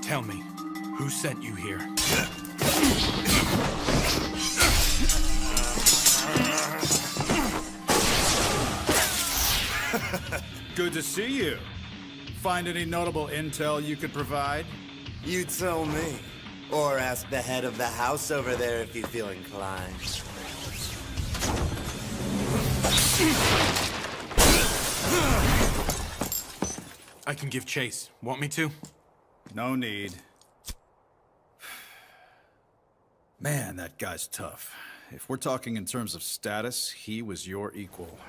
Tell me, who sent you here? Good to see you. Find any notable intel you could provide? You tell me. Or ask the head of the house over there if you feel inclined. I can give chase. Want me to? No need. Man, that guy's tough. If we're talking in terms of status, he was your equal.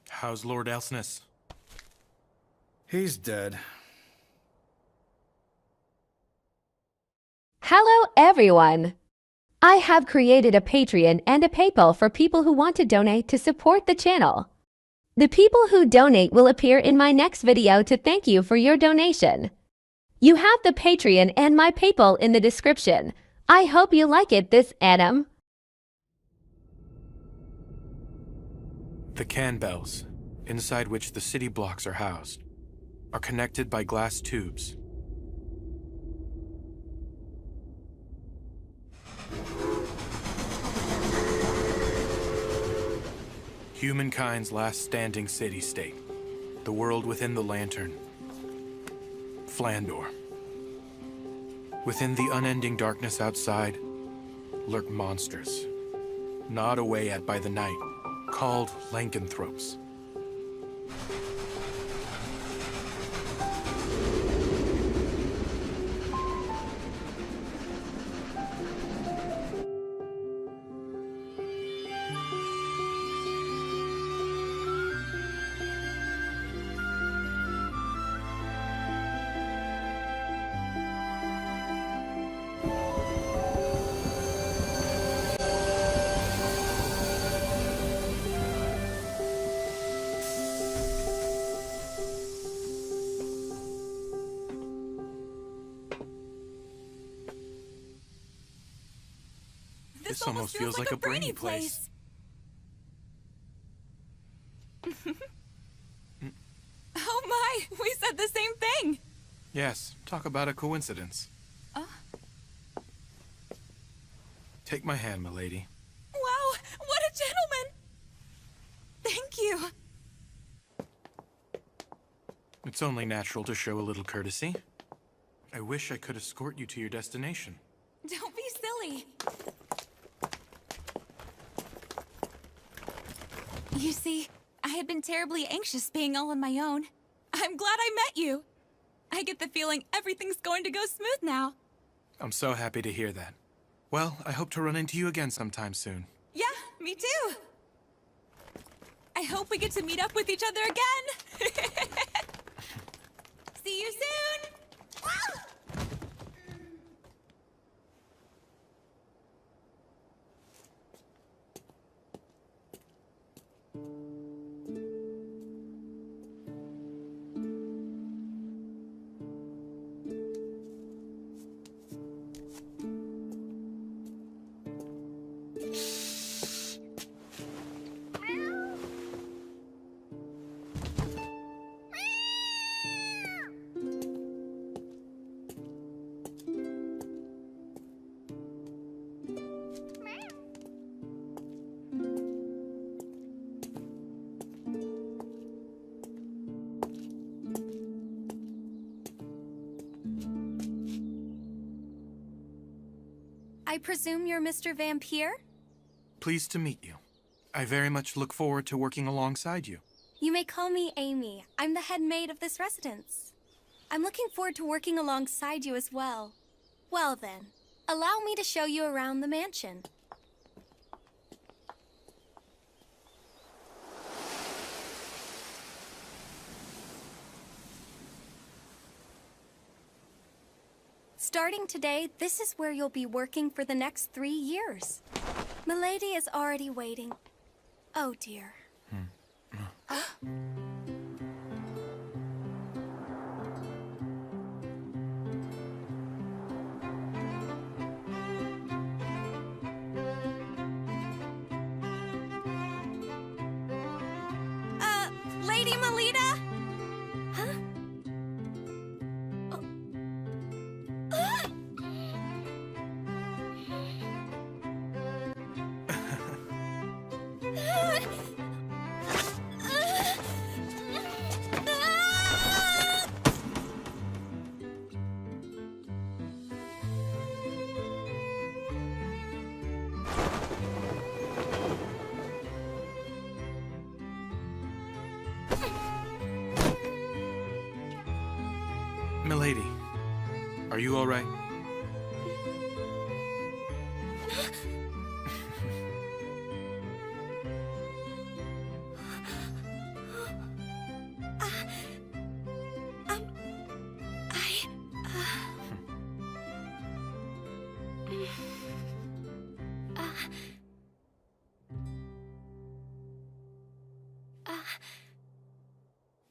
How's Lord Elsness? He's dead. Hello, everyone! I have created a Patreon and a PayPal for people who want to donate to support the channel. The people who donate will appear in my next video to thank you for your donation. You have the Patreon and my PayPal in the description. I hope you like it, this Adam. The can bells, inside which the city blocks are housed, are connected by glass tubes. Humankind's last standing city-state, the world within the lantern, Flandor. Within the unending darkness outside lurk monsters, gnawed away at by the night, called lycanthropes. This almost feels like a brainy place. Oh my, we said the same thing! Yes, talk about a coincidence. Take my hand, milady. Wow, what a gentleman! Thank you. It's only natural to show a little courtesy. I wish I could escort you to your destination. Don't be silly. You see, I had been terribly anxious being all on my own. I'm glad I met you. I get the feeling everything's going to go smooth now. I'm so happy to hear that. Well, I hope to run into you again sometime soon. Yeah, me too. I hope we get to meet up with each other again. See you soon! I presume you're Mr. Vampire? Pleased to meet you. I very much look forward to working alongside you. You may call me Amy. I'm the head maid of this residence. I'm looking forward to working alongside you as well. Well then, allow me to show you around the mansion. Starting today, this is where you'll be working for the next 3 years. Milady is already waiting. Oh, dear. Lady Melita? Huh? Milady, are you all right?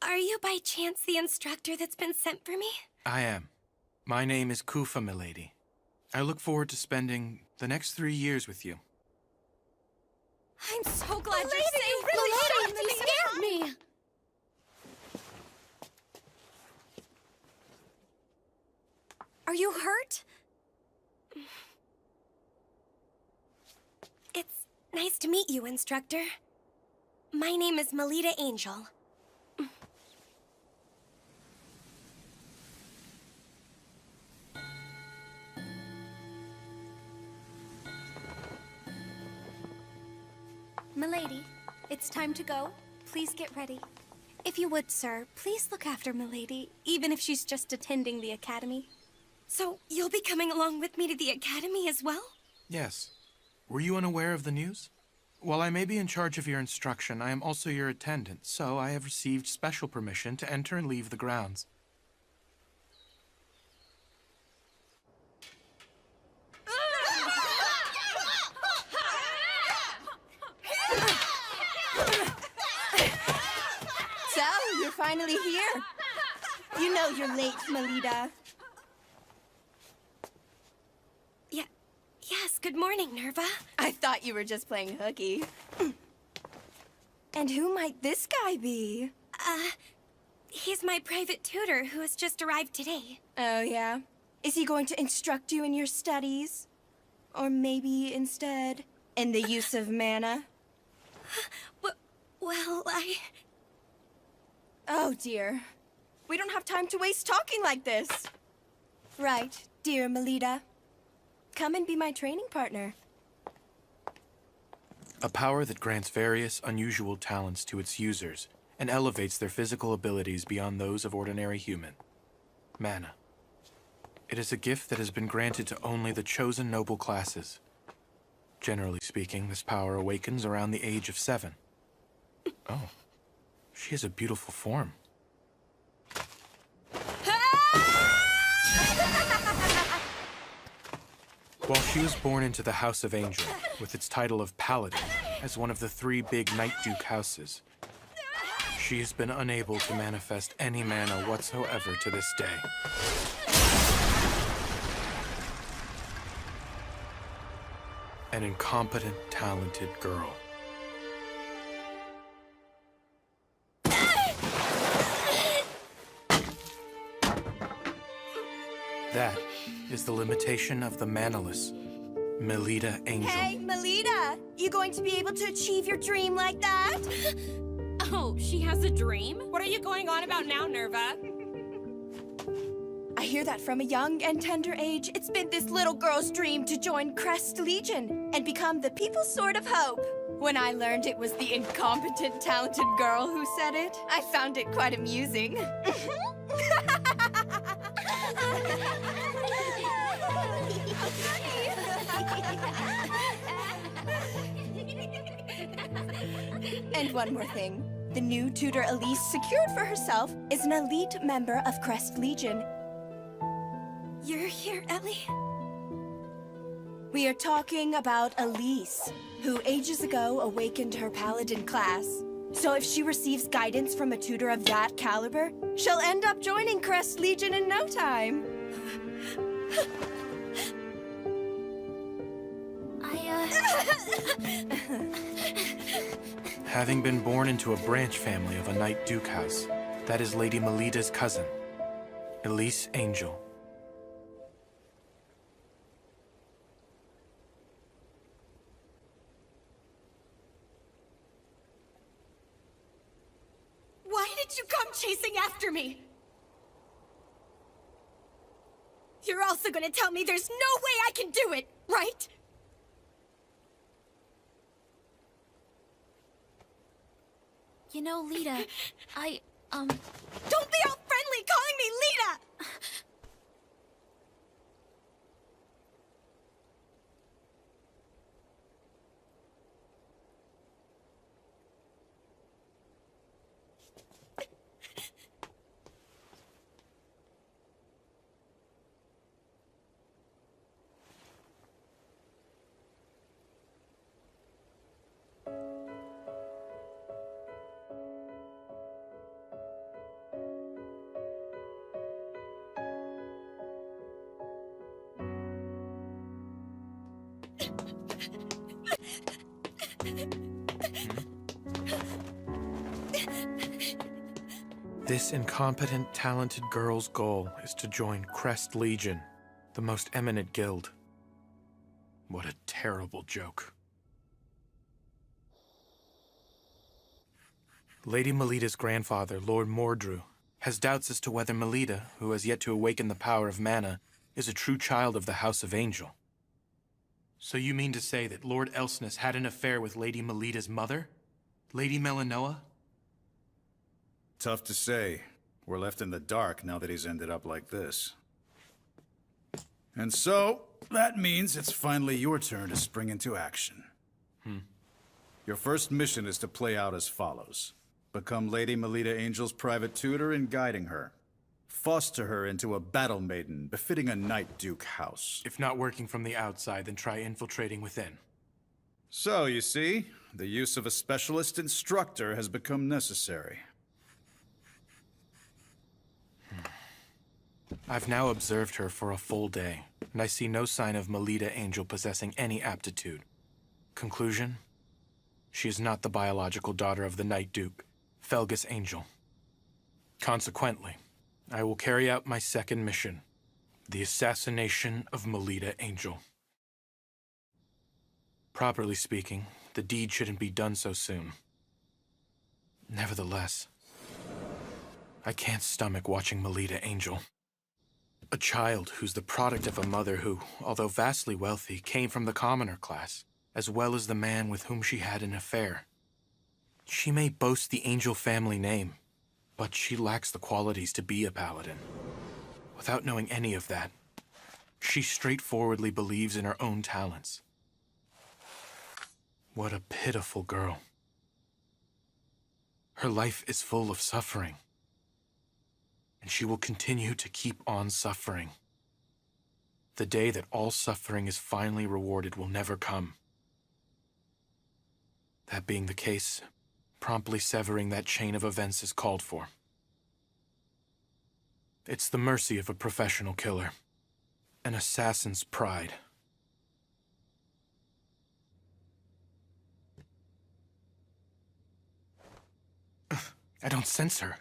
Are you by chance the instructor that's been sent for me? I am. My name is Kufa, milady. I look forward to spending the next 3 years with you. I'm so glad Milady, you're safe. you really Milady, shocked you me. scared me. Are you hurt? It's nice to meet you, instructor. My name is Melita Angel. Milady, it's time to go. Please get ready. If you would, sir, please look after Milady, even if she's just attending the academy. So, you'll be coming along with me to the academy as well? Yes. Were you unaware of the news? While I may be in charge of your instruction, I am also your attendant, so I have received special permission to enter and leave the grounds. So, you're finally here. You know you're late, Melita. Yes, good morning, Nerva. I thought you were just playing hooky. And who might this guy be? He's my private tutor who has just arrived today. Oh, yeah? Is he going to instruct you in your studies? Or maybe instead, in the use of mana? Well, Oh, dear. We don't have time to waste talking like this. Right, dear Melita. Come and be my training partner. A power that grants various unusual talents to its users and elevates their physical abilities beyond those of ordinary human. Mana. It is a gift that has been granted to only the chosen noble classes. Generally speaking, this power awakens around the age of 7. Oh, she has a beautiful form. While she was born into the House of Angel, with its title of Paladin, as one of the 3 big Night Duke houses, she has been unable to manifest any mana whatsoever to this day. An incompetent, talented girl. That is the limitation of the manaless, Melita Angel. Hey, Melita! You going to be able to achieve your dream like that? Oh, she has a dream? What are you going on about now, Nerva? I hear that from a young and tender age, it's been this little girl's dream to join Crest Legion and become the people's sword of hope. When I learned it was the incompetent, talented girl who said it, I found it quite amusing. And one more thing. The new tutor Elise secured for herself is an elite member of Crest Legion. You're here, Ellie? We are talking about Elise, who ages ago awakened her paladin class. So if she receives guidance from a tutor of that caliber, she'll end up joining Crest Legion in no time. Having been born into a branch family of a Knight Duke house, that is Lady Melida's cousin, Elise Angel. Why did you come chasing after me? You're also gonna tell me there's no way I can do it, right? You know, Lita, Don't be all friendly calling me Lita! This incompetent, talented girl's goal is to join Crest Legion, the most eminent guild. What a terrible joke. Lady Melida's grandfather, Lord Mordru, has doubts as to whether Melida, who has yet to awaken the power of mana, is a true child of the House of Angel. So you mean to say that Lord Elsness had an affair with Lady Melida's mother? Lady Melinoa? Tough to say. We're left in the dark now that he's ended up like this. And so, that means it's finally your turn to spring into action. Your first mission is to play out as follows. Become Lady Melida Angel's private tutor in guiding her. Foster her into a battle maiden befitting a Knight Duke house. If not working from the outside, then try infiltrating within. So, you see, the use of a specialist instructor has become necessary. I've now observed her for a full day, and I see no sign of Melida Angel possessing any aptitude. Conclusion? She is not the biological daughter of the Knight Duke, Felgus Angel. Consequently, I will carry out my second mission, the assassination of Melida Angel. Properly speaking, the deed shouldn't be done so soon. Nevertheless, I can't stomach watching Melida Angel. A child who's the product of a mother who, although vastly wealthy, came from the commoner class, as well as the man with whom she had an affair. She may boast the Angel family name, but she lacks the qualities to be a paladin. Without knowing any of that, she straightforwardly believes in her own talents. What a pitiful girl. Her life is full of suffering. And she will continue to keep on suffering. The day that all suffering is finally rewarded will never come. That being the case, promptly severing that chain of events is called for. It's the mercy of a professional killer, an assassin's pride. I don't sense her.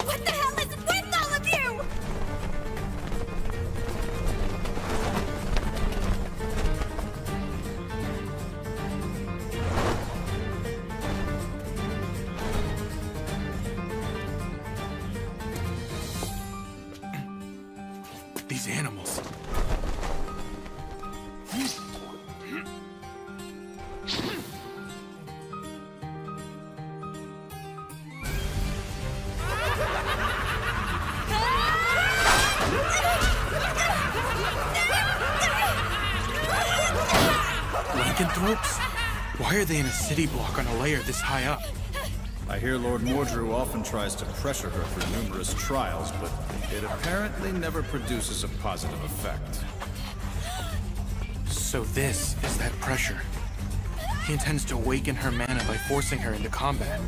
What the hell is with all of you? These animals. Lycanthropes? Why are they in a city block on a layer this high up? I hear Lord Mordrew often tries to pressure her for numerous trials, but it apparently never produces a positive effect. So this is that pressure. He intends to awaken her mana by forcing her into combat.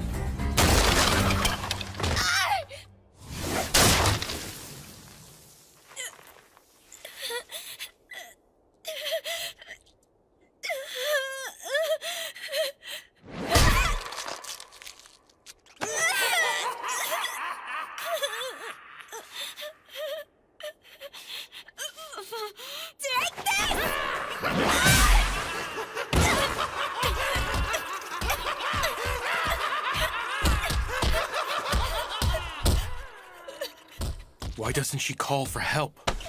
Why doesn't she call for help? Stop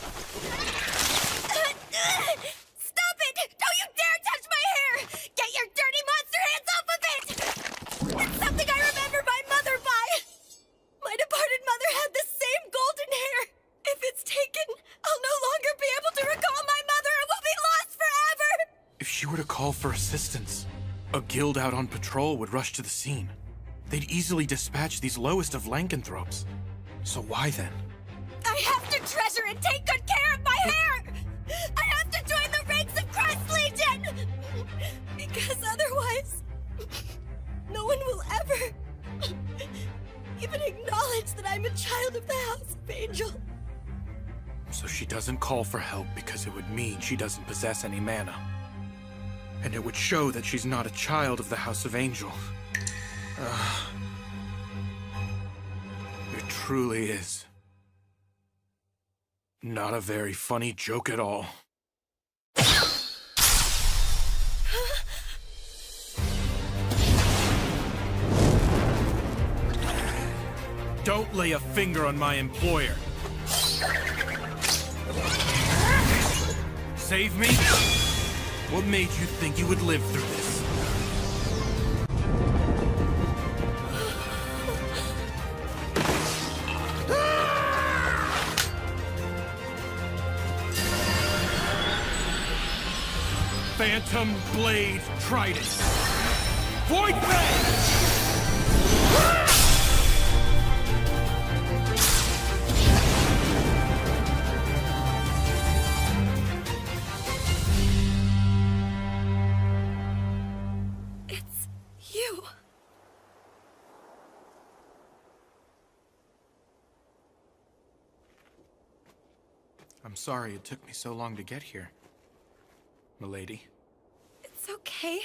it! Don't you dare touch my hair! Get your dirty monster hands off of it! It's something I remember my mother by! My departed mother had the same golden hair! If it's taken, I'll no longer be able to recall my mother and we'll be lost forever! If she were to call for assistance, a guild out on patrol would rush to the scene. They'd easily dispatch these lowest of Lycanthropes. So why then? I have to treasure and take good care of my hair! I have to join the ranks of Crest Legion! Because otherwise, no one will ever even acknowledge that I'm a child of the House of Angel. So she doesn't call for help because it would mean she doesn't possess any mana. And it would show that she's not a child of the House of Angel. It truly is not a very funny joke at all. Don't lay a finger on my employer. Save me? What made you think you would live through this? Phantom Blade Trident. Void Ray! It's you. I'm sorry it took me so long to get here, milady. It's okay.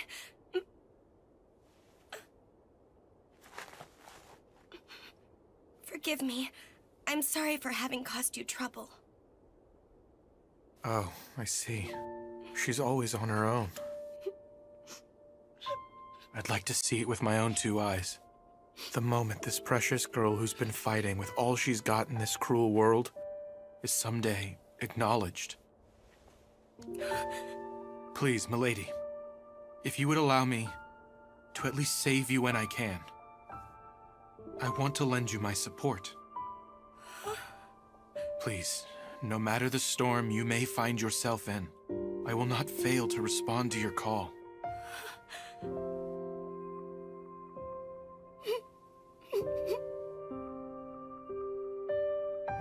Forgive me. I'm sorry for having caused you trouble. Oh, I see. She's always on her own. I'd like to see it with my own two eyes. The moment this precious girl who's been fighting with all she's got in this cruel world is someday acknowledged. Please, milady, if you would allow me to at least save you when I can, I want to lend you my support. Please, no matter the storm you may find yourself in, I will not fail to respond to your call.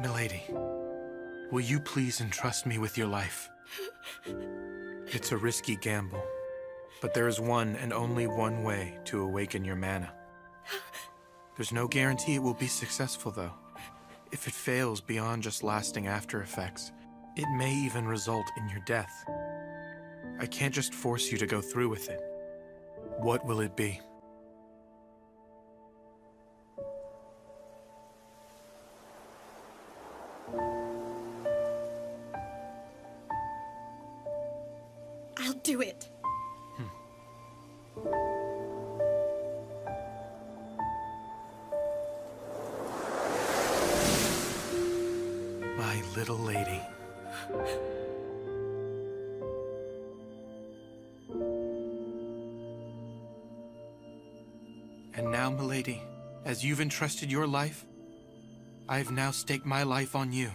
Milady, will you please entrust me with your life? It's a risky gamble, but there is one and only one way to awaken your mana. There's no guarantee it will be successful, though. If it fails beyond just lasting after effects, it may even result in your death. I can't just force you to go through with it. What will it be? I'll do it. My little lady. And now, milady, as you've entrusted your life, I have now staked my life on you.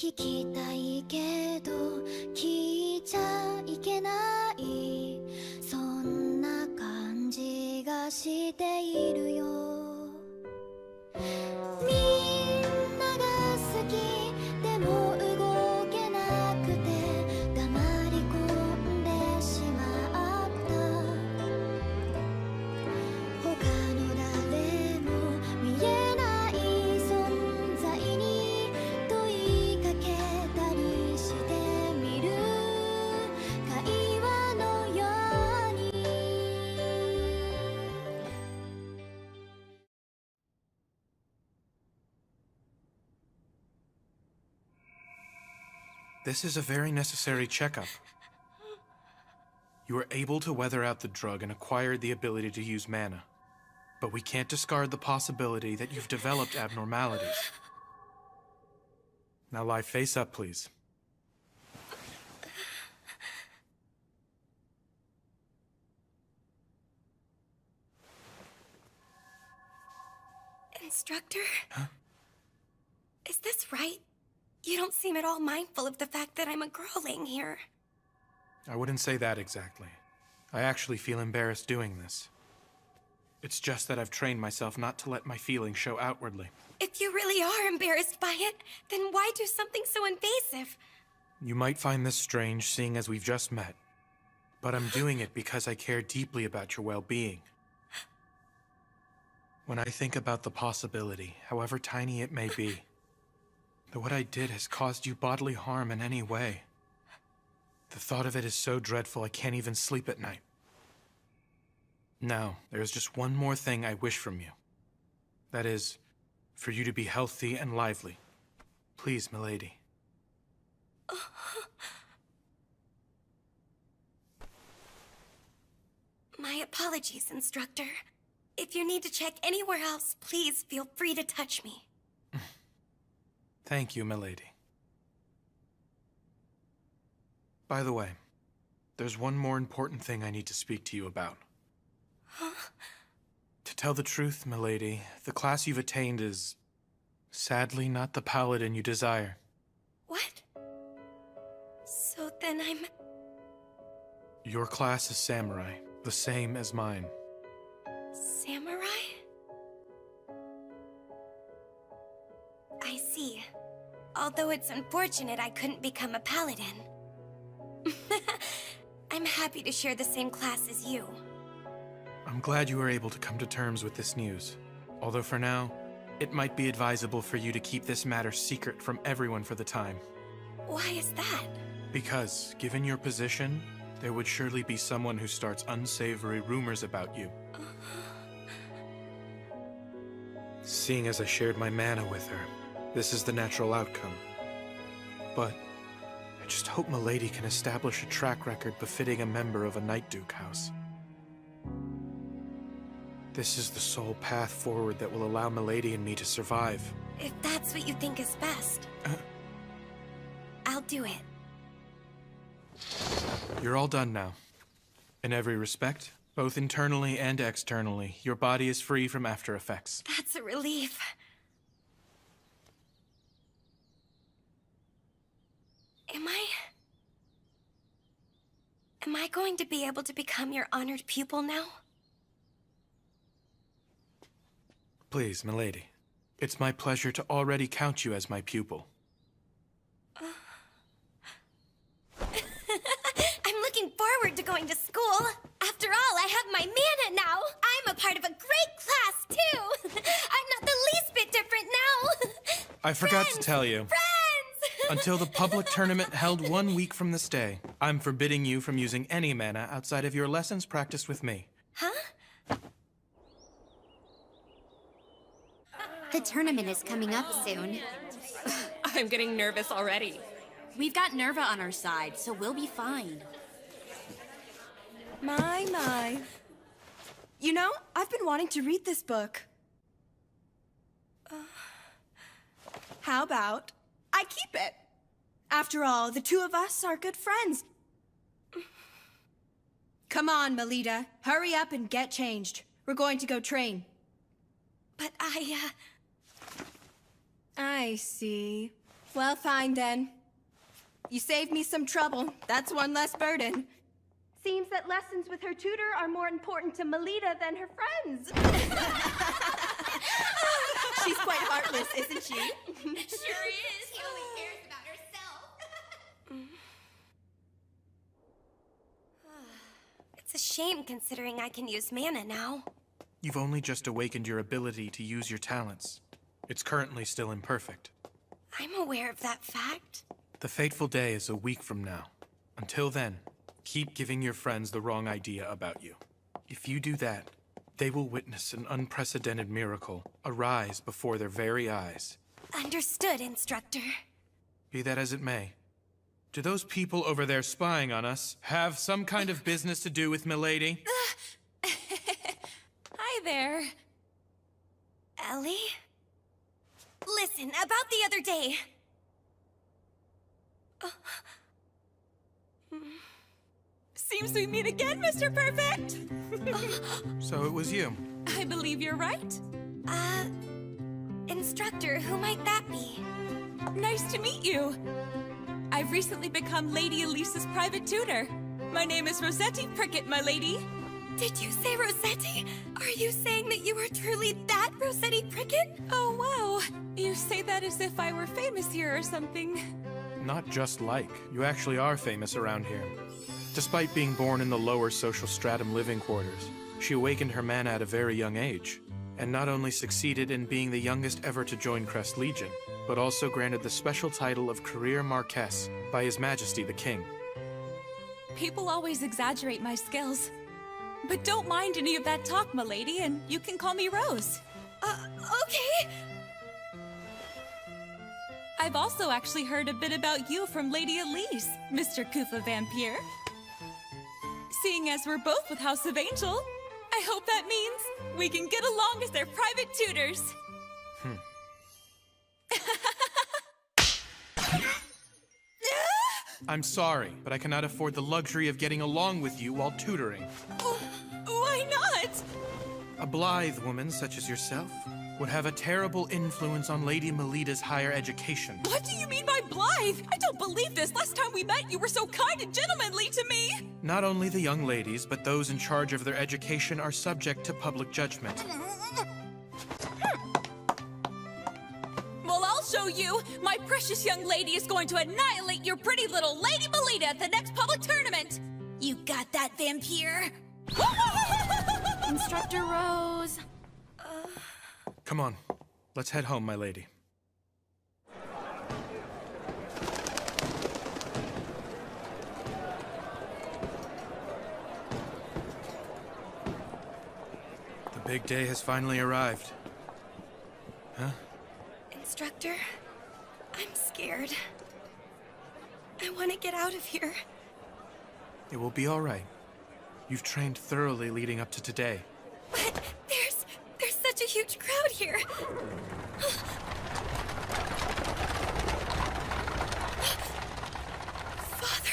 聞きたいけど聞いちゃいけない、そんな感じがしているよ。みんなが好きでも動けなくて黙り込んでしまった。他の誰も見えない存在に問いかけたりしてみる、会話のように。This is a very necessary checkup. You were able to weather out the drug and acquired the ability to use mana. But we can't discard the possibility that you've developed abnormalities. Now lie face up, please. Instructor? Huh? Is this right? You don't seem at all mindful of the fact that I'm a girl laying here. I wouldn't say that exactly. I actually feel embarrassed doing this. It's just that I've trained myself not to let my feelings show outwardly. If you really are embarrassed by it, then why do something so invasive? You might find this strange, seeing as we've just met. But I'm doing it because I care deeply about your well-being. When I think about the possibility, however tiny it may be, that what I did has caused you bodily harm in any way, the thought of it is so dreadful I can't even sleep at night. Now, there's just one more thing I wish from you. That is, for you to be healthy and lively. Please, milady. My apologies, Instructor. If you need to check anywhere else, please feel free to touch me. Thank you, milady. By the way, there's one more important thing I need to speak to you about. Huh? To tell the truth, milady, the class you've attained is sadly not the paladin you desire. What? So then I'm... Your class is samurai, the same as mine. Samurai? I see. Although it's unfortunate I couldn't become a paladin. I'm happy to share the same class as you. I'm glad you were able to come to terms with this news. Although for now, it might be advisable for you to keep this matter secret from everyone for the time. Why is that? Because, given your position, there would surely be someone who starts unsavory rumors about you. Seeing as I shared my mana with her, this is the natural outcome. But I just hope milady can establish a track record befitting a member of a Night Duke house. This is the sole path forward that will allow milady and me to survive. If that's what you think is best, I'll do it. You're all done now. In every respect, both internally and externally, your body is free from after effects. That's a relief. Am I going to be able to become your honored pupil now? Please, milady. It's my pleasure to already count you as my pupil. I'm looking forward to going to school. After all, I have my mana now. I'm a part of a great class, too. I'm not the least bit different now. I forgot to tell you. Friends! Until the public tournament held 1 week from this day, I'm forbidding you from using any mana outside of your lessons practiced with me. Huh? The tournament is coming up soon. I'm getting nervous already. We've got Nerva on our side, so we'll be fine. My. You know, I've been wanting to read this book. How about I keep it? After all, the two of us are good friends. Come on, Melita. Hurry up and get changed. We're going to go train. But I see. Well, fine then. You saved me some trouble. That's one less burden. Seems that lessons with her tutor are more important to Melita than her friends. She's quite heartless, isn't she? Sure is. She only cares about herself. It's a shame considering I can use mana now. You've only just awakened your ability to use your talents. It's currently still imperfect. I'm aware of that fact. The fateful day is a week from now. Until then, keep giving your friends the wrong idea about you. If you do that, they will witness an unprecedented miracle arise before their very eyes. Understood, instructor. Be that as it may, do those people over there spying on us have some kind of business to do with Milady? Hi there. Ellie? Listen, about the other day. Seems we meet again, Mr. Perfect. So it was you. I believe you're right. Instructor, who might that be? Nice to meet you. I've recently become Lady Elise's private tutor. My name is Rossetti Prickett, my lady. Did you say Rossetti? Are you saying that you are truly that Rossetti Prickett? Oh, wow. You say that as if I were famous here or something. Not just like. You actually are famous around here. Despite being born in the lower social stratum living quarters, she awakened her mana at a very young age, and not only succeeded in being the youngest ever to join Crest Legion, but also granted the special title of Career Marquess by His Majesty the King. People always exaggerate my skills. But don't mind any of that talk, milady, and you can call me Rose. Okay. I've also actually heard a bit about you from Lady Elise, Mr. Kufa Vampire. Seeing as we're both with House of Angel, I hope that means we can get along as their private tutors. I'm sorry, but I cannot afford the luxury of getting along with you while tutoring. Why not? A blithe woman such as yourself would have a terrible influence on Lady Melida's higher education. What do you mean by blithe? I don't believe this. Last time we met, you were so kind and gentlemanly to me. Not only the young ladies, but those in charge of their education are subject to public judgment. Well, I'll show you. My precious young lady is going to annihilate your pretty little Lady Melita at the next public tournament. You got that, vampire? Instructor Rose. Come on, let's head home, my lady. The big day has finally arrived. Huh? Instructor, I'm scared. I want to get out of here. It will be all right. You've trained thoroughly leading up to today. But there's such a huge crowd here. Father.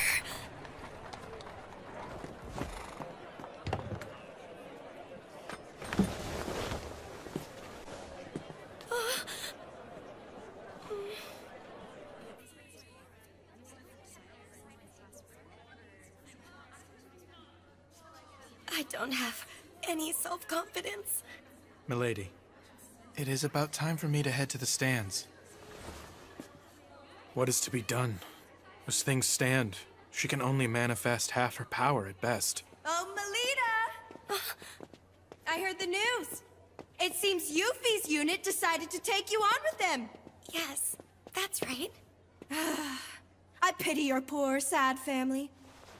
I don't have any self-confidence. Milady, it is about time for me to head to the stands. What is to be done? As things stand, she can only manifest half her power at best. Oh, Melita! I heard the news. It seems Yuffie's unit decided to take you on with them. Yes, that's right. I pity your poor, sad family.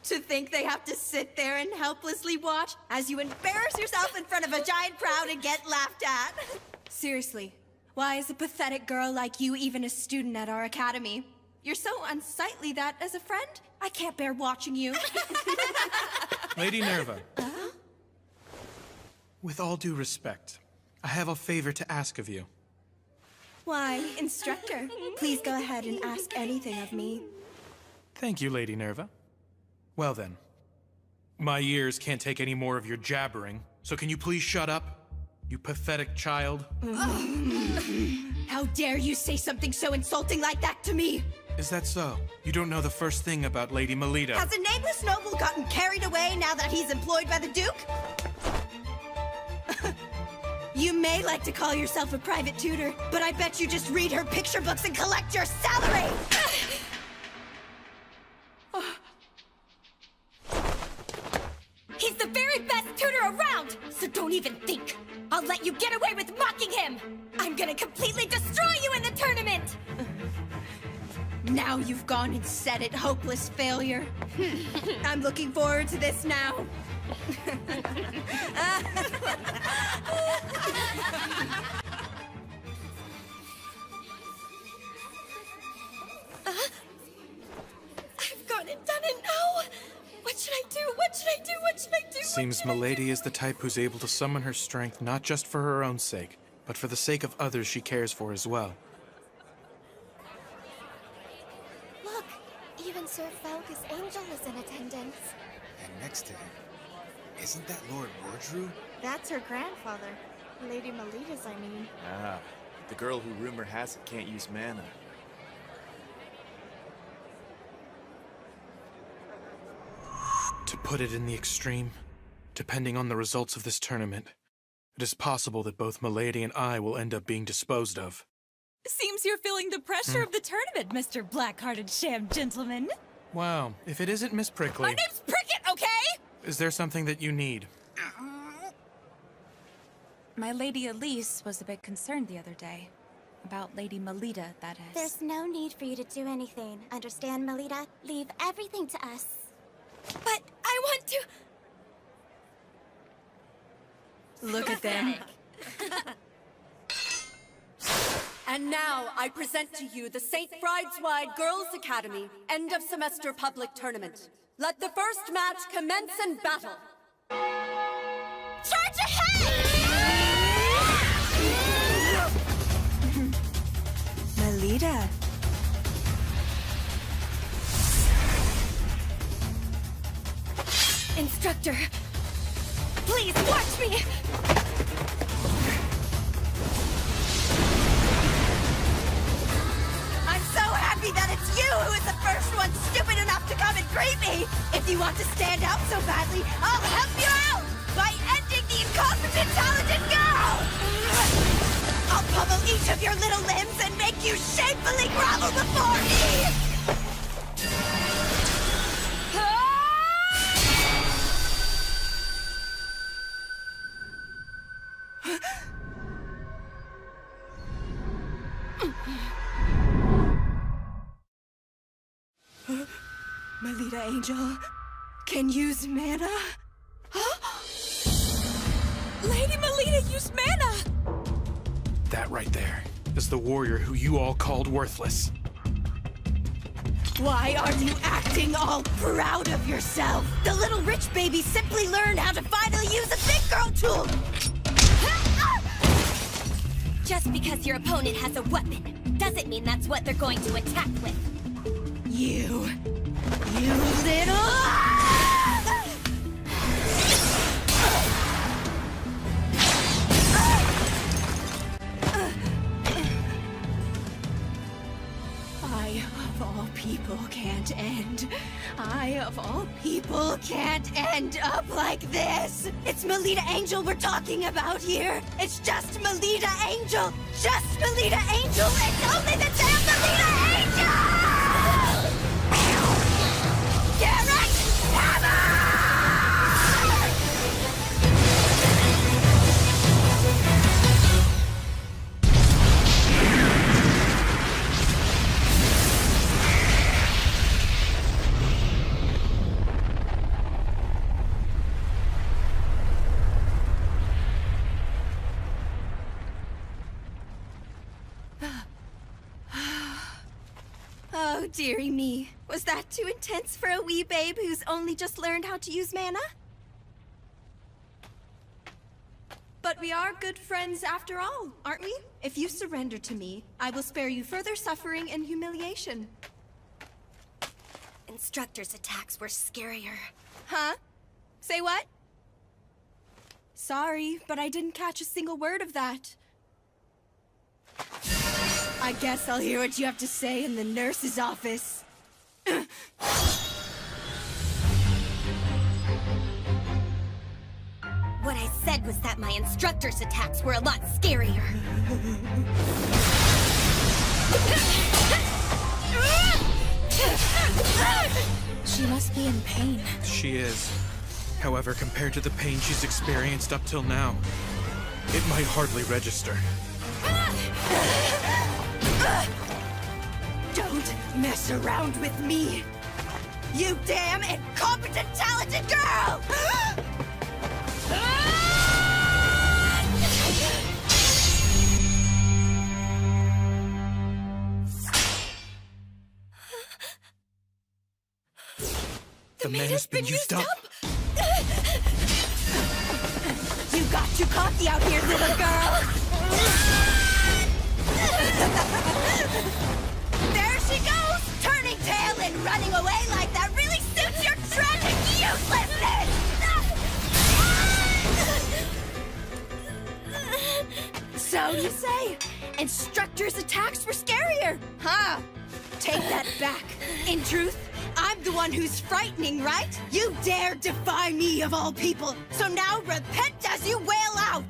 To think they have to sit there and helplessly watch as you embarrass yourself in front of a giant crowd and get laughed at. Seriously, why is a pathetic girl like you even a student at our academy? You're so unsightly that, as a friend, I can't bear watching you. Lady Nerva. With all due respect, I have a favor to ask of you. Why, instructor, please go ahead and ask anything of me. Thank you, Lady Nerva. Well then, my ears can't take any more of your jabbering, so can you please shut up, you pathetic child? How How dare you say something so insulting like that to me? Is that so? You don't know the first thing about Lady Melita. Has a nameless noble gotten carried away now that he's employed by the Duke? You may like to call yourself a private tutor, but I bet you just read her picture books and collect your salary! He's the very best tutor around, so don't even think. I'll let you get away with mocking him. I'm gonna completely destroy you in the tournament. Now you've gone and said it, hopeless failure. I'm looking forward to this now. I've gone and done it now. What should I do? What should I do? What should I do? Seems Milady is the type who's able to summon her strength not just for her own sake, but for the sake of others she cares for as well. Look, even Sir Falcus Angel is in attendance. And next to him, isn't that Lord Wardrew? That's her grandfather. Lady Melita's, I mean. Ah, the girl who rumor has it can't use mana. To put it in the extreme, depending on the results of this tournament, it is possible that both Milady and I will end up being disposed of. Seems you're feeling the pressure of the tournament, Mr. Black-hearted sham gentleman. Wow, if it isn't Miss Prickly... My name's Prickett, okay? Is there something that you need? My Lady Elise was a bit concerned the other day. About Lady Melita, that is. There's no need for you to do anything. Understand, Melita? Leave everything to us. But I want to... Look at them. And now I present to you the St. Brideswide Girls Academy end of semester public tournament. Let the first match commence in battle. Charge ahead! Melita. Instructor, please watch me! I'm so happy that it's you who is the first one stupid enough to come and greet me! If you want to stand out so badly, I'll help you out! By ending the incompetent talented girl! I'll pummel each of your little limbs and make you shamefully grovel before me! Melita Angel can use mana? Lady Melita used mana! That right there is the warrior who you all called worthless. Why are you acting all proud of yourself? The little rich baby simply learned how to finally use a big girl tool! Just because your opponent has a weapon doesn't mean that's what they're going to attack with. You little... I, of all people, can't end. I, of all people, can't end up like this. It's Melita Angel we're talking about here. It's just Melita Angel. Just Melita Angel. It's only the damn Melita Angel! Garrett, hammer! Oh, dearie me. Was that too intense for a wee babe who's only just learned how to use mana? But we are good friends after all, aren't we? If you surrender to me, I will spare you further suffering and humiliation. Instructor's attacks were scarier. Huh? Say what? Sorry, but I didn't catch a single word of that. I guess I'll hear what you have to say in the nurse's office. What I said was that my instructor's attacks were a lot scarier. She must be in pain. She is. However, compared to the pain she's experienced up till now, it might hardly register. Don't mess around with me! You damn incompetent, talented girl! The man has been used up. You got too cocky out here, little girl! There she goes! Turning tail and running away like that really suits your tragic uselessness! So you say, instructor's attacks were scarier, huh? Take that back. In truth, I'm the one who's frightening, right? You dare defy me of all people, so now repent as you wail out!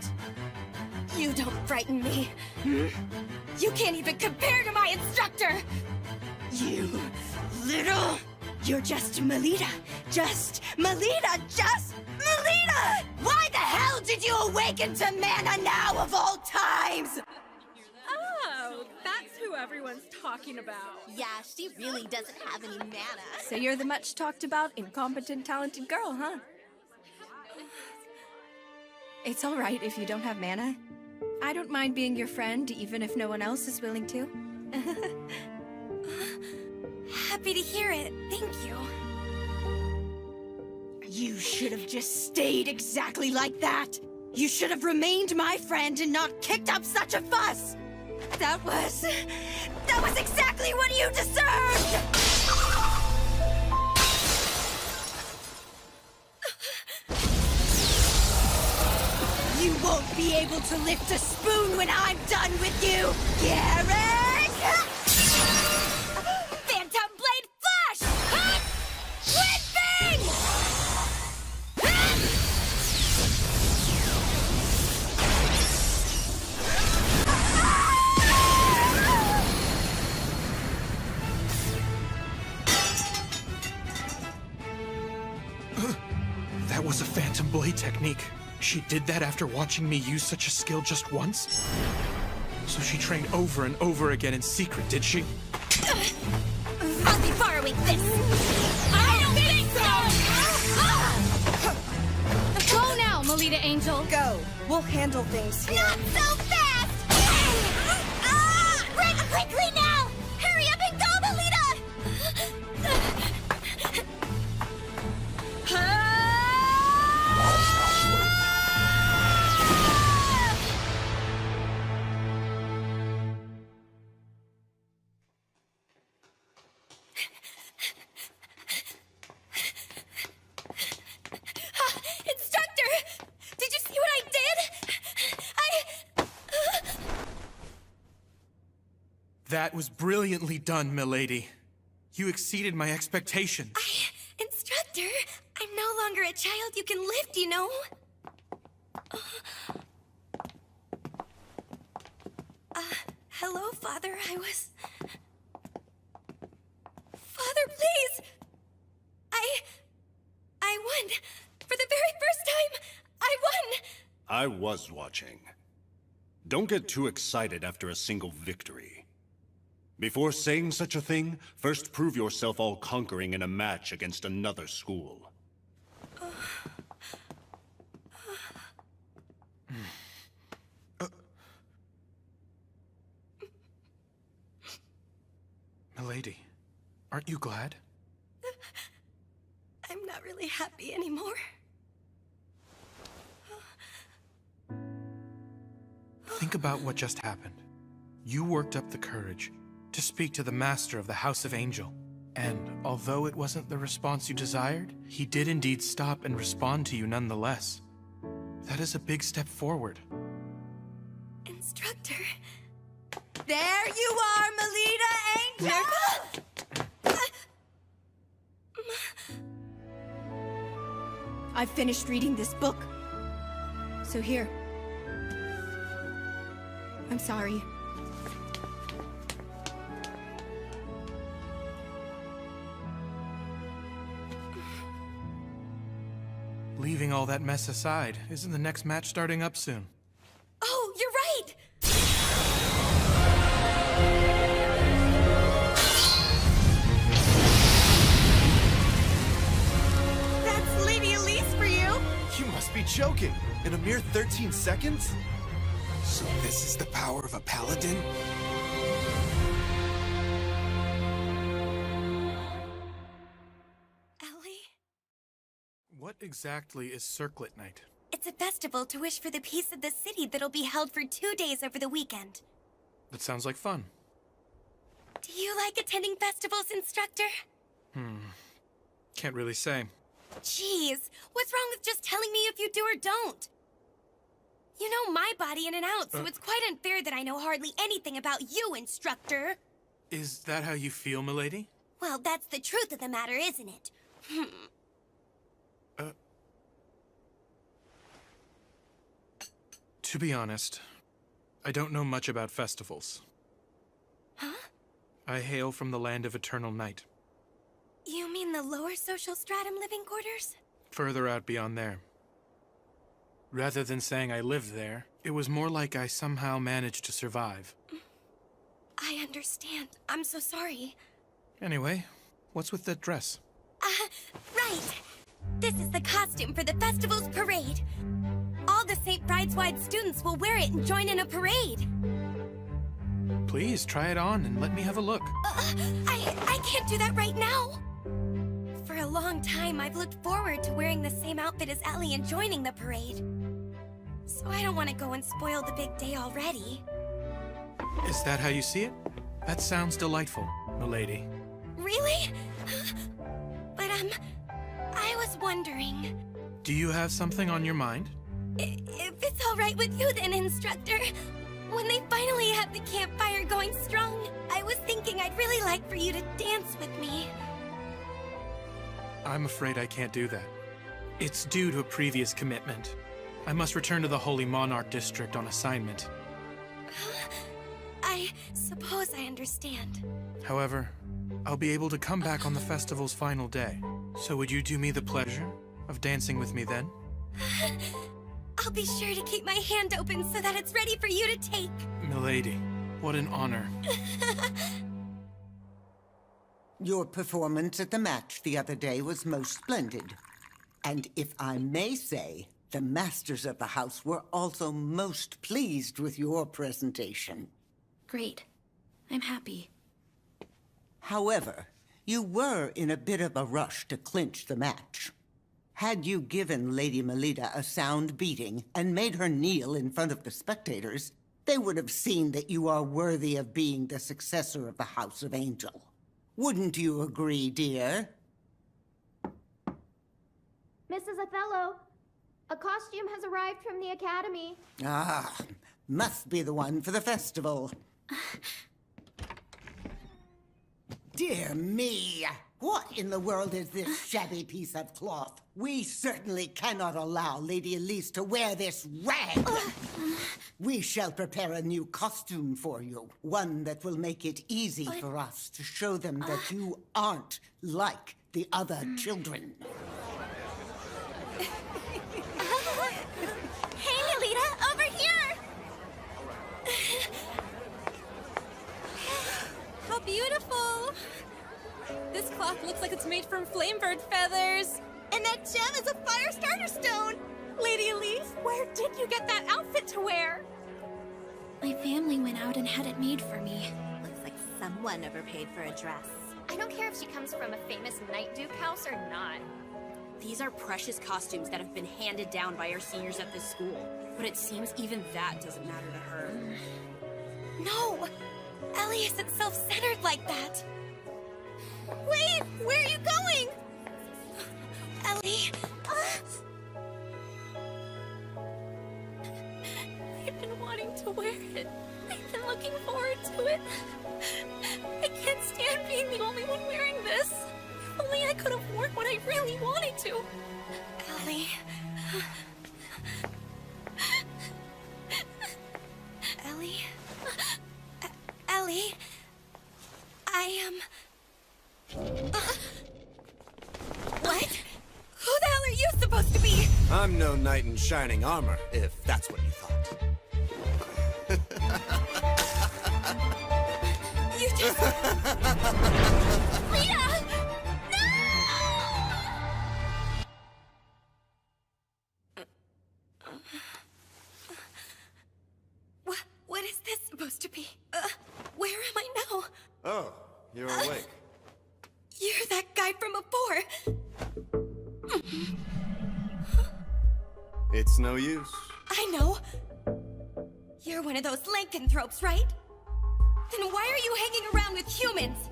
You don't frighten me. Hmm? You can't even compare to my instructor! You little... You're just Melita. Just Melita. Just Melita! Why the hell did you awaken to mana now of all times? Oh, that's who everyone's talking about. Yeah, she really doesn't have any mana. So you're the much talked about, incompetent, talented girl, huh? It's all right if you don't have mana. I don't mind being your friend, even if no one else is willing to. Happy to hear it. Thank you. You should have just stayed exactly like that. You should have remained my friend and not kicked up such a fuss. That was exactly what you deserved! You won't be able to lift a spoon when I'm done with you, Garrett! Phantom Blade Flash! Whipping! That was a Phantom Blade technique. She did that after watching me use such a skill just once? So she trained over and over again in secret, did she? I'll be borrowing this! I don't think so! Go now, Melita Angel. Go. We'll handle things here. Not so fast! Run quickly now! Hurry up and go, Melita! Instructor! Did you see what I did? That was brilliantly done, milady. You exceeded my expectations. Instructor, I'm no longer a child you can lift, you know? Hello, Father. Father, please! I won! For the very first time, I won! I was watching. Don't get too excited after a single victory. Before saying such a thing, first prove yourself all-conquering in a match against another school. Milady, aren't you glad? I'm not really happy anymore. Think about what just happened. You worked up the courage to speak to the master of the House of Angel. And although it wasn't the response you desired, he did indeed stop and respond to you nonetheless. That is a big step forward. Instructor, There you are, Melita Angel! I've finished reading this book. So here. I'm sorry. Leaving all that mess aside, isn't the next match starting up soon? Oh, you're right! That's Lady Elise for you! You must be joking. In a mere 13 seconds? So this is the power of a paladin? Ellie? What exactly is Circlet Night? It's a festival to wish for the peace of the city that'll be held for 2 days over the weekend. That sounds like fun. Do you like attending festivals, instructor? Can't really say. Jeez, what's wrong with just telling me if you do or don't? You know my body in and out, so it's quite unfair that I know hardly anything about you, instructor. Is that how you feel, milady? Well, that's the truth of the matter, isn't it? To be honest, I don't know much about festivals. Huh? I hail from the land of eternal night, You mean the lower social stratum living quarters? further out beyond there. Rather than saying I lived there, it was more like I somehow managed to survive. I understand. I'm so sorry. Anyway, what's with that dress? Right. This is the costume for the festival's parade. All the St. Brideswide students will wear it and join in a parade. Please, try it on and let me have a look. I can't do that right now. For a long time, I've looked forward to wearing the same outfit as Ellie and joining the parade. So I don't want to go and spoil the big day already. Is that how you see it? That sounds delightful, milady. Really? But, I was wondering... Do you have something on your mind? If it's all right with you then, instructor, when they finally have the campfire going strong, I was thinking I'd really like for you to dance with me. I'm afraid I can't do that. It's due to a previous commitment. I must return to the Holy Monarch District on assignment. I suppose I understand. However, I'll be able to come back on the festival's final day. So would you do me the pleasure of dancing with me then? I'll be sure to keep my hand open so that it's ready for you to take. Milady, what an honor. Your performance at the match the other day was most splendid. And if I may say, the masters of the house were also most pleased with your presentation. Great. I'm happy. However, you were in a bit of a rush to clinch the match. Had you given Lady Melita a sound beating and made her kneel in front of the spectators, they would have seen that you are worthy of being the successor of the House of Angel. Wouldn't you agree, dear? Mrs. Othello, a costume has arrived from the Academy. Ah, must be the one for the festival. Dear me! What in the world is this shabby piece of cloth? We certainly cannot allow Lady Elise to wear this rag! We shall prepare a new costume for you. One that will make it easy for us to show them that you aren't like the other children. Hey, Melita, over here! How beautiful! This cloth looks like it's made from flamebird feathers. And that gem is a fire starter stone! Lady Elise, where did you get that outfit to wear? My family went out and had it made for me. Looks like someone overpaid for a dress. I don't care if she comes from a famous Night Duke house or not. These are precious costumes that have been handed down by our seniors at this school. But it seems even that doesn't matter to her. No! Ellie isn't self-centered like that. Wait! Where are you going? Ellie... I've been wanting time to wear it. I've been looking forward to it. I can't stand being the only one wearing this. If only I could have worn what I really wanted to. Ellie. Ellie? Ellie? I am... What? Who the hell are you supposed to be? I'm no knight in shining armor, if that's what you thought. You just... Lita! No! What is this supposed to be? Where am I now? Oh, you're awake. You're that guy from before. It's no use. I know. You're one of those lycanthropes, right? Then why are you hanging around with humans?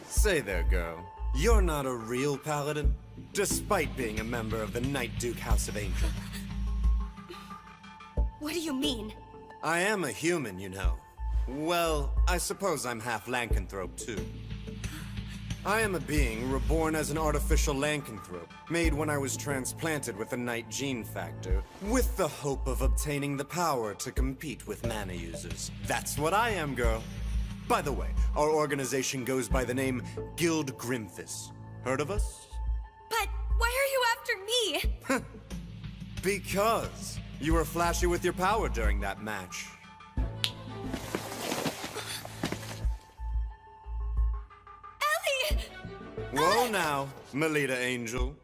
Say there, girl. You're not a real paladin, despite being a member of the Night Duke House of Angel. What do you mean? I am a human, you know. Well, I suppose I'm half lycanthrope, too. I am a being reborn as an artificial lycanthrope, made when I was transplanted with the Night gene factor, with the hope of obtaining the power to compete with mana users. That's what I am, girl. By the way, our organization goes by the name Guild Grimthis. Heard of us? But why are you after me? Because you were flashy with your power during that match. Whoa now, Melita Angel.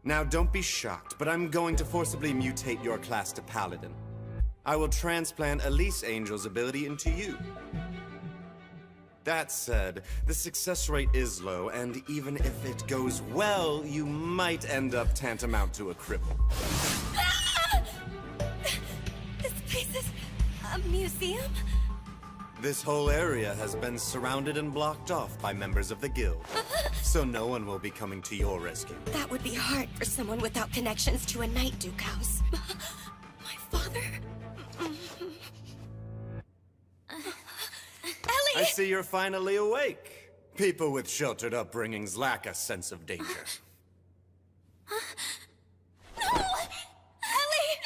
Now don't be shocked, but I'm going to forcibly mutate your class to Paladin. I will transplant Elise Angel's ability into you. That said, the success rate is low, and even if it goes well, you might end up tantamount to a cripple. Ah! This place is a museum? This whole area has been surrounded and blocked off by members of the guild, so no one will be coming to your rescue. That would be hard for someone without connections to a Night Duke house. My father? Ellie! I see you're finally awake. People with sheltered upbringings lack a sense of danger. No! Ellie!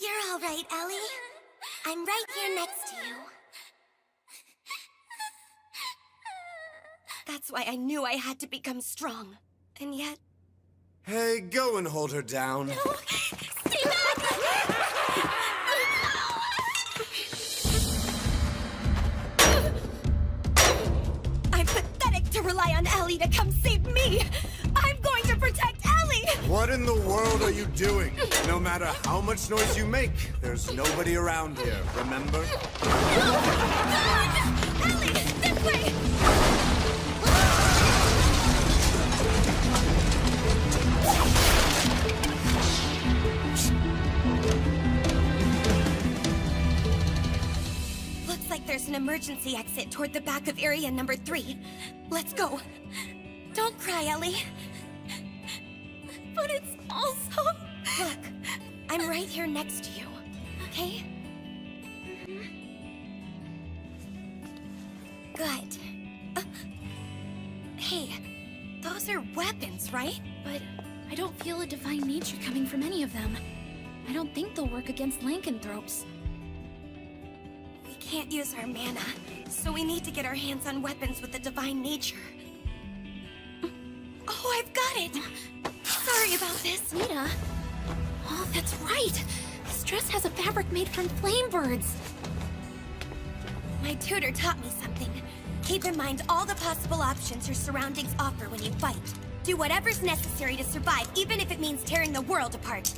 You're all right, Ellie. I'm right here next to you. That's why I knew I had to become strong. And yet... Hey, go and hold her down. No! Stay back! I'm pathetic to rely on Ellie to come save me! I'm going to protect Ellie! What in the world are you doing? No matter how much noise you make, there's nobody around here, remember? Ellie, this way! Looks like there's an emergency exit toward the back of area number 3. Let's go. Don't cry, Ellie. But it's also... Look, I'm right here next to you, okay? Good. Hey, those are weapons, right? But I don't feel a divine nature coming from any of them. I don't think they'll work against lycanthropes. We can't use our mana, so we need to get our hands on weapons with a divine nature. Oh, I've got it! Sorry about this. Nita? Oh, that's right! This dress has a fabric made from flame birds. My tutor taught me something. Keep in mind all the possible options your surroundings offer when you fight. Do whatever's necessary to survive, even if it means tearing the world apart.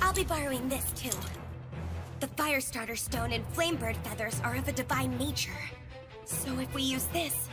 I'll be borrowing this, too. The Firestarter Stone and Flamebird Feathers are of a divine nature. So if we use this...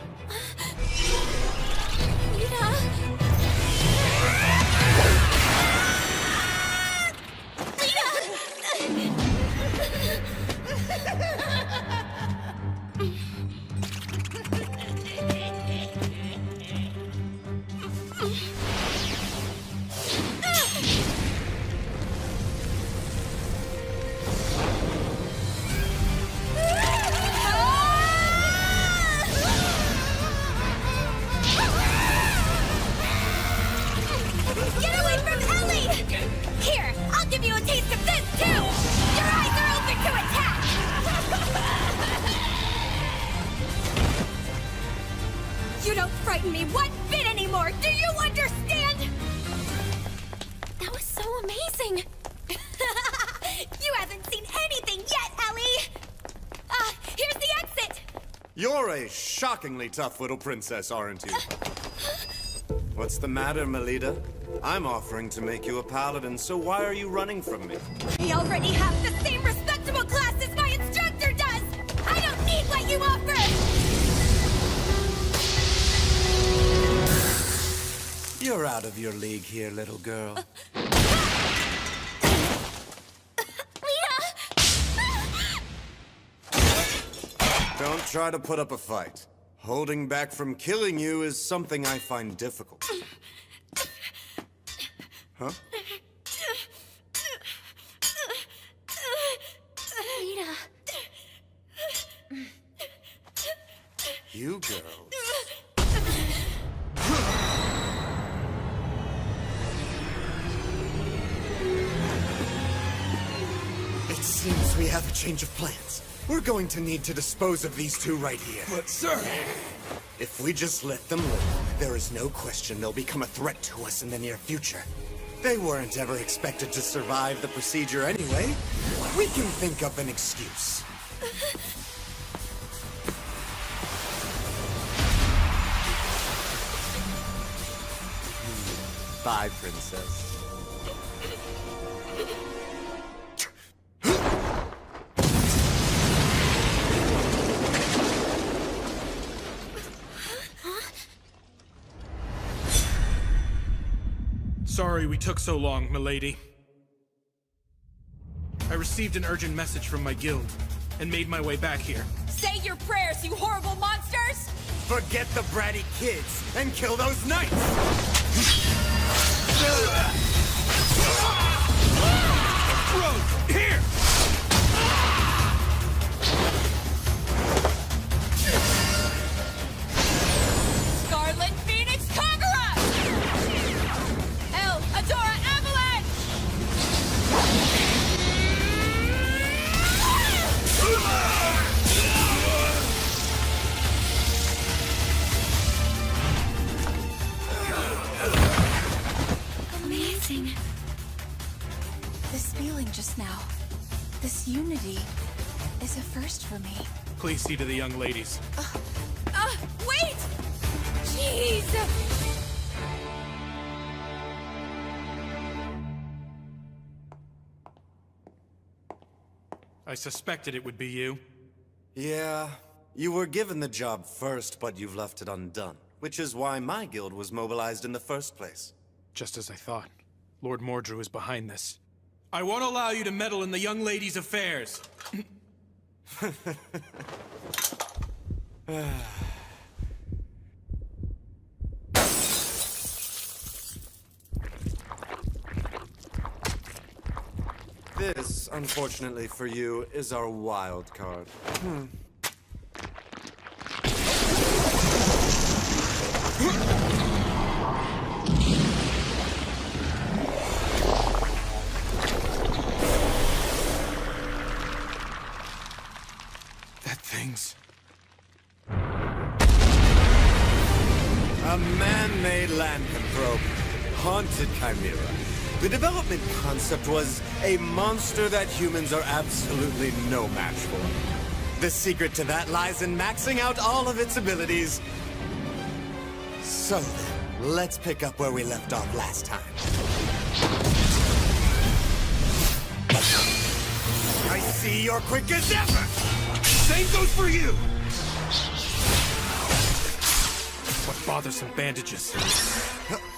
frighten me one bit anymore! Do you understand? That was so amazing! You haven't seen anything yet, Ellie! Here's the exit! You're a shockingly tough little princess, aren't you? What's the matter, Melita? I'm offering to make you a paladin, so why are you running from me? I already have the same respectable class as my instructor does! I don't need what you offer! You're out of your league here, little girl. Don't try to put up a fight. Holding back from killing you is something I find difficult. Huh? Lita. You girls. It seems we have a change of plans. We're going to need to dispose of these two right here. But, sir... If we just let them live, there is no question they'll become a threat to us in the near future. They weren't ever expected to survive the procedure anyway. We can think up an excuse. Bye, princess. Sorry we took so long, milady. I received an urgent message from my guild and made my way back here. Say your prayers, you horrible monsters! Forget the bratty kids and kill those knights! Rogue, here! Scarlet Phoenix Kagura! El Adora Avalanche! Amazing. This feeling just now, this unity, is a first for me. Please see to the young ladies. Wait! Jeez! I suspected it would be you. Yeah, you were given the job first, but you've left it undone. Which is why my guild was mobilized in the first place. Just as I thought. Lord Mordrew is behind this. I won't allow you to meddle in the young ladies' affairs. This, unfortunately for you, is our wild card. That thing's... A man-made lycanthrope, haunted chimera. The development concept was a monster that humans are absolutely no match for. The secret to that lies in maxing out all of its abilities. So then, let's pick up where we left off last time. I see you're quick as ever! Same goes for you! What bothersome bandages.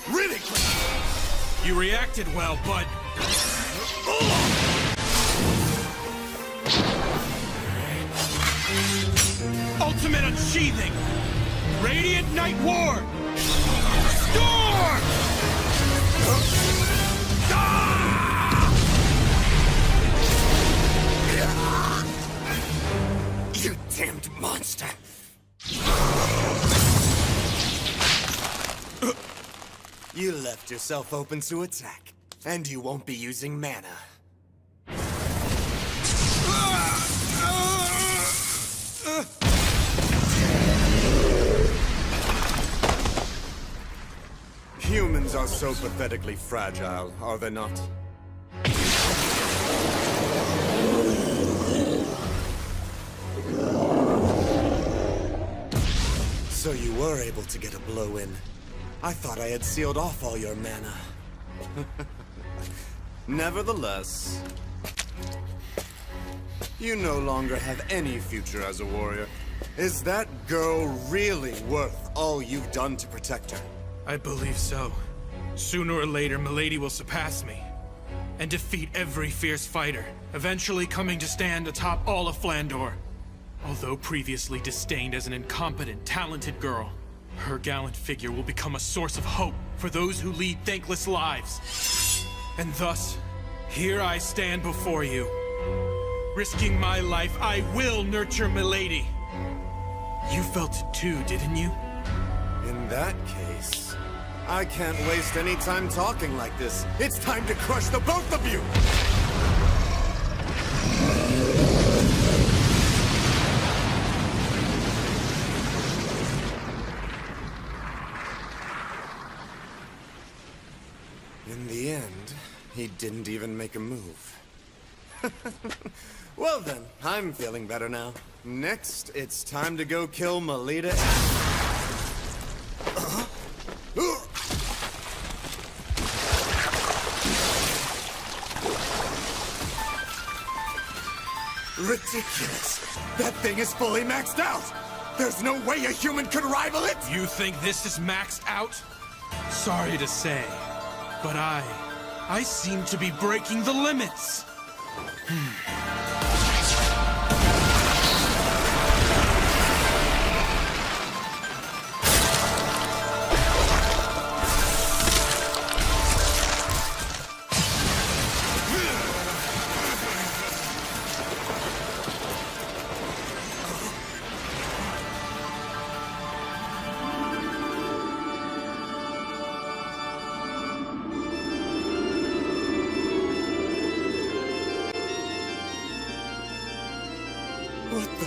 Really quick! You reacted well, bud. Ultimate unsheathing! Radiant Night War! Storm! You damned monster! You left yourself open to attack, and you won't be using mana. are so pathetically fragile, are they not? So you were able to get a blow in. I thought I had sealed off all your mana. Nevertheless, you no longer have any future as a warrior. Is that girl really worth all you've done to protect her? I believe so. Sooner or later, Milady will surpass me and defeat every fierce fighter, eventually coming to stand atop all of Flandor. Although previously disdained as an incompetent, talented girl, her gallant figure will become a source of hope for those who lead thankless lives. And thus, here I stand before you. Risking my life, I will nurture Milady. You felt it too, didn't you? In that case, I can't waste any time talking like this. It's time to crush the both of you! In the end, he didn't even make a move. Well then, I'm feeling better now. Next, it's time to go kill Melita. Ridiculous! That thing is fully maxed out! There's no way a human could rival it! You think this is maxed out? Sorry to say, but I seem to be breaking the limits. What the...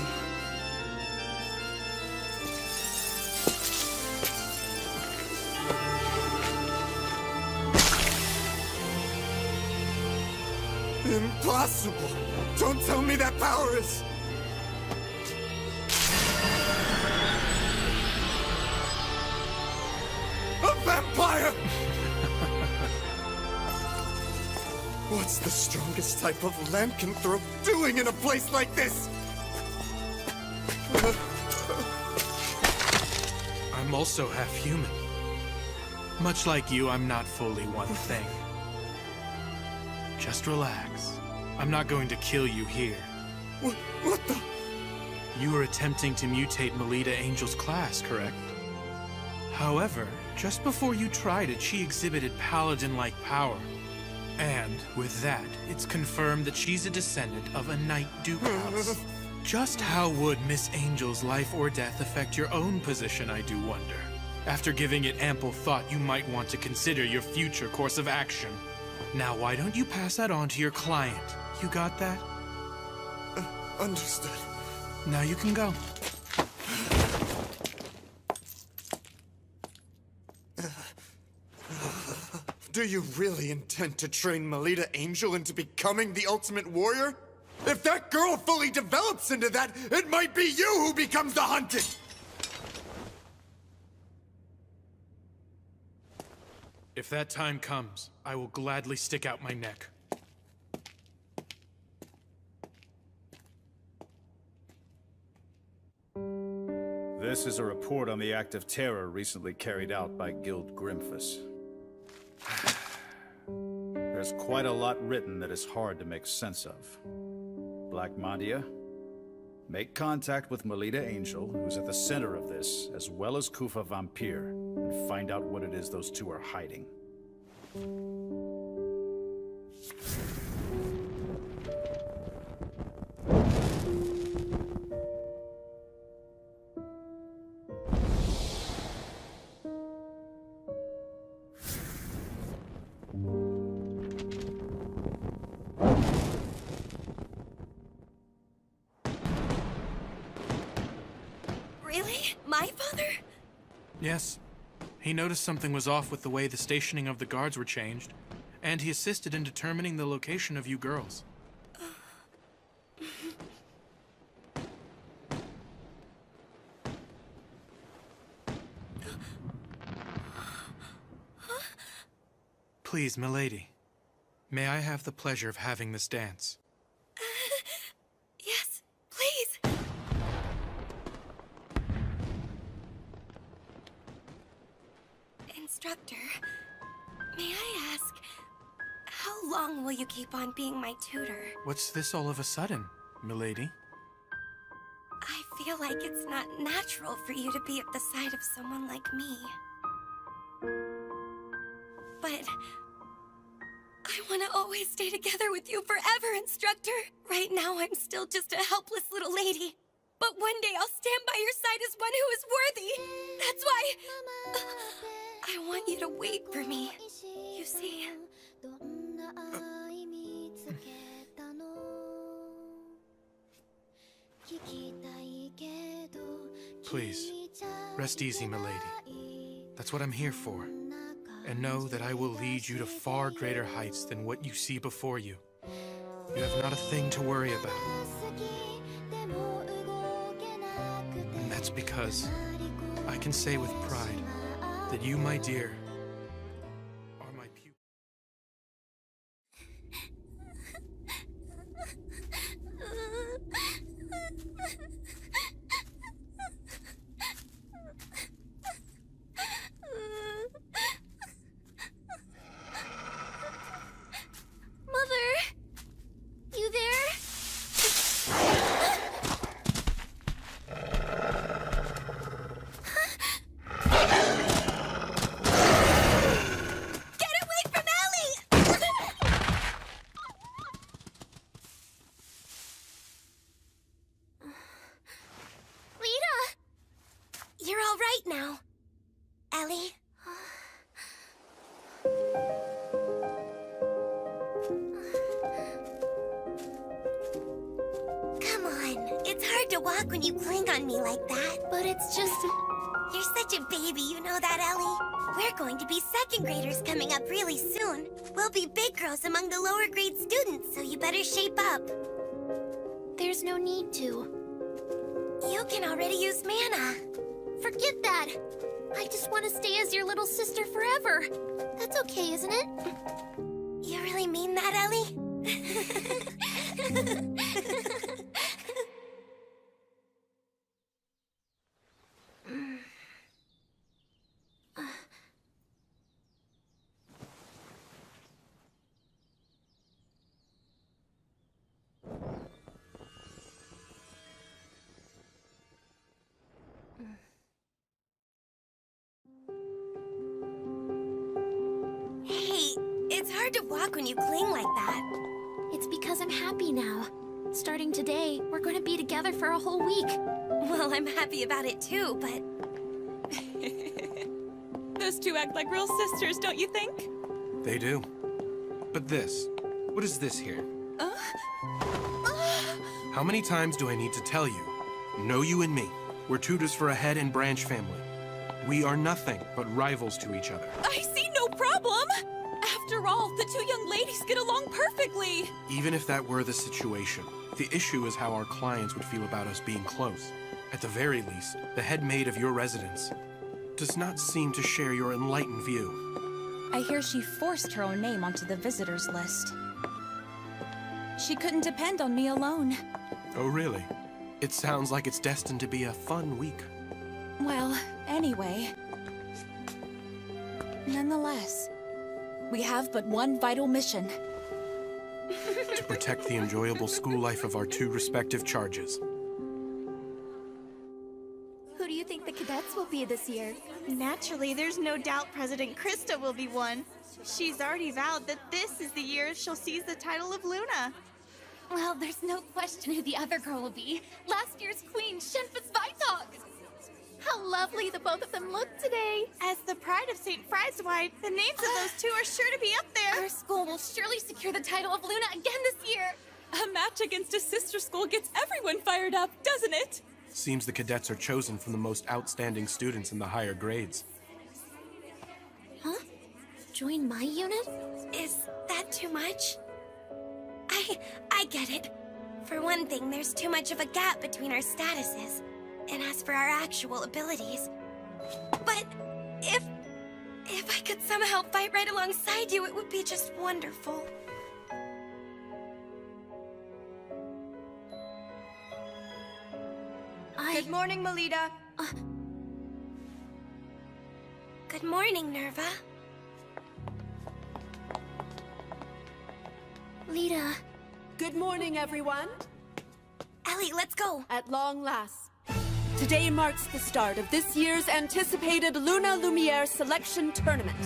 Impossible! Don't tell me that power is... a vampire! What's the strongest type of lycanthrope doing in a place like this? I'm also half human. Much like you, I'm not fully one thing. Just relax. I'm not going to kill you here. What the? You were attempting to mutate Melita Angel's class, correct? However, just before you tried it, she exhibited paladin-like power. And with that, it's confirmed that she's a descendant of a Knight Duke house. Just how would Miss Angel's life or death affect your own position, I do wonder? After giving it ample thought, you might want to consider your future course of action. Now, why don't you pass that on to your client? You got that? Understood. Now you can go. Do you really intend to train Melita Angel into becoming the ultimate warrior? If that girl fully develops into that, it might be you who becomes the hunted! If that time comes, I will gladly stick out my neck. This is a report on the act of terror recently carried out by Guild Grimphus. There's quite a lot written that is hard to make sense of. Black Mandia, make contact with Melita Angel, who's at the center of this, as well as Kufa Vampire, and find out what it is those two are hiding. Really? My father? Yes, He noticed something was off with the way the stationing of the guards were changed, and he assisted in determining the location of you girls. Please, milady, may I have the pleasure of having this dance? Yes, please. Instructor, may I ask, how long will you keep on being my tutor? What's this all of a sudden, milady? I feel like it's not natural for you to be at the side of someone like me. But I want to always stay together with you forever, Instructor. Right now, I'm still just a helpless little lady. But one day, I'll stand by your side as one who is worthy. That's why I want you to wait for me. You see? Please, rest easy, milady. That's what I'm here for. And know that I will lead you to far greater heights than what you see before you. You have not a thing to worry about. And that's because I can say with pride that you, my dear, are my pupil. You there? Get away from Ellie! Lita! You're all right now, Ellie. Come on, it's hard to walk when you cling on me like that. But it's just... You're such a baby, you know that, Ellie? We're going to be second graders coming up really soon. We'll be big girls among the lower grade students, so you better shape up. There's no need to. You can already use mana. Forget that! I just want to stay as your little sister forever. That's okay, isn't it? You really mean that, Ellie? Hey, it's hard to walk when you cling like that. It's because I'm happy now. Starting today, we're going to be together for a whole week. Well, I'm happy about it too, but... Those two act like real sisters, don't you think? They do. But this, what is this here? How many times do I need to tell you? Know you and me. We're tutors for a head and branch family. We are nothing but rivals to each other. I see no problem! After all, the two young ladies get along perfectly! Even if that were the situation, the issue is how our clients would feel about us being close. At the very least, the head maid of your residence does not seem to share your enlightened view. I hear she forced her own name onto the visitors list. She couldn't depend on me alone. Oh, really? It sounds like it's destined to be a fun week. Well, anyway. Nonetheless, we have but one vital mission. To protect the enjoyable school life of our two respective charges. Who do you think the cadets will be this year? Naturally, there's no doubt President Krista will be one. She's already vowed that this is the year she'll seize the title of Luna. Well, there's no question who the other girl will be. Last year's queen, Shinfa's Vitalk! How lovely the both of them look today! As the pride of St. Frieswide, the names of those two are sure to be up there. Our school will surely secure the title of Luna again this year! A match against a sister school gets everyone fired up, doesn't it? Seems the cadets are chosen from the most outstanding students in the higher grades. join my unit? Is that too much? I get it. For one thing, there's too much of a gap between our statuses. And as for our actual abilities... But if I could somehow fight right alongside you, it would be just wonderful. Good morning, Melita. Good morning, Nerva. Lita. Good morning, everyone. Ellie, let's go. At long last. Today marks the start of this year's anticipated Luna Lumiere Selection Tournament.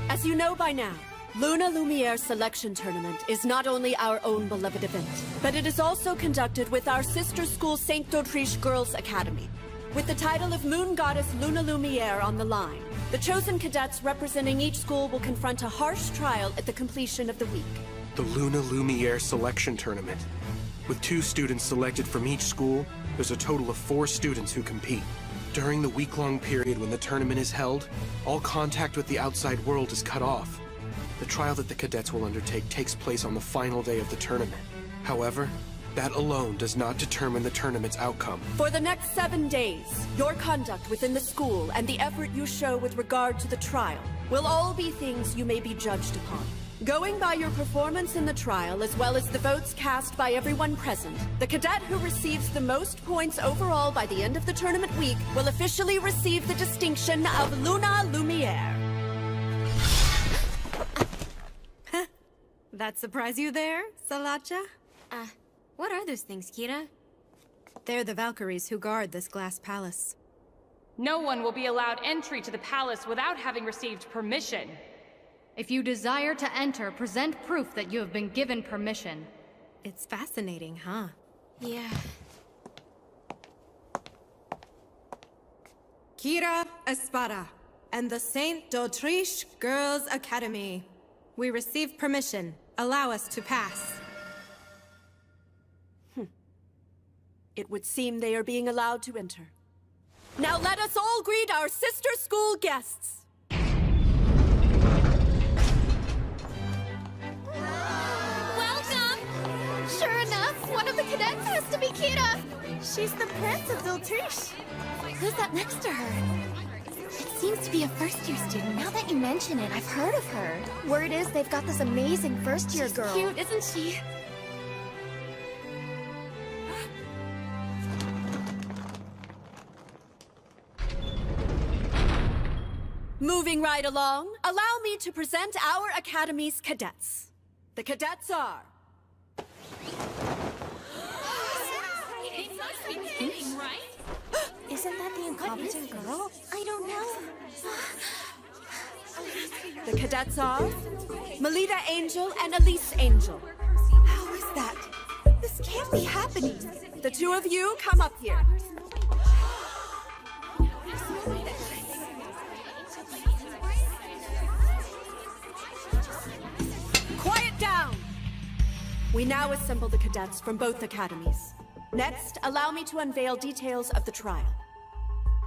As you know by now, Luna Lumiere Selection Tournament is not only our own beloved event, but it is also conducted with our sister school St. d'Autriche Girls Academy. With the title of Moon Goddess Luna Lumiere on the line, the chosen cadets representing each school will confront a harsh trial at the completion of the week. The Luna Lumiere Selection Tournament. With 2 students selected from each school, there's a total of 4 students who compete. During the week-long period when the tournament is held, all contact with the outside world is cut off. The trial that the cadets will undertake takes place on the final day of the tournament. However, that alone does not determine the tournament's outcome. For the next 7 days, your conduct within the school and the effort you show with regard to the trial will all be things you may be judged upon. Going by your performance in the trial, as well as the votes cast by everyone present, the cadet who receives the most points overall by the end of the tournament week will officially receive the distinction of Luna Lumiere. That surprise you there, Salacha? What are those things, Kira? They're the Valkyries who guard this glass palace. No one will be allowed entry to the palace without having received permission. If you desire to enter, present proof that you have been given permission. It's fascinating, huh? Yeah. Kira Espada and the St. d'Autriche Girls Academy. We received permission. Allow us to pass. It would seem they are being allowed to enter. Now let us all greet our sister school guests. Welcome! Sure enough, one of the cadets has to be Kira. She's the Prince of d'Autriche. Who's that next to her? It seems to be a first-year student. Now that you mention it, I've heard of her. Word is they've got this amazing first-year girl. Cute, isn't she? Moving right along, allow me to present our Academy's cadets. The cadets are... Isn't that the incompetent girl? I don't know. The cadets are... Melita Angel and Elise Angel. How is that? This can't be happening. The 2 of you come up here. Quiet down! We now assemble the cadets from both academies. Next, allow me to unveil details of the trial.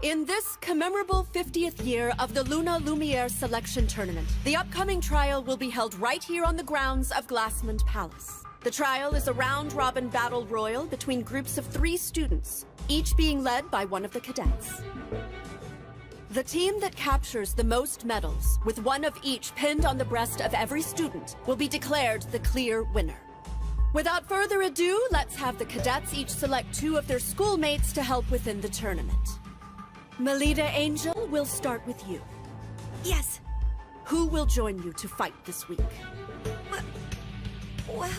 In this commemorable 50th year of the Luna Lumiere Selection Tournament, the upcoming trial will be held right here on the grounds of Glassmond Palace. The trial is a round-robin battle royal between groups of 3 students, each being led by one of the cadets. The team that captures the most medals, with one of each pinned on the breast of every student, will be declared the clear winner. Without further ado, let's have the cadets each select 2 of their schoolmates to help within the tournament. Melita Angel, we'll start with you. Yes. Who will join you to fight this week? Well...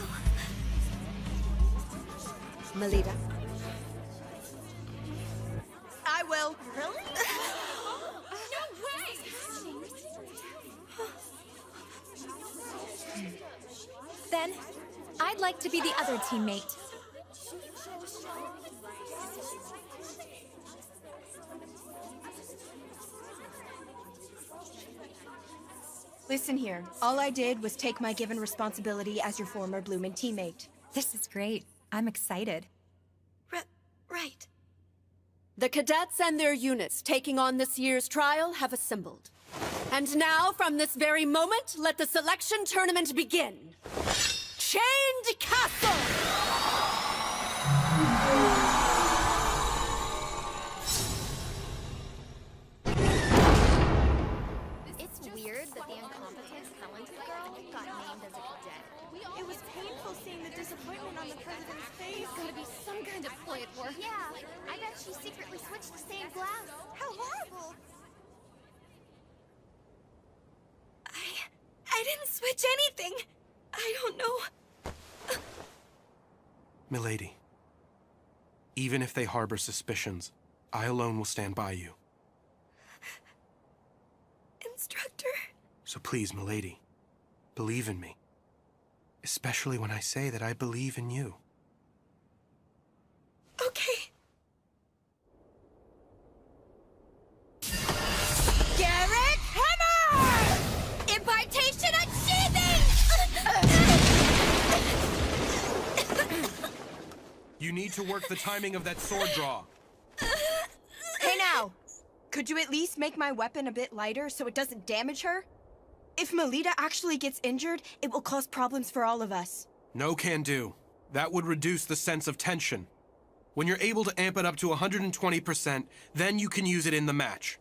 Melita? I will. Really? Then, I'd like to be the other teammate. Listen here. All I did was take my given responsibility as your former Bloomin' teammate. This is great. I'm excited. Right. The cadets and their units taking on this year's trial have assembled. And now, from this very moment, let the selection tournament begin. Chained Castle! It's weird that the incompetent, talented girl got named as a cadet. It was painful seeing the disappointment on the president's face. There's gonna be some kind of play at work. Yeah, I bet she secretly switched to stained glass. How horrible! I didn't switch anything. I don't know. Milady, even if they harbor suspicions, I alone will stand by you. Instructor? So please, Milady, believe in me. Especially when I say that I believe in you. Okay. Garrett Hammer! Impartation achieving! You need to work the timing of that sword draw. Hey now, could you at least make my weapon a bit lighter so it doesn't damage her? If Melita actually gets injured, it will cause problems for all of us. No can do. That would reduce the sense of tension. When you're able to amp it up to 120%, then you can use it in the match.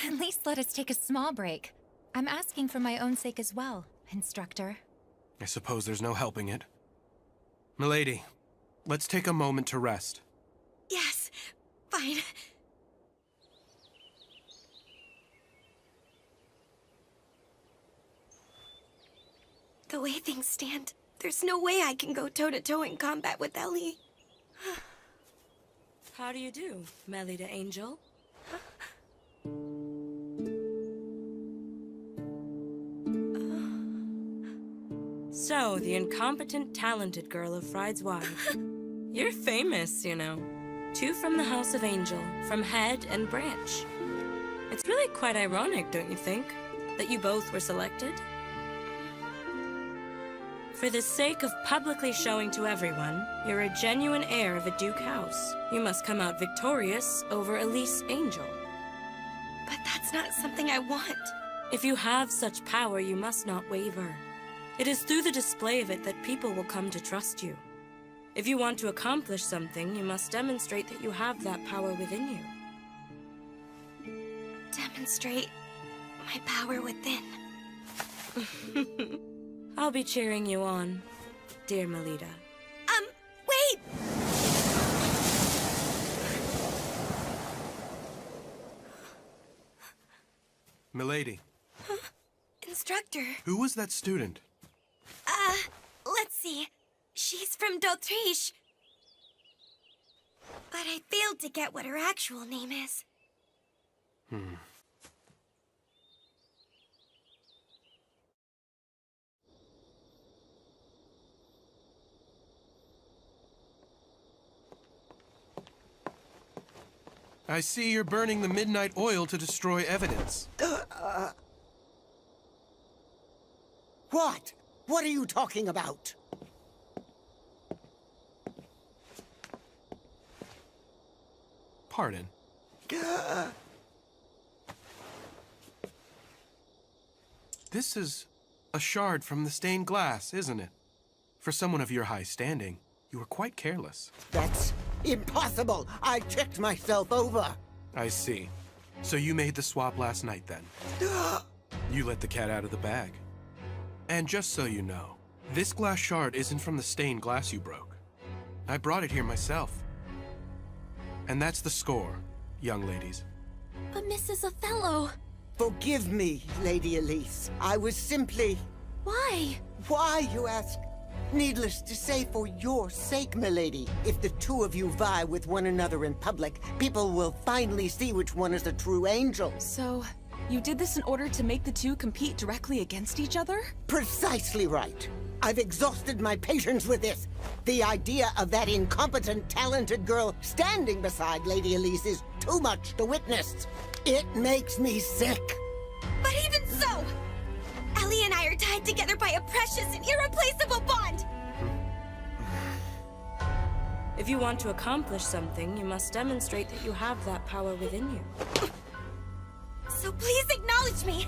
At least let us take a small break. I'm asking for my own sake as well, Instructor. I suppose there's no helping it. Milady, let's take a moment to rest. Yes, fine. The way things stand, there's no way I can go toe-to-toe in combat with Ellie. How do you do, Melita Angel? So, the incompetent, talented girl of Fried's wife. You're famous, you know. 2 from the House of Angel, from Head and Branch. It's really quite ironic, don't you think, that you both were selected? For the sake of publicly showing to everyone you're a genuine heir of a Duke house, you must come out victorious over Elise Angel. But that's not something I want. If you have such power, you must not waver. It is through the display of it that people will come to trust you. If you want to accomplish something, you must demonstrate that you have that power within you. Demonstrate my power within. I'll be cheering you on, dear Melita. Wait! Milady. Instructor. Who was that student? Let's see. She's from d'Autriche. But I failed to get what her actual name is. I see you're burning the midnight oil to destroy evidence. What? What are you talking about? Pardon. This is a shard from the stained glass, isn't it? For someone of your high standing, you were quite careless. That's impossible! I checked myself over. I see. So you made the swap last night, then? You let the cat out of the bag. And just so you know, this glass shard isn't from the stained glass you broke. I brought it here myself. And that's the score, young ladies. But Mrs. Othello... Forgive me, Lady Elise. I was simply... Why? Why, you ask? Needless to say, for your sake, milady. If the two of you vie with one another in public, people will finally see which one is a true angel. So, you did this in order to make the two compete directly against each other? Precisely right. I've exhausted my patience with this. The idea of that incompetent, talented girl standing beside Lady Elise is too much to witness. It makes me sick. But even so, Ellie and I are tied together by a precious and irreplaceable bond. If you want to accomplish something, you must demonstrate that you have that power within you. So please acknowledge me.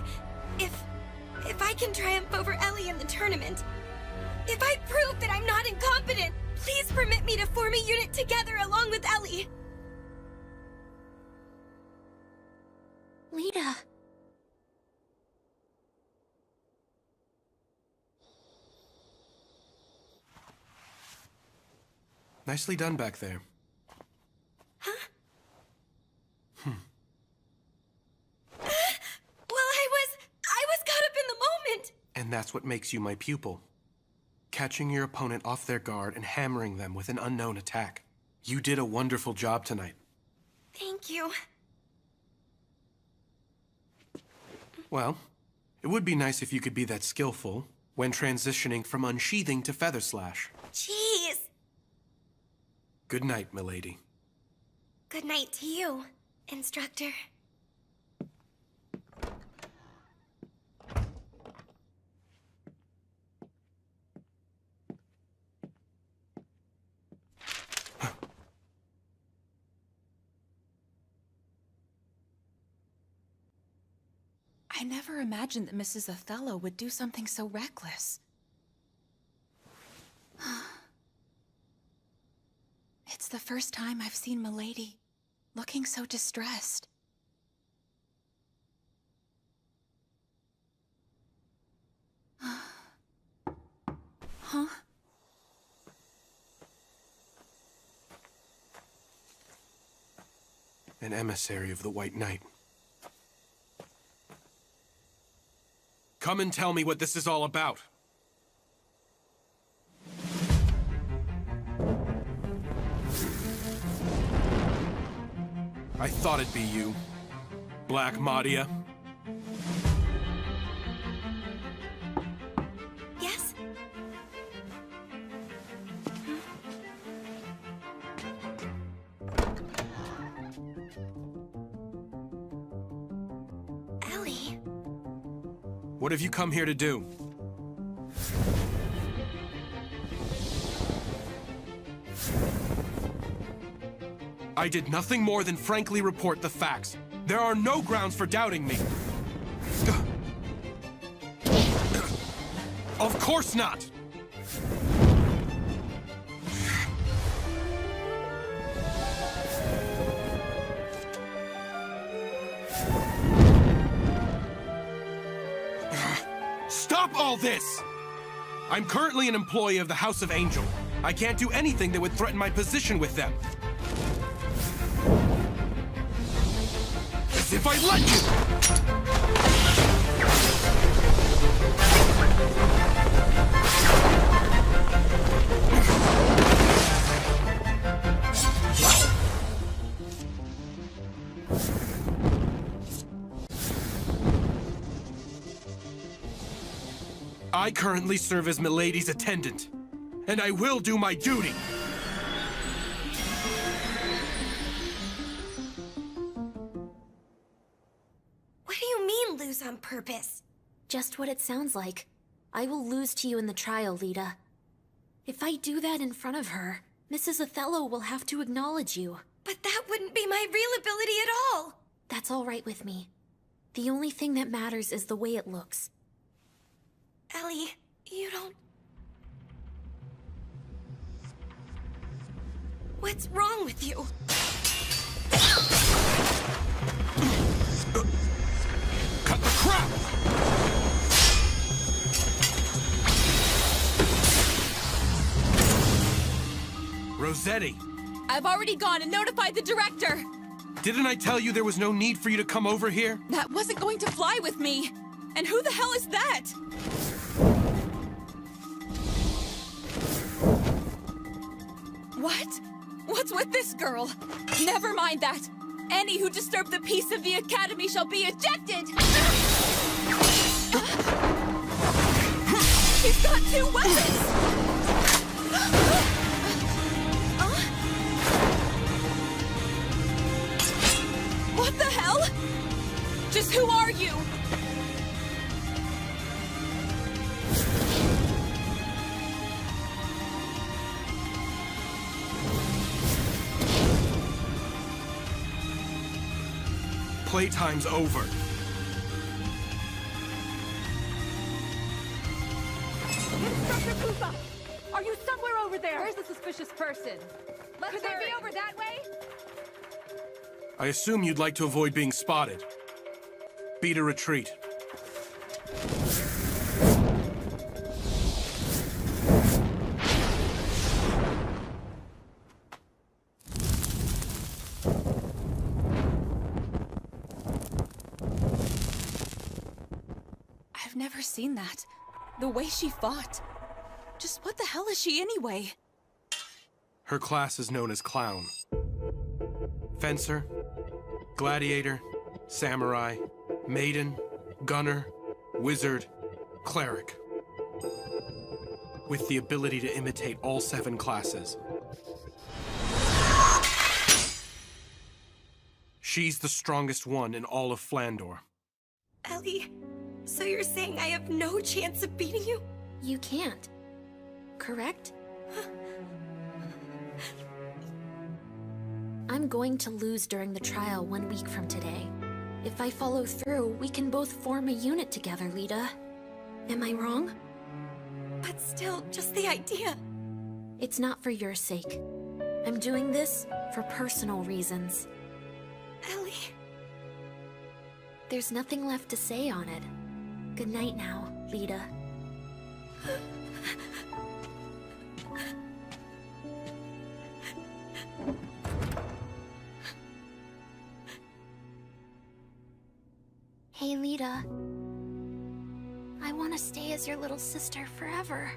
If I can triumph over Ellie in the tournament, if I prove that I'm not incompetent, please permit me to form a unit together along with Ellie. Lita. Nicely done back there. Huh? Well, I was caught up in the moment. And that's what makes you my pupil. Catching your opponent off their guard and hammering them with an unknown attack. You did a wonderful job tonight. Thank you. Well, it would be nice if you could be that skillful when transitioning from unsheathing to feather slash. Jeez. Good night, milady. Good night to you, instructor. I never imagined that Mrs. Othello would do something so reckless. It's the first time I've seen Milady looking so distressed. Huh? An emissary of the White Knight. Come and tell me what this is all about. I thought it'd be you, Black Madia. Yes? Ellie. What have you come here to do? I did nothing more than frankly report the facts. There are no grounds for doubting me. Of course not! Stop all this! I'm currently an employee of the House of Angel. I can't do anything that would threaten my position with them. As if I let you! I currently serve as Milady's attendant, and I will do my duty. What do you mean, lose on purpose? Just what it sounds like. I will lose to you in the trial, Lita. If I do that in front of her, Mrs. Othello will have to acknowledge you. But that wouldn't be my real ability at all. That's all right with me. The only thing that matters is the way it looks. Ellie, you don't... What's wrong with you? Cut the crap! Rossetti! I've already gone and notified the director! Didn't I tell you there was no need for you to come over here? That wasn't going to fly with me! And who the hell is that? What? What's with this girl? Never mind that! Any who disturb the peace of the Academy shall be ejected! He's got two weapons! What the hell? Just who are you? Playtime's over. Instructor Koopa! Are you somewhere over there? Where's the suspicious person? Could they be over that way? I assume you'd like to avoid being spotted. Beat a retreat. I've never seen that. The way she fought. Just what the hell is she anyway? Her class is known as Clown. Fencer, Gladiator, Samurai, Maiden, Gunner, Wizard, Cleric. With the ability to imitate all 7 classes. She's the strongest one in all of Flandor. Ellie, so you're saying I have no chance of beating you? You can't. Correct? I'm going to lose during the trial 1 week from today. If I follow through, we can both form a unit together, Lita. Am I wrong? But still, just the idea. It's not for your sake. I'm doing this for personal reasons. Ellie. There's nothing left to say on it. Good night now, Lita. Hey, Lita. I want to stay as your little sister forever.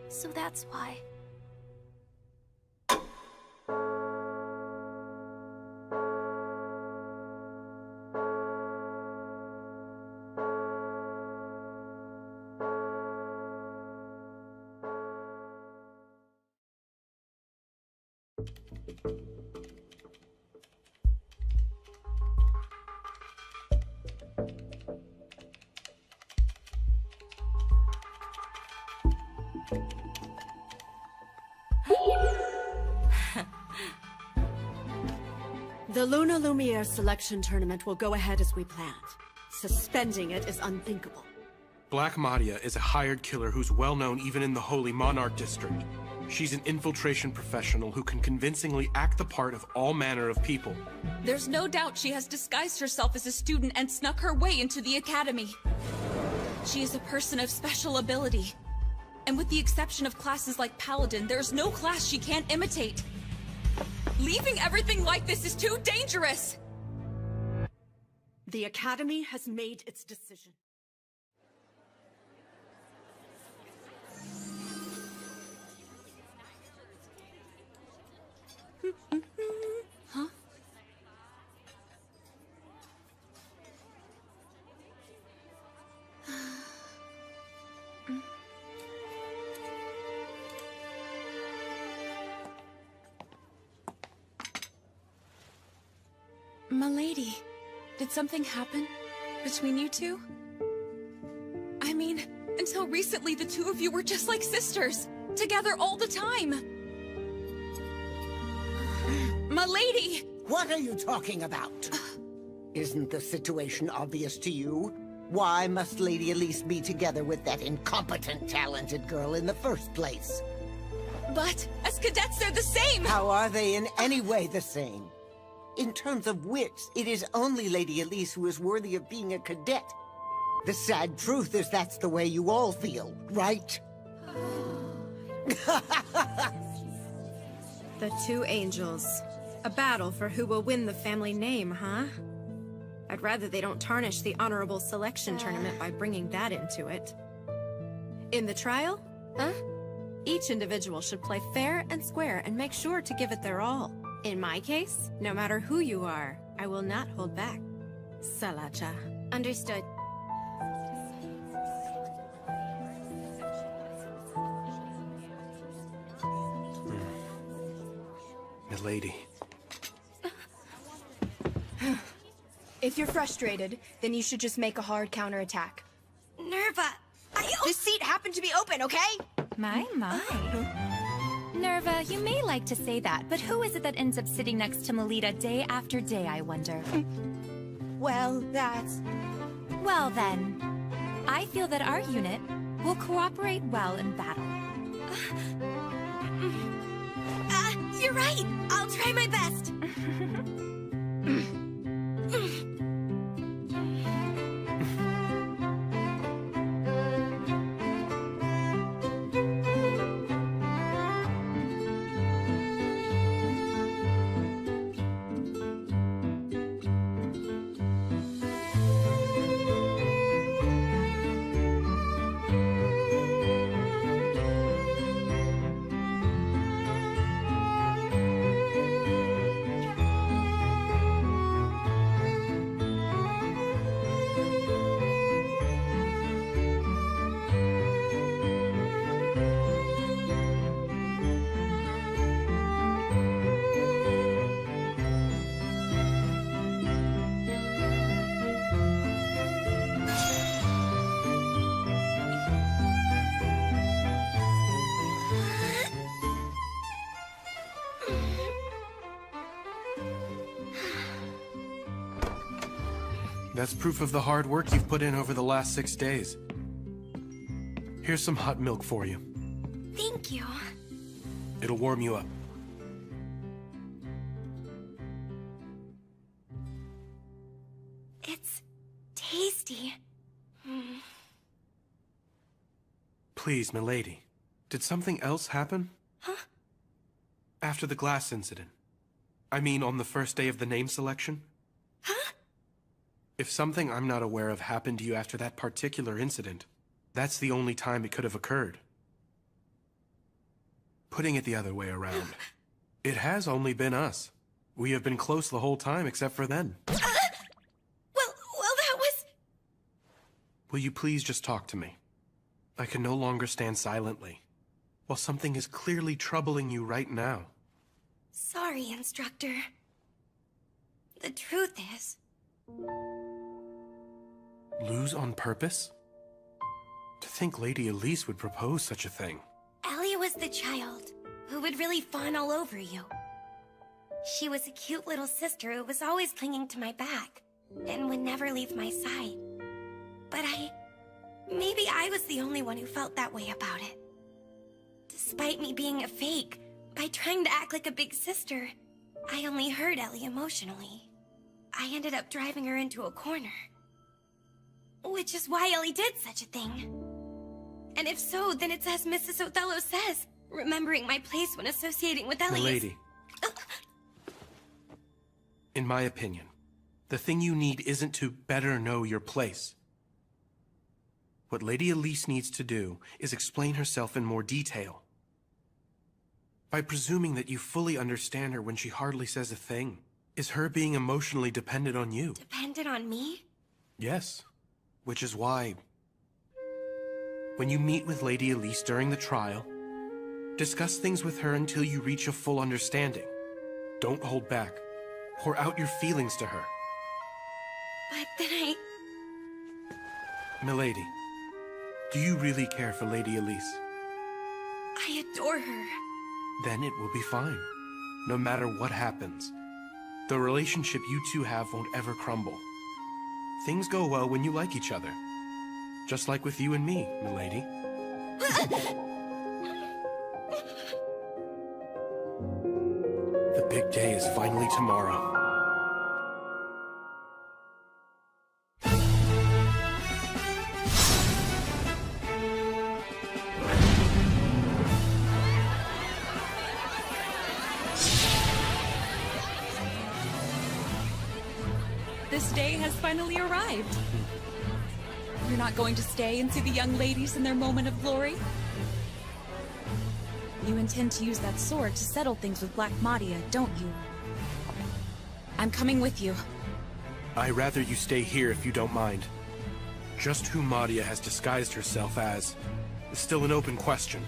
So that's why. The Luna Lumiere selection tournament will go ahead as we planned. Suspending it is unthinkable. Black Madia is a hired killer who's well known even in the Holy Monarch District. She's an infiltration professional who can convincingly act the part of all manner of people. There's no doubt she has disguised herself as a student and snuck her way into the academy. She is a person of special ability. And with the exception of classes like Paladin, there's no class she can't imitate. Leaving everything like this is too dangerous! The Academy has made its decision. Huh? Milady, did something happen between you two? I mean, until recently the two of you were just like sisters, together all the time. Milady! What are you talking about? Isn't the situation obvious to you? Why must Lady Elise be together with that incompetent, talented girl in the first place? But as cadets, they're the same! How are they in any way the same? In terms of wits, it is only Lady Elise who is worthy of being a cadet. The sad truth is that's the way you all feel, right? The two angels. A battle for who will win the family name, huh? I'd rather they don't tarnish the honorable selection tournament by bringing that into it. In the trial, each individual should play fair and square and make sure to give it their all. In my case, no matter who you are, I will not hold back. Salacha. Understood. Milady. If you're frustrated, then you should just make a hard counterattack. Nerva, This seat happened to be open, okay? My. Nerva, you may like to say that, but who is it that ends up sitting next to Melita day after day, I wonder? Well, that's... Well then, I feel that our unit will cooperate well in battle. You're right. I'll try my best. That's proof of the hard work you've put in over the last 6 days. Here's some hot milk for you. Thank you. It'll warm you up. It's tasty. Please, milady. Did something else happen? Huh? After the glass incident. I mean, on the first day of the name selection? Huh? If something I'm not aware of happened to you after that particular incident, that's the only time it could have occurred. Putting it the other way around, it has only been us. We have been close the whole time except for then. Well, that was... Will you please just talk to me? I can no longer stand silently, while something is clearly troubling you right now. Sorry, Instructor. The truth is... Lose on purpose? To think Lady Elise would propose such a thing. Ellie was the child who would really fawn all over you. She was a cute little sister who was always clinging to my back and would never leave my side. But maybe I was the only one who felt that way about it. Despite me being a fake, by trying to act like a big sister, I only hurt Ellie emotionally. I ended up driving her into a corner. Which is why Ellie did such a thing. And if so, then it's as Mrs. Othello says, remembering my place when associating with Ellie Milady. In my opinion, the thing you need isn't to better know your place. What Lady Elise needs to do is explain herself in more detail. By presuming that you fully understand her when she hardly says a thing, is her being emotionally dependent on you. Dependent on me? Yes, which is why, when you meet with Lady Elise during the trial, discuss things with her until you reach a full understanding. Don't hold back. Pour out your feelings to her. But then Milady, do you really care for Lady Elise? I adore her. Then it will be fine, no matter what happens. The relationship you two have won't ever crumble. Things go well when you like each other. Just like with you and me, milady. The big day is finally tomorrow. This day has finally arrived. You're not going to stay and see the young ladies in their moment of glory? You intend to use that sword to settle things with Black Madia, don't you? I'm coming with you. I'd rather you stay here if you don't mind. Just who Madia has disguised herself as is still an open question.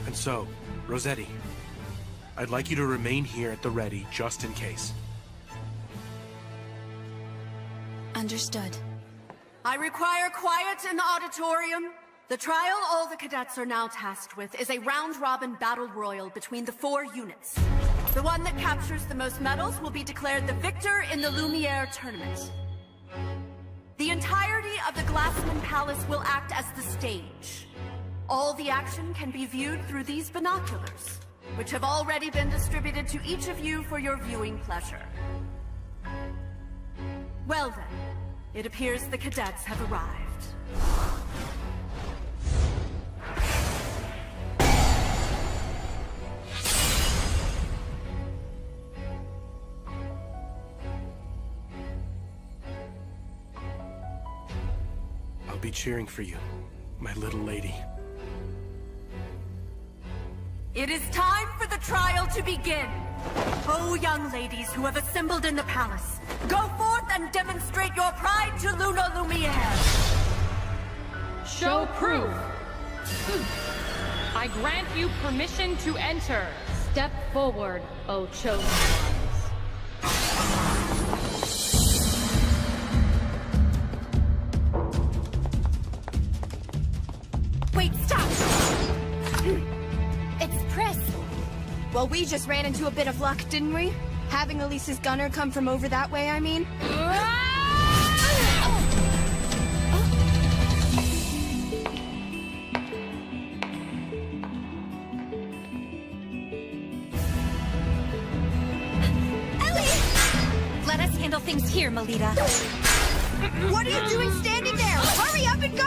And so, Rossetti, I'd like you to remain here at the ready just in case. Understood. I require quiet in the auditorium. The trial all the cadets are now tasked with is a round-robin battle royal between the 4 units. The one that captures the most medals will be declared the victor in the Lumiere tournament. The entirety of the Glassman Palace will act as the stage. All the action can be viewed through these binoculars, which have already been distributed to each of you for your viewing pleasure. Well then, it appears the cadets have arrived. I'll be cheering for you, my little lady. It is time for the trial to begin. Oh, young ladies who have assembled in the palace, go forth and demonstrate your pride to Luna Lumiere. Show proof. I grant you permission to enter. Step forward, O chosen ones. Wait, stop! It's Pris. Well, we just ran into a bit of luck, didn't we? Having Elise's gunner come from over that way, I mean. Let us handle things here, Melita. What are you doing standing there? Hurry up and go!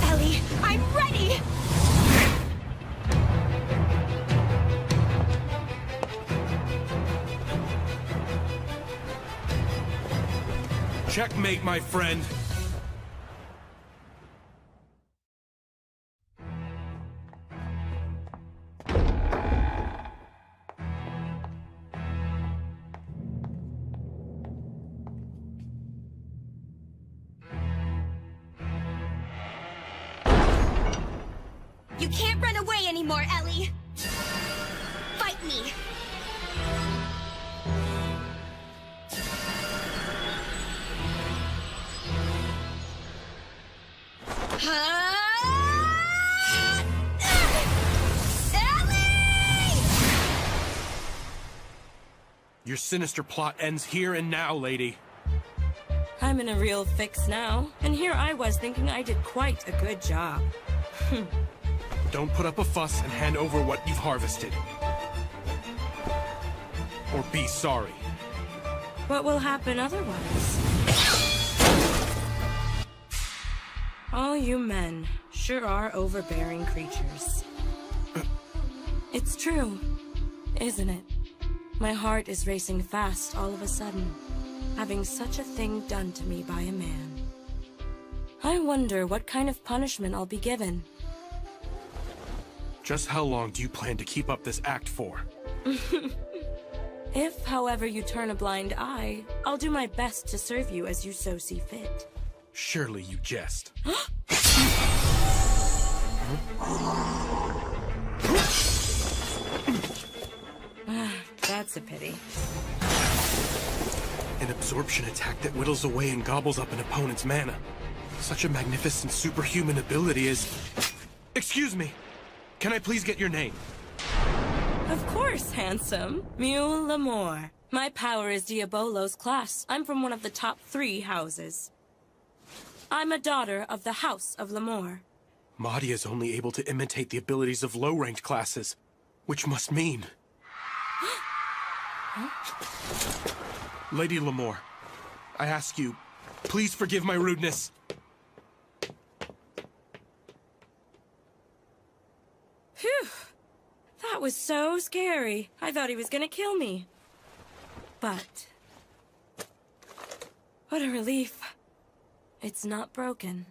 Ellie, I'm ready! Checkmate, my friend. You can't run away anymore, Ellie! Fight me! Ellie! Your sinister plot ends here and now, lady. I'm in a real fix now, and here I was thinking I did quite a good job. Don't put up a fuss and hand over what you've harvested. Or be sorry. What will happen otherwise? All you men sure are overbearing creatures. It's true, isn't it? My heart is racing fast all of a sudden, having such a thing done to me by a man. I wonder what kind of punishment I'll be given. Just how long do you plan to keep up this act for? If, however, you turn a blind eye, I'll do my best to serve you as you so see fit. Surely you jest. That's a pity. An absorption attack that whittles away and gobbles up an opponent's mana. Such a magnificent superhuman ability is... Excuse me! Can I please get your name? Of course, handsome. Mule Lamore. My power is Diabolo's class. I'm from one of the top 3 houses. I'm a daughter of the House of Lamore. Madia is only able to imitate the abilities of low-ranked classes, which must mean... Lady Lamore, I ask you, please forgive my rudeness. Phew. That was so scary. I thought he was gonna kill me. But... what a relief. It's not broken.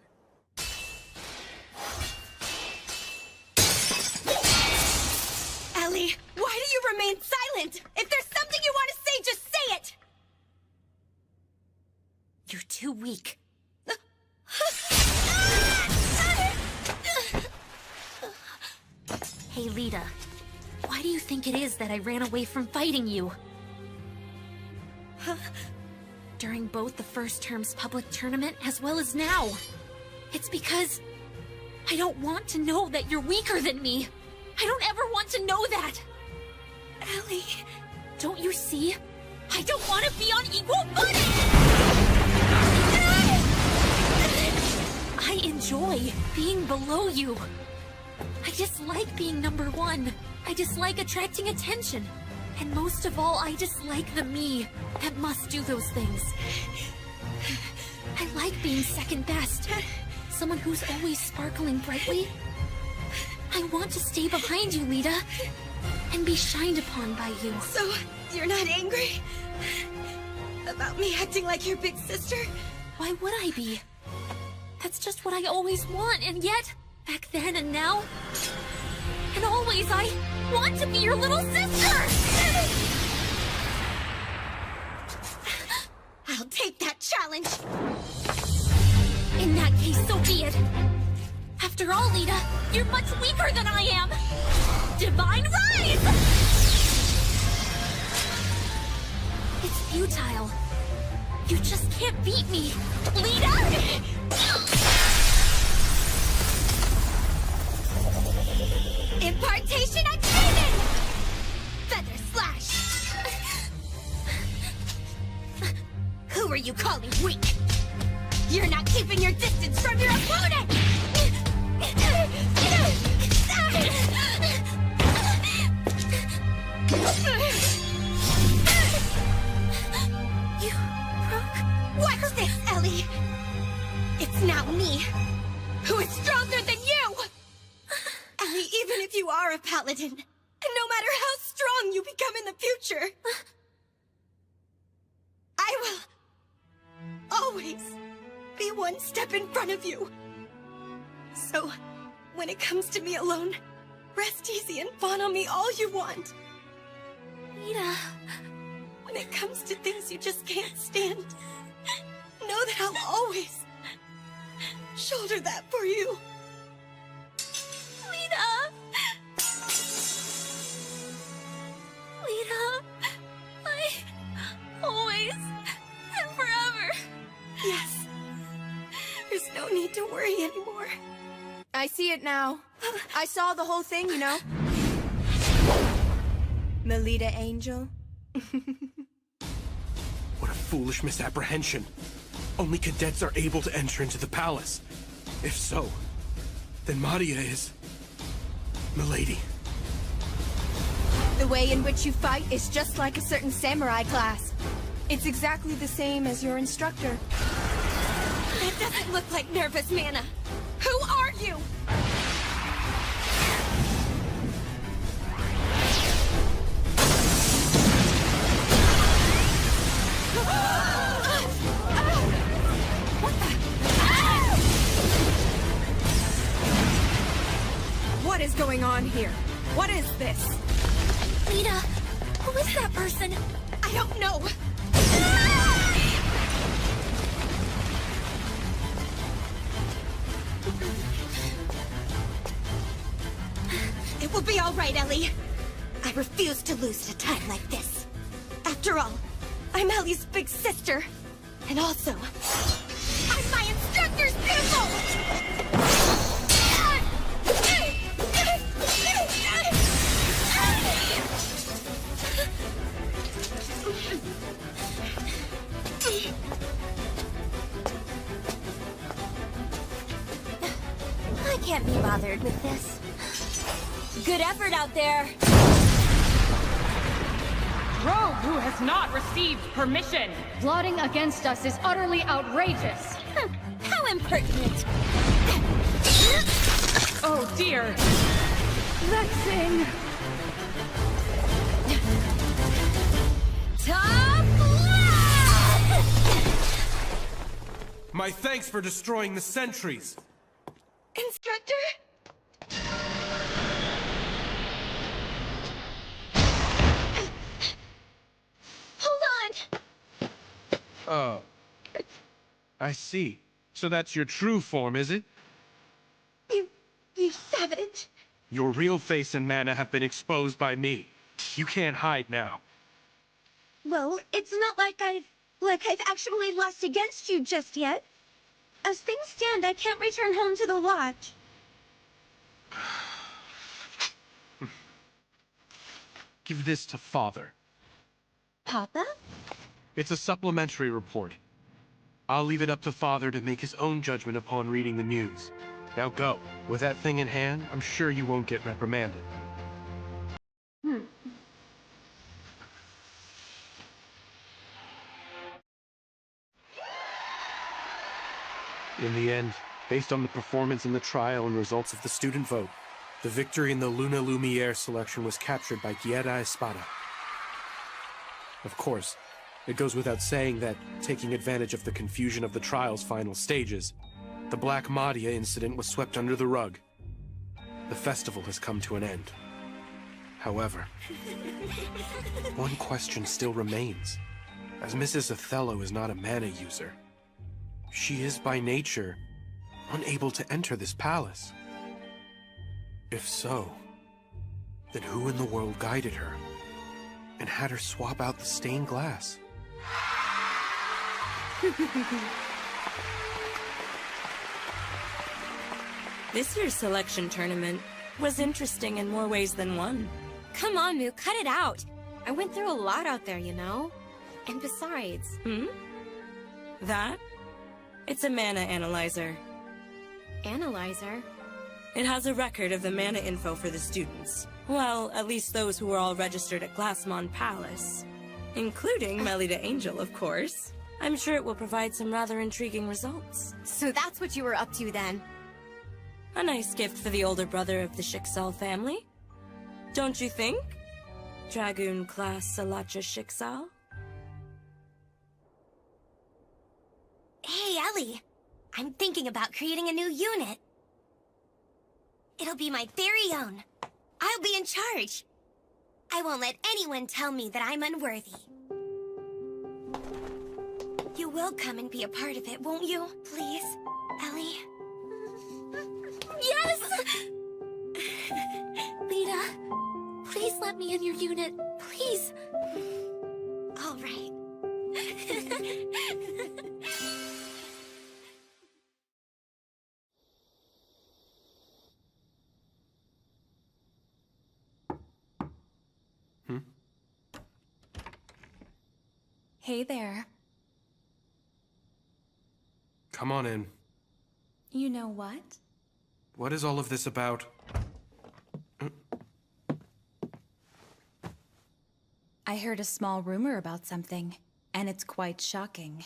Ellie, why do you remain silent? If there's something you want to say, just say it! You're too weak. Hey, Lita. Why do you think it is that I ran away from fighting you? During both the first term's public tournament as well as now. It's because I don't want to know that you're weaker than me. I don't ever want to know that. Ellie... Don't you see? I don't want to be on equal footing! I enjoy being below you. I dislike being number one. I dislike attracting attention. And most of all, I dislike the me that must do those things. I like being second best. Someone who's always sparkling brightly. I want to stay behind you, Lita. And be shined upon by you. So, you're not angry? About me acting like your big sister? Why would I be? That's just what I always want, and yet, back then and now, and always, I want to be your little sister! I'll take that challenge! In that case, so be it. After all, Lita, you're much weaker than I am! Divine Rise! It's futile. You just can't beat me, Lita! Impartation achievement! Feather slash! Who are you calling weak? You're not keeping your distance from your opponent! You broke... What's this, Ellie? It's now me, who is stronger than you! Ellie, even if you are a paladin, and no matter how strong you become in the future, I will always be one step in front of you. So, when it comes to me alone, rest easy and fawn on me all you want. Lita... When it comes to things you just can't stand, know that I'll always shoulder that for you. Lita! Lita... I... always... and forever... Yes. There's no need to worry anymore. I see it now. I saw the whole thing, you know. Melita Angel. What a foolish misapprehension. Only cadets are able to enter into the palace. If so, then Maria is... Milady. The way in which you fight is just like a certain samurai class. It's exactly the same as your instructor. That doesn't look like nervous mana. Who are you? What is going on here? What is this? Lita, who is that person? I don't know. It will be all right, Ellie. I refuse to lose at a time like this. After all, I'm Ellie's big sister. And also, I'm my instructor's pupil! I can't be bothered with this. Good effort out there. Rogue who has not received permission. Plotting against us is utterly outrageous. How impertinent. Oh dear. Vexing. Top My thanks for destroying the sentries. Instructor? Hold on! Oh. I see. So that's your true form, is it? You savage. Your real face and mana have been exposed by me. You can't hide now. Well, it's not like I've actually lost against you just yet. As things stand, I can't return home to the lodge. Give this to Father. Papa? It's a supplementary report. I'll leave it up to Father to make his own judgment upon reading the news. Now go. With that thing in hand, I'm sure you won't get reprimanded. In the end, based on the performance in the trial and results of the student vote, the victory in the Luna Lumiere selection was captured by Guerra Espada. Of course, it goes without saying that, taking advantage of the confusion of the trial's final stages, the Black Madia incident was swept under the rug. The festival has come to an end. However, one question still remains. As Mrs. Othello is not a mana user, she is by nature unable to enter this palace. If so, then who in the world guided her and had her swap out the stained glass? This year's selection tournament was interesting in more ways than one. Come on, Moo, cut it out. I went through a lot out there, you know? And besides... That? It's a mana analyzer. Analyzer? It has a record of the mana info for the students. Well, at least those who were all registered at Glassmon Palace. Including Melida Angel, of course. I'm sure it will provide some rather intriguing results. So that's what you were up to then? A nice gift for the older brother of the Schicksal family. Don't you think? Dragoon class Salacha Schicksal? Hey, Ellie. I'm thinking about creating a new unit. It'll be my very own. I'll be in charge. I won't let anyone tell me that I'm unworthy. You will come and be a part of it, won't you? Please, Ellie? Yes! Lita, please let me in your unit. Please. All right. Hey there. Come on in. You know what? What is all of this about? I heard a small rumor about something, and it's quite shocking.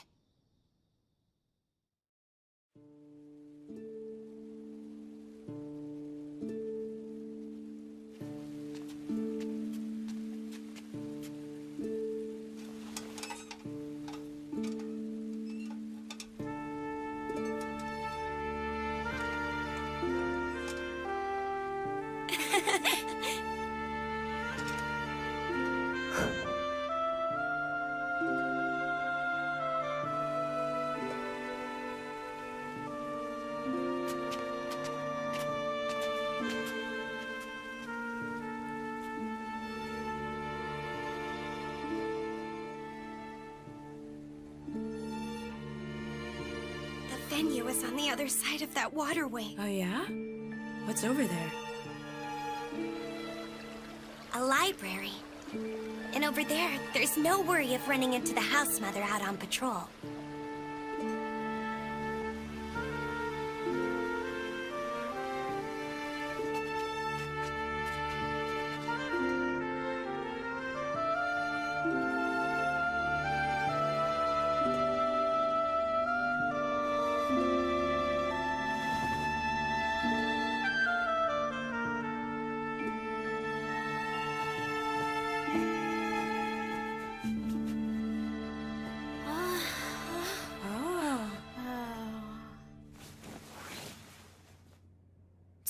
The venue is on the other side of that waterway. Oh yeah? What's over there? A library. And over there, there's no worry of running into the house mother out on patrol.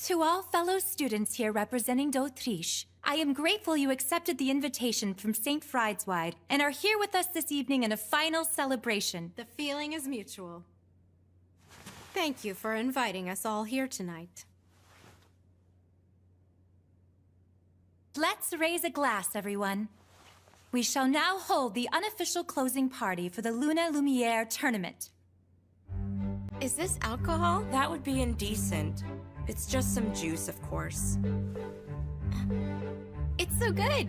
To all fellow students here representing d'Autriche, I am grateful you accepted the invitation from St. Friedeswide and are here with us this evening in a final celebration. The feeling is mutual. Thank you for inviting us all here tonight. Let's raise a glass, everyone. We shall now hold the unofficial closing party for the Luna Lumiere tournament. Is this alcohol? That would be indecent. It's just some juice, of course. It's so good.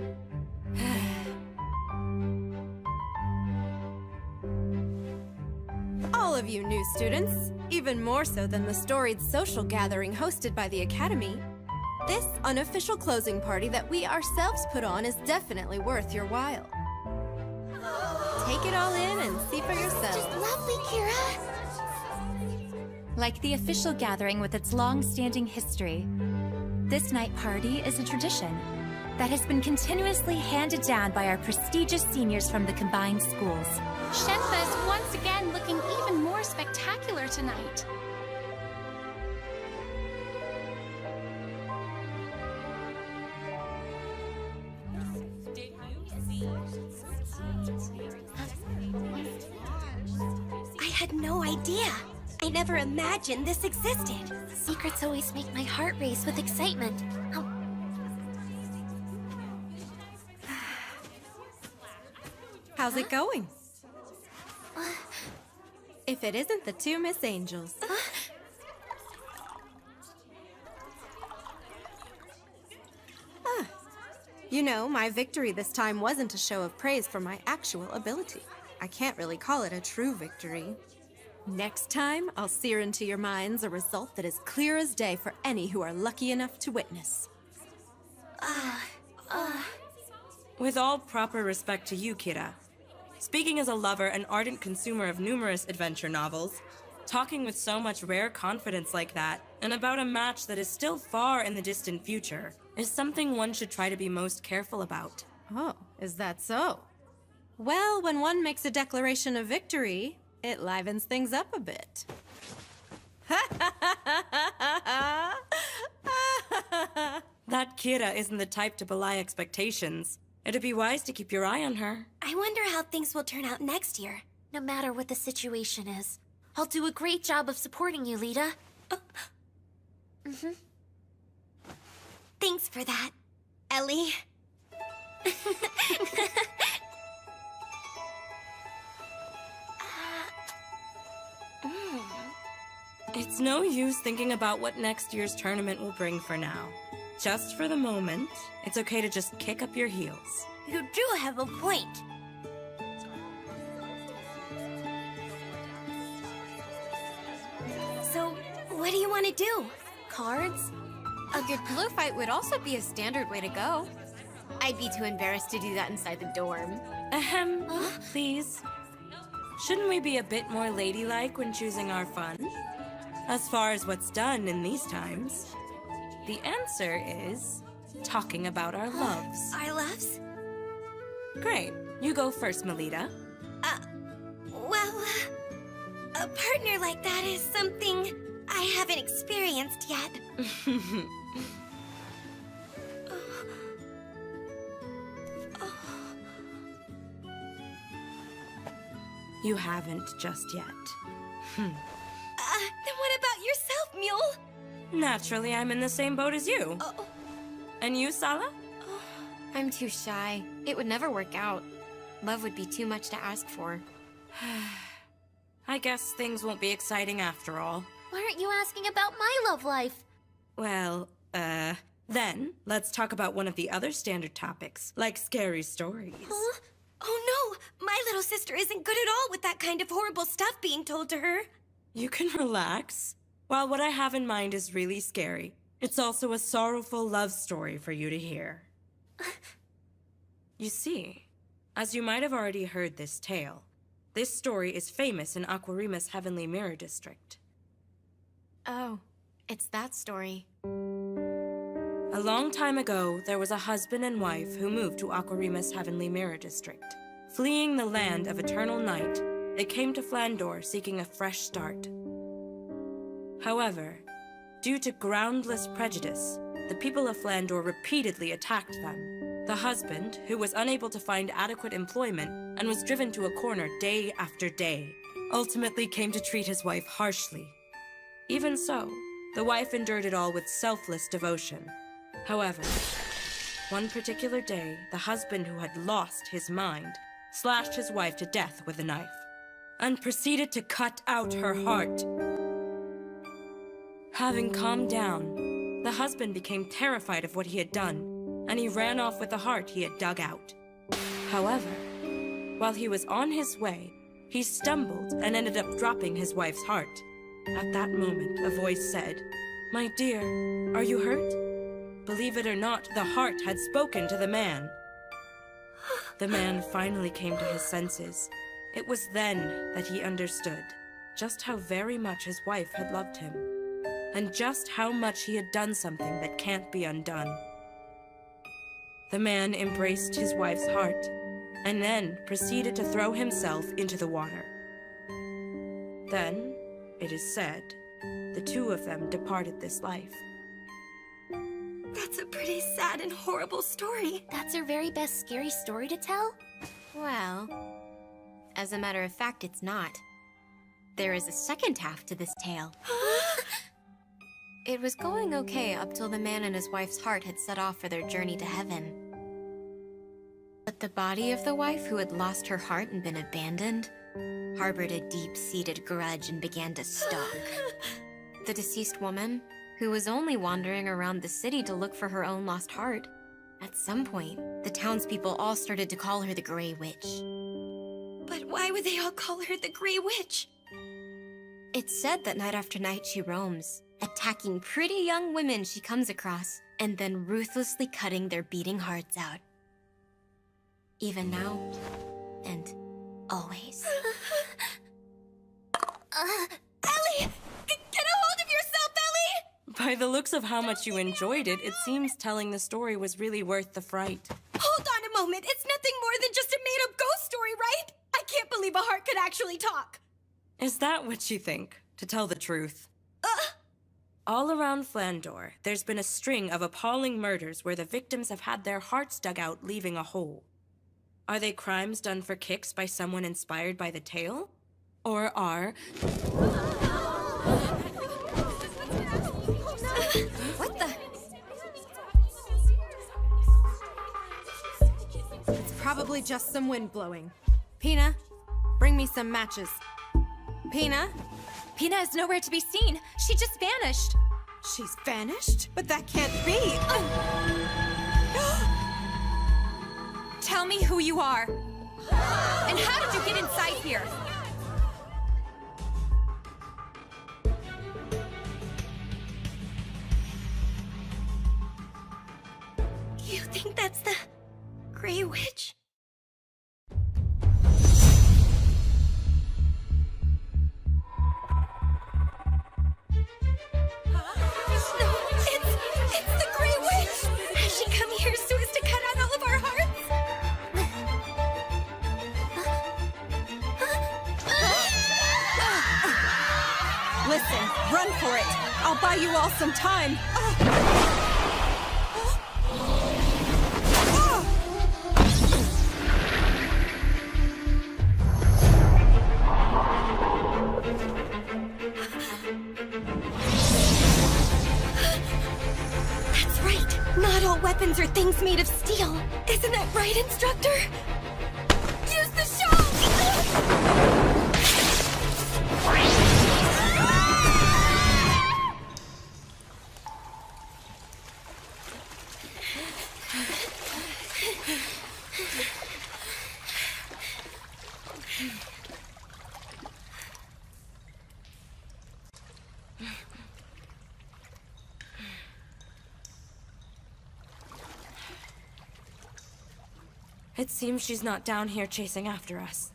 of you new students, even more so than the storied social gathering hosted by the Academy, this unofficial closing party that we ourselves put on is definitely worth your while. Take it all in and see for yourself. Just lovely, Kira. Like the official gathering with its long-standing history, this night party is a tradition that has been continuously handed down by our prestigious seniors from the combined schools. Shenpa is once again looking even more spectacular tonight. I had no idea. I never imagined this existed. Secrets always make my heart race with excitement. How's it going? If it isn't the two Miss Angels. You know, my victory this time wasn't a show of praise for my actual ability. I can't really call it a true victory. Next time, I'll sear into your minds a result that is clear as day for any who are lucky enough to witness. With all proper respect to you, Kira, speaking as a lover and ardent consumer of numerous adventure novels, talking with so much rare confidence like that, and about a match that is still far in the distant future, is something one should try to be most careful about. Oh, is that so? Well, when one makes a declaration of victory, it livens things up a bit. That Kira isn't the type to belie expectations. It'd be wise to keep your eye on her. I wonder how things will turn out next year. No matter what the situation is, I'll do a great job of supporting you, Lita. Thanks for that, Ellie. It's no use thinking about what next year's tournament will bring for now. Just for the moment, it's okay to just kick up your heels. You do have a point. So, what do you want to do? Cards? A good glue fight would also be a standard way to go. I'd be too embarrassed to do that inside the dorm. Please. Shouldn't we be a bit more ladylike when choosing our fun? As far as what's done in these times, the answer is talking about our loves. Our loves? Great. You go first, Melita. Well, a partner like that is something I haven't experienced yet. You haven't just yet. Then what about yourself, Mule? Naturally, I'm in the same boat as you. And you, Sala? I'm too shy. It would never work out. Love would be too much to ask for. I guess things won't be exciting after all. Why aren't you asking about my love life? Well, then, let's talk about one of the other standard topics, like scary stories. Huh? Oh no! My little sister isn't good at all with that kind of horrible stuff being told to her. You can relax. While what I have in mind is really scary, it's also a sorrowful love story for you to hear. You see, as you might have already heard this tale, this story is famous in Aquarima's Heavenly Mirror District. Oh, it's that story. A long time ago, there was a husband and wife who moved to Aquarima's Heavenly Mirror District. Fleeing the land of eternal night, they came to Flandor seeking a fresh start. However, due to groundless prejudice, the people of Flandor repeatedly attacked them. The husband, who was unable to find adequate employment and was driven to a corner day after day, ultimately came to treat his wife harshly. Even so, the wife endured it all with selfless devotion. However, one particular day, the husband who had lost his mind slashed his wife to death with a knife and proceeded to cut out her heart. Having calmed down, the husband became terrified of what he had done, and he ran off with the heart he had dug out. However, while he was on his way, He stumbled and ended up dropping his wife's heart. At that moment, a voice said, "My dear, are you hurt?" Believe it or not, the heart had spoken to the man. The man finally came to his senses. It was then that he understood just how very much his wife had loved him, and just how much he had done something that can't be undone. The man embraced his wife's heart, and then proceeded to throw himself into the water. Then, it is said, the two of them departed this life. That's a pretty sad and horrible story. That's your very best scary story to tell? Well, as a matter of fact, it's not. There is a second half to this tale. It was going okay up till the man and his wife's heart had set off for their journey to heaven. But the body of the wife who had lost her heart and been abandoned harbored a deep-seated grudge and began to stalk. The deceased woman, who was only wandering around the city to look for her own lost heart, at some point, the townspeople all started to call her the Grey Witch. But why would they all call her the Grey Witch? It's said that night after night she roams, attacking pretty young women she comes across, and then ruthlessly cutting their beating hearts out. Even now, and always. Ellie! Get a hold of yourself, Ellie! By the looks of how much you enjoyed it, it seems telling the story was really worth the fright. Hold on a moment. It's nothing more than just a made-up ghost story, right? I can't believe a heart could actually talk. Is that what you think, to tell the truth? All around Flandor, there's been a string of appalling murders where the victims have had their hearts dug out, leaving a hole. Are they crimes done for kicks by someone inspired by the tale? Or are... What the? It's probably just some wind blowing. Pina, bring me some matches. Pina? Pina is nowhere to be seen. She just vanished. She's vanished? But that can't be. Tell me who you are. And how did you get inside here? You think that's the Grey Witch? It's the Grey Witch! Has she come here so as to cut out all of our hearts? Listen, run for it. I'll buy you all some time. That's right. Not all weapons are things made of steel. Isn't that right, instructor? Use the show! It seems she's not down here chasing after us.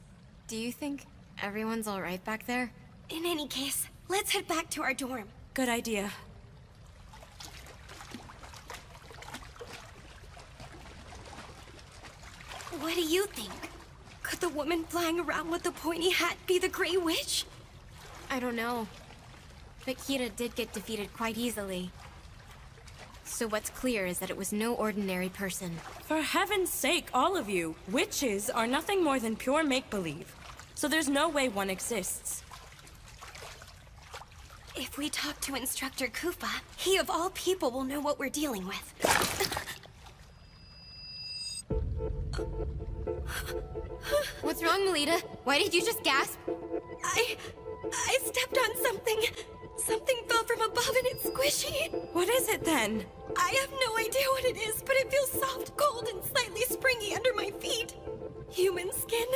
Do you think everyone's all right back there? In any case, let's head back to our dorm. Good idea. What do you think? Could the woman flying around with the pointy hat be the Grey Witch? I don't know. But Kira did get defeated quite easily. So what's clear is that it was no ordinary person. For heaven's sake, all of you! Witches are nothing more than pure make-believe. So there's no way one exists. If we talk to Instructor Koopa, he of all people will know what we're dealing with. What's wrong, Melita? Why did you just gasp? I stepped on something. Something fell from above and it's squishy. What is it then? I have no idea what it is, but it feels soft, cold, and slightly springy under my feet. Human skin?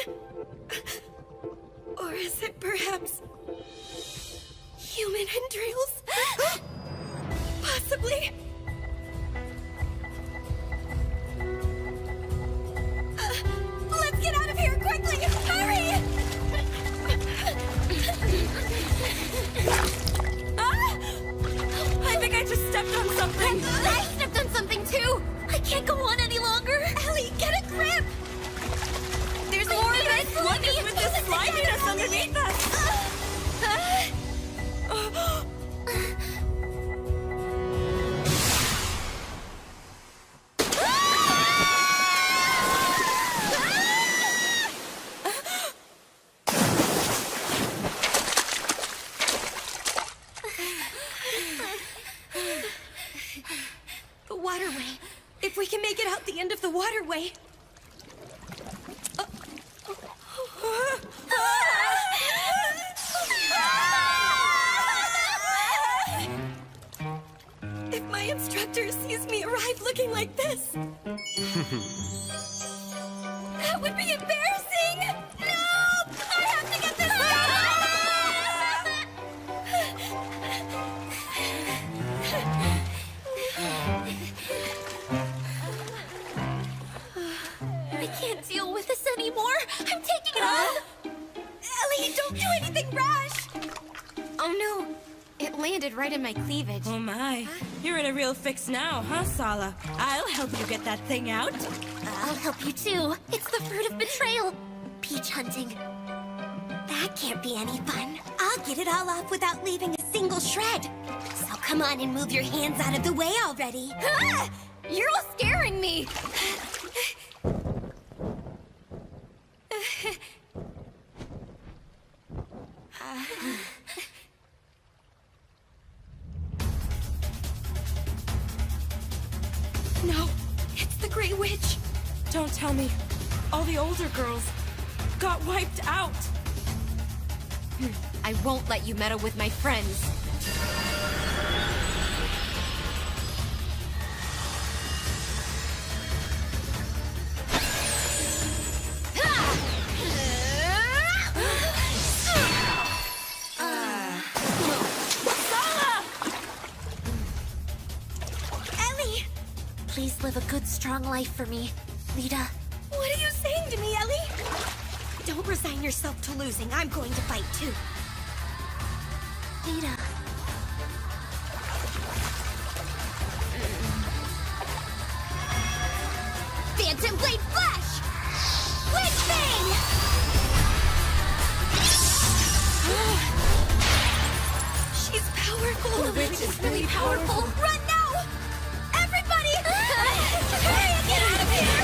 way. If my instructor sees me arrive looking like this, that would be embarrassing! No! I have to get this I can't deal with this anymore. I'm taking it off. Ellie, don't do anything rash! Oh no! It landed right in my cleavage. Oh my. You're in a real fix now, huh, Sala? I'll help you get that thing out. I'll help you too. It's the fruit of betrayal. Peach hunting. That can't be any fun. I'll get it all off without leaving a single shred. So come on and move your hands out of the way already. Ah! You're all scaring me! No, it's the Grey Witch. Don't tell me. All the older girls got wiped out. I won't let you meddle with my friends. Ellie! Please live a good, strong life for me, Lita. What are you saying to me, Ellie? Don't resign yourself to losing. I'm going to fight too. Lita. Phantom Blade Flash! Witch Bane! She's powerful. The witch is really powerful. Run now! Everybody! Hurry and get out of here!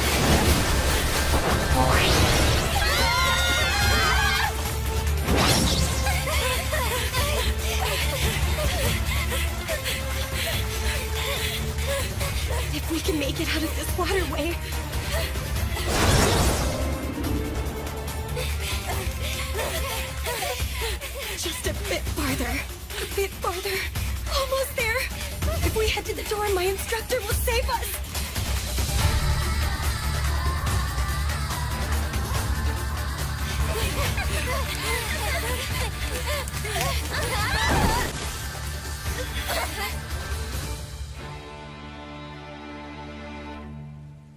If we can make it out of this waterway. Just a bit farther. A bit farther. Almost there. If we head to the door, my instructor will save us.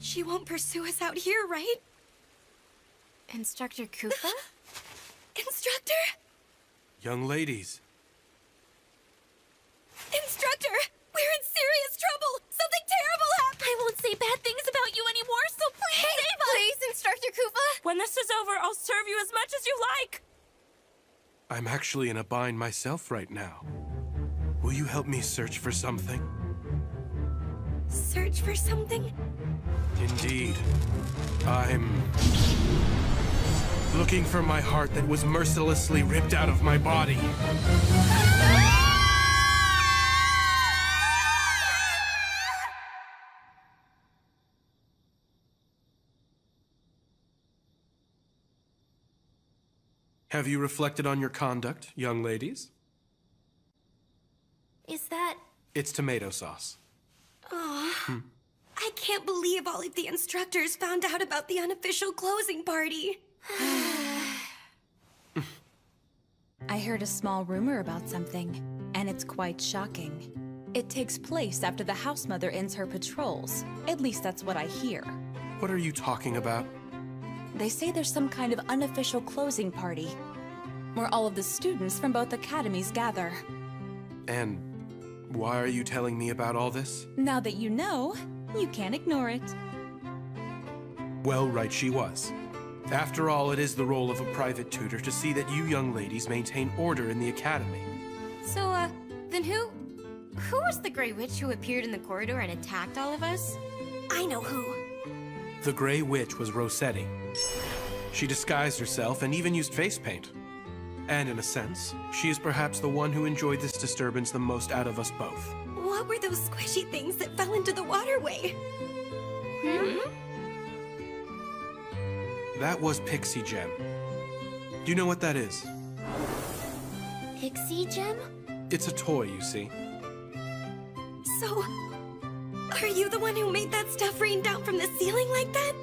She won't pursue us out here, right? Instructor Koopa? Instructor? Young ladies, Instructor! We're in serious trouble! Something terrible happened! I won't say bad things about you anymore, so please save us! Please, Instructor Koopa! When this is over, I'll serve you as much as you like. I'm actually in a bind myself right now. Will you help me search for something? Search for something? Indeed. I'm looking for my heart that was mercilessly ripped out of my body. Have you reflected on your conduct, young ladies? Is that... It's tomato sauce. Oh, I can't believe all of the instructors found out about the unofficial closing party. I heard a small rumor about something, and it's quite shocking. It takes place after the house mother ends her patrols. At least that's what I hear. What are you talking about? They say there's some kind of unofficial closing party, where all of the students from both academies gather. And why are you telling me about all this? Now that you know, you can't ignore it. Well, right she was. After all, it is the role of a private tutor to see that you young ladies maintain order in the academy. So, then who was the Grey Witch who appeared in the corridor and attacked all of us? I know who. The Grey Witch was Rossetti. She disguised herself and even used face paint. And in a sense, she is perhaps the one who enjoyed this disturbance the most out of us both. What were those squishy things that fell into the waterway? That was Pixie Gem. Do you know what that is? Pixie gem? It's a toy, you see. So, are you the one who made that stuff rain down from the ceiling like that?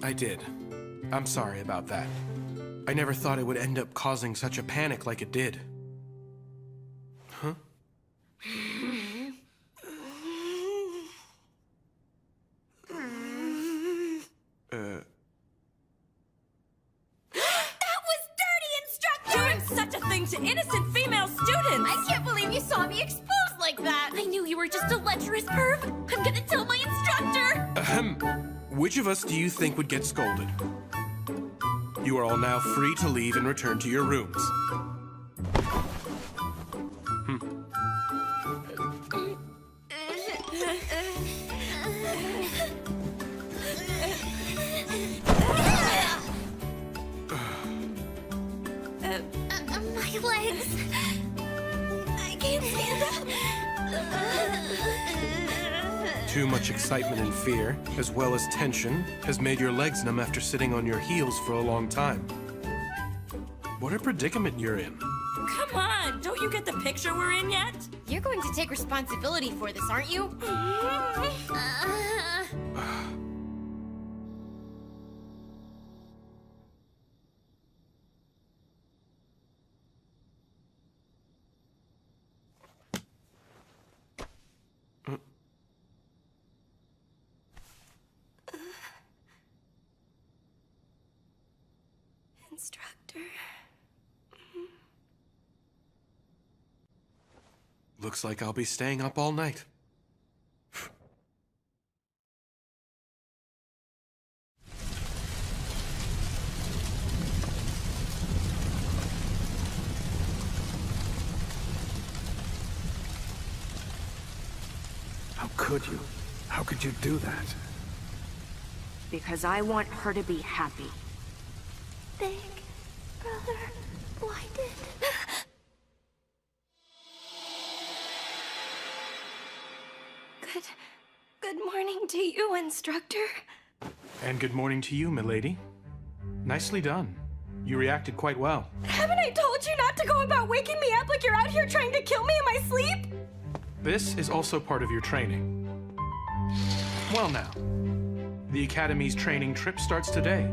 I did. I'm sorry about that. I never thought it would end up causing such a panic like it did. Huh? To innocent female students! I can't believe you saw me exposed like that! I knew you were just a lecherous perv! I'm gonna tell my instructor! Ahem. Which of us do you think would get scolded? You are all now free to leave and return to your rooms. My legs. I can't stand up. Too much excitement and fear, as well as tension, has made your legs numb after sitting on your heels for a long time. What a predicament you're in. Come on, don't you get the picture we're in yet? You're going to take responsibility for this, aren't you? Instructor. Looks like I'll be staying up all night. How could you? How could you do that? Because I want her to be happy. Big brother blinded. Good morning to you, instructor. And good morning to you, milady. Nicely done. You reacted quite well. Haven't I told you not to go about waking me up like you're out here trying to kill me in my sleep? This is also part of your training. Well now, the Academy's training trip starts today.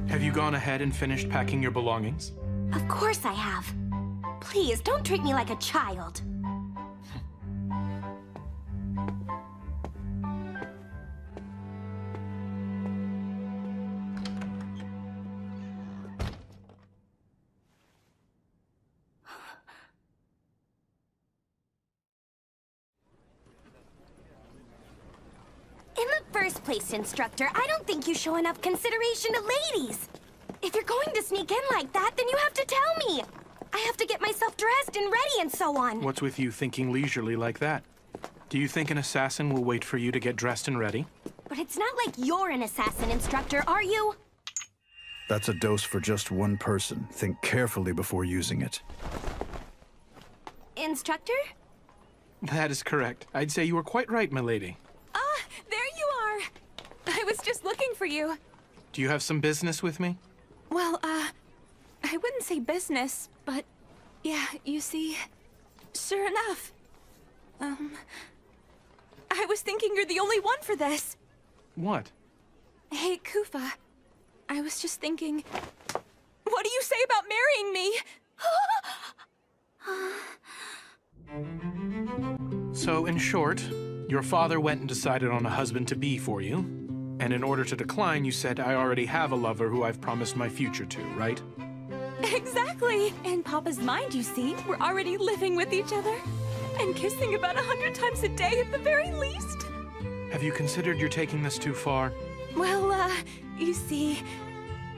Have you gone ahead and finished packing your belongings? Of course I have. Please, don't treat me like a child. In the first place, instructor, I don't think you show enough consideration to ladies. If you're going to sneak in like that, then you have to tell me. I have to get myself dressed and ready and so on. What's with you thinking leisurely like that? Do you think an assassin will wait for you to get dressed and ready? But it's not like you're an assassin, instructor, are you? That's a dose for just one person. Think carefully before using it. Instructor? That is correct. I'd say you were quite right, milady. Ah, there you are. I was just looking for you. Do you have some business with me? Well, I wouldn't say business, but yeah, you see, sure enough. I was thinking you're the only one for this. What? Hey, Kufa, I was just thinking, what do you say about marrying me? So, in short, your father went and decided on a husband-to-be for you, and in order to decline, you said, I already have a lover who I've promised my future to, right? Exactly! In Papa's mind, you see, we're already living with each other, and kissing about 100 times a day at the very least. Have you considered you're taking this too far? Well, you see,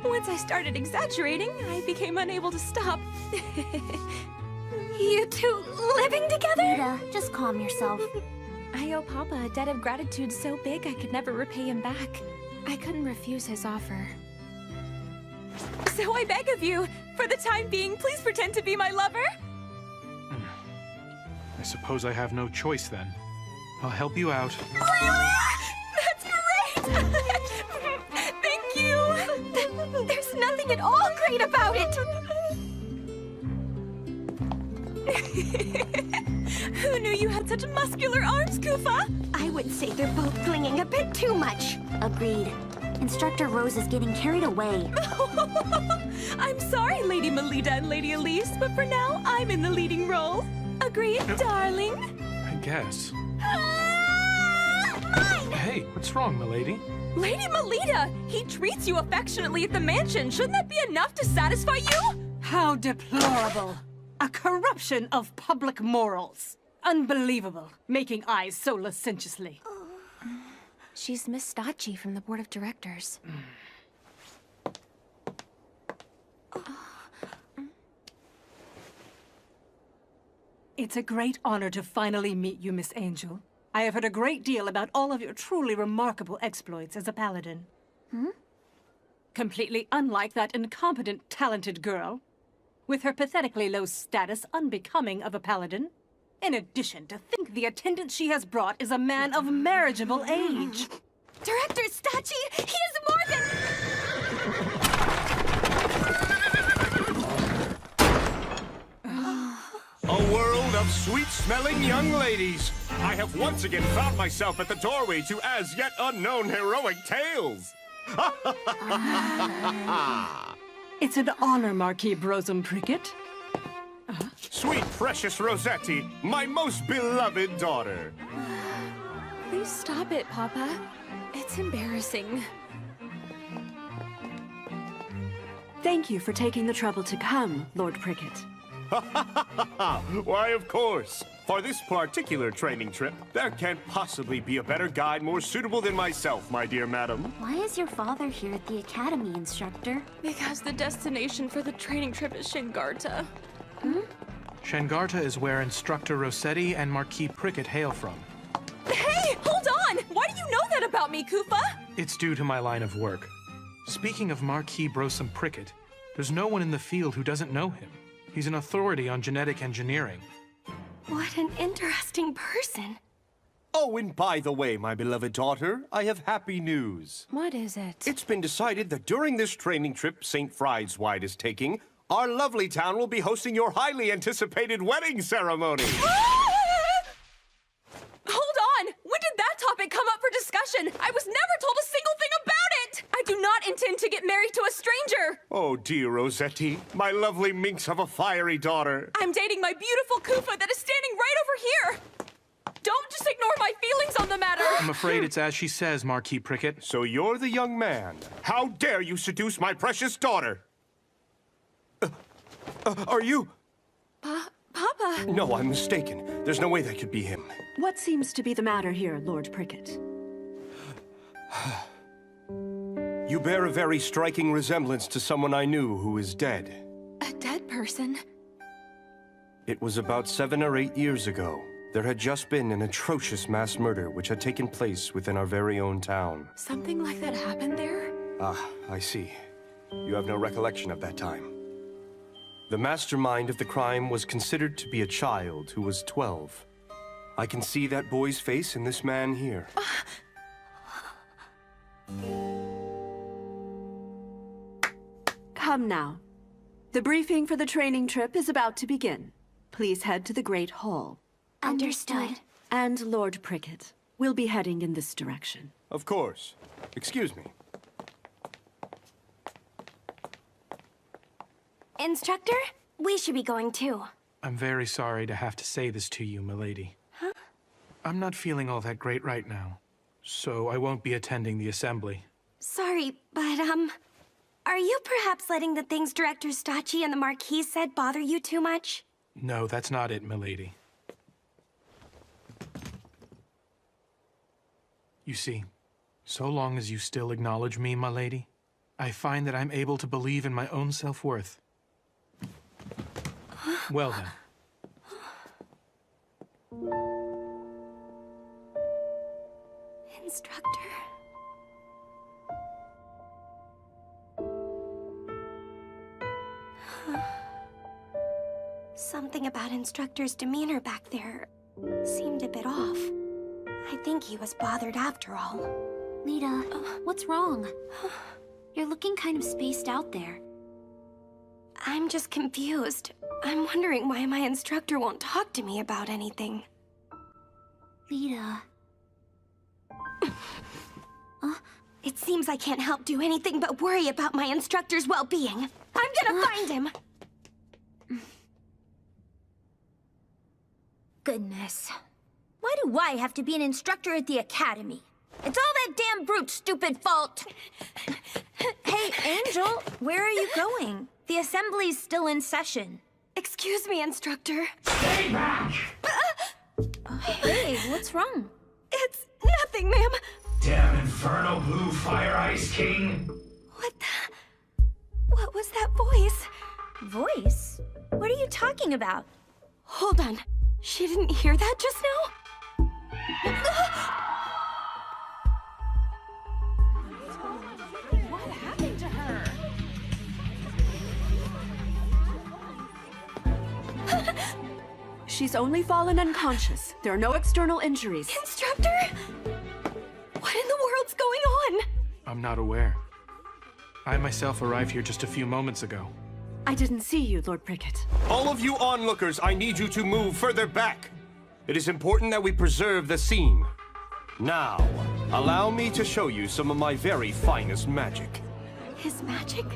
once I started exaggerating, I became unable to stop. You two living together? Rita, just calm yourself. I owe Papa a debt of gratitude so big I could never repay him back. I couldn't refuse his offer. So I beg of you, for the time being, please pretend to be my lover. I suppose I have no choice then. I'll help you out. Really? That's great! Thank you! nothing at all great about it! Who knew you had such muscular arms, Kufa? I would say they're both clinging a bit too much. Agreed. Instructor Rose is getting carried away. I'm sorry, Lady Melita and Lady Elise, but for now, I'm in the leading role. Agreed, darling? I guess. Mine! Hey, what's wrong, milady? Lady Melita! He treats you affectionately at the mansion. Shouldn't that be enough to satisfy you? How deplorable. A corruption of public morals. Unbelievable, making eyes so licentiously. She's Miss Stacci from the Board of Directors. It's a great honor to finally meet you, Miss Angel. I have heard a great deal about all of your truly remarkable exploits as a paladin. Completely unlike that incompetent, talented girl, with her pathetically low status unbecoming of a paladin. In addition, to think the attendant she has brought is a man of marriageable age. Director Stacci, he is more than... A world of sweet-smelling young ladies. I have once again found myself at the doorway to as yet unknown heroic tales. It's an honor, Marquis Brosum Prickett. Sweet, precious Rossetti, my most beloved daughter. Please stop it, Papa. It's embarrassing. Thank you for taking the trouble to come, Lord Prickett. Why, of course. For this particular training trip, there can't possibly be a better guide more suitable than myself, my dear madam. Why is your father here at the academy, instructor? Because the destination for the training trip is Shingarta. Shangarta is where Instructor Rossetti and Marquis Prickett hail from. Hey, hold on! Why do you know that about me, Kufa? It's due to my line of work. Speaking of Marquis Brosum Prickett, there's no one in the field who doesn't know him. He's an authority on genetic engineering. What an interesting person. Oh, and by the way, my beloved daughter, I have happy news. What is it? It's been decided that during this training trip St. Friedwide is taking, our lovely town will be hosting your highly anticipated wedding ceremony. Hold on! When did that topic come up for discussion? I was never told a single thing about it! I do not intend to get married to a stranger! Oh, dear Rossetti, my lovely minx of a fiery daughter. I'm dating my beautiful Kufa that is standing right over here! Don't just ignore my feelings on the matter! I'm afraid it's as she says, Marquis Prickett. So you're the young man. How dare you seduce my precious daughter? Are you? Papa! No, I'm mistaken. There's no way that could be him. What seems to be the matter here, Lord Prickett? You bear a very striking resemblance to someone I knew who is dead. A dead person? It was about 7 or 8 years ago. There had just been an atrocious mass murder which had taken place within our very own town. Something like that happened there? Ah, I see. You have no recollection of that time. The mastermind of the crime was considered to be a child who was 12. I can see that boy's face in this man here. Come now. The briefing for the training trip is about to begin. Please head to the Great Hall. Understood. And Lord Prickett, we'll be heading in this direction. Of course. Excuse me. Instructor, we should be going too. I'm very sorry to have to say this to you, milady. Huh? I'm not feeling all that great right now, so I won't be attending the assembly. Sorry, but, are you perhaps letting the things Director Stacci and the Marquis said bother you too much? No, that's not it, milady. You see, so long as you still acknowledge me, my lady, I find that I'm able to believe in my own self-worth. Well then. Instructor. Something about Instructor's demeanor back there seemed a bit off. I think he was bothered after all. Lita, what's wrong? You're looking kind of spaced out there. I'm just confused. I'm wondering why my instructor won't talk to me about anything. Lita. It seems I can't help do anything but worry about my instructor's well-being. I'm gonna find him! Goodness. Why do I have to be an instructor at the academy? It's all that damn brute's stupid fault! Hey, Angel, where are you going? The assembly's still in session. Excuse me, instructor. Stay back! Hey, what's wrong? It's nothing, ma'am. Damn infernal blue fire ice king! What was that voice? Voice? What are you talking about? Hold on. She didn't hear that just now? What happened to her? She's only fallen unconscious. There are no external injuries. Instructor? What in the world's going on? I'm not aware. I myself arrived here just a few moments ago. I didn't see you, Lord Prickett. All of you onlookers, I need you to move further back. It is important that we preserve the scene. Now, allow me to show you some of my very finest magic. His magic?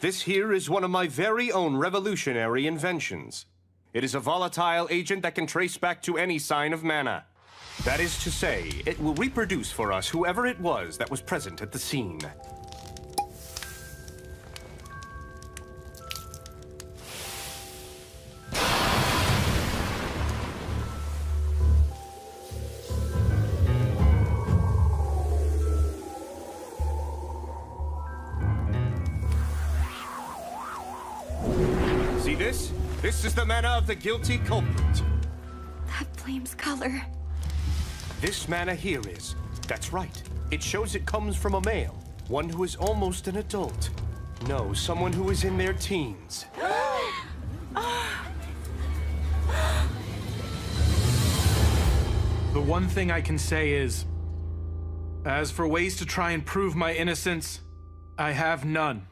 This here is one of my very own revolutionary inventions. It is a volatile agent that can trace back to any sign of mana. That is to say, it will reproduce for us whoever it was that was present at the scene. See this? This is the mana of the guilty culprit. That flame's color. This mana here is. That's right. It shows it comes from a male. One who is almost an adult. No, someone who is in their teens. The one thing I can say is, as for ways to try and prove my innocence, I have none.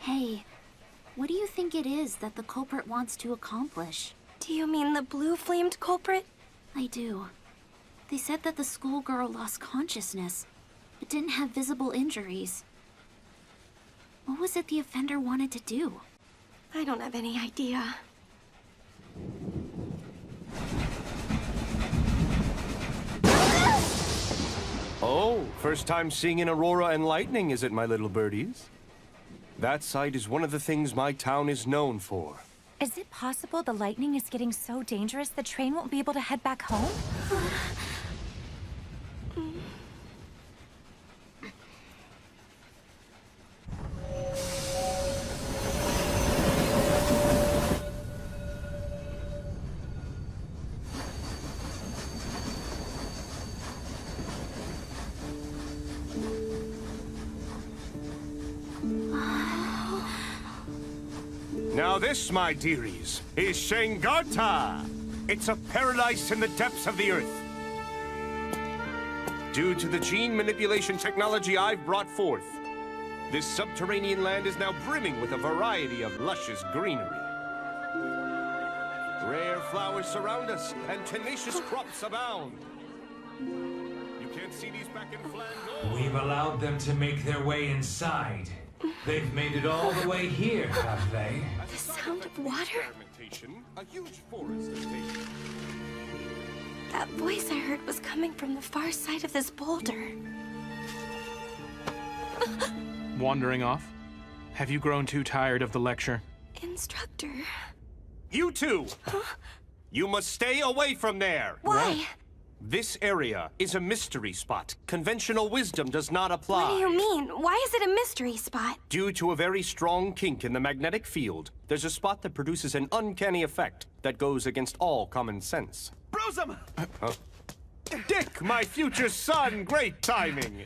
Hey, what do you think it is that the culprit wants to accomplish? Do you mean the blue-flamed culprit? I do. They said that the schoolgirl lost consciousness, but didn't have visible injuries. What was it the offender wanted to do? I don't have any idea. Oh, first time seeing an aurora and lightning, is it, my little birdies? That sight is one of the things my town is known for. Is it possible the lightning is getting so dangerous the train won't be able to head back home? Now this, my dearies, is Shengarta. It's a paradise in the depths of the earth. Due to the gene manipulation technology I've brought forth, this subterranean land is now brimming with a variety of luscious greenery. Rare flowers surround us, and tenacious crops abound. You can't see these back in Flango. We've allowed them to make their way inside. They've made it all the way here, have they? The sound of water? A huge forest estate. That voice I heard was coming from the far side of this boulder. Wandering off? Have you grown too tired of the lecture? Instructor. You two! Huh? You must stay away from there! Why? This area is a mystery spot. Conventional wisdom does not apply. What do you mean? Why is it a mystery spot? Due to a very strong kink in the magnetic field, there's a spot that produces an uncanny effect that goes against all common sense. Brosum! Huh? Dick, my future son, great timing.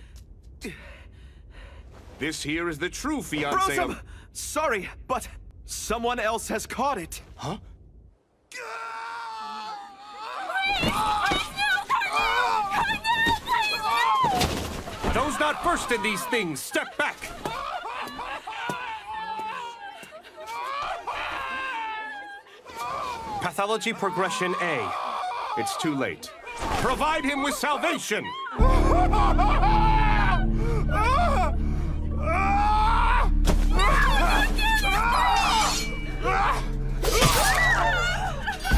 This here is the true fiancé Brosum! Sorry, but someone else has caught it. Huh? Those not versed in these things, step back! Pathology progression A. It's too late. Provide him with salvation!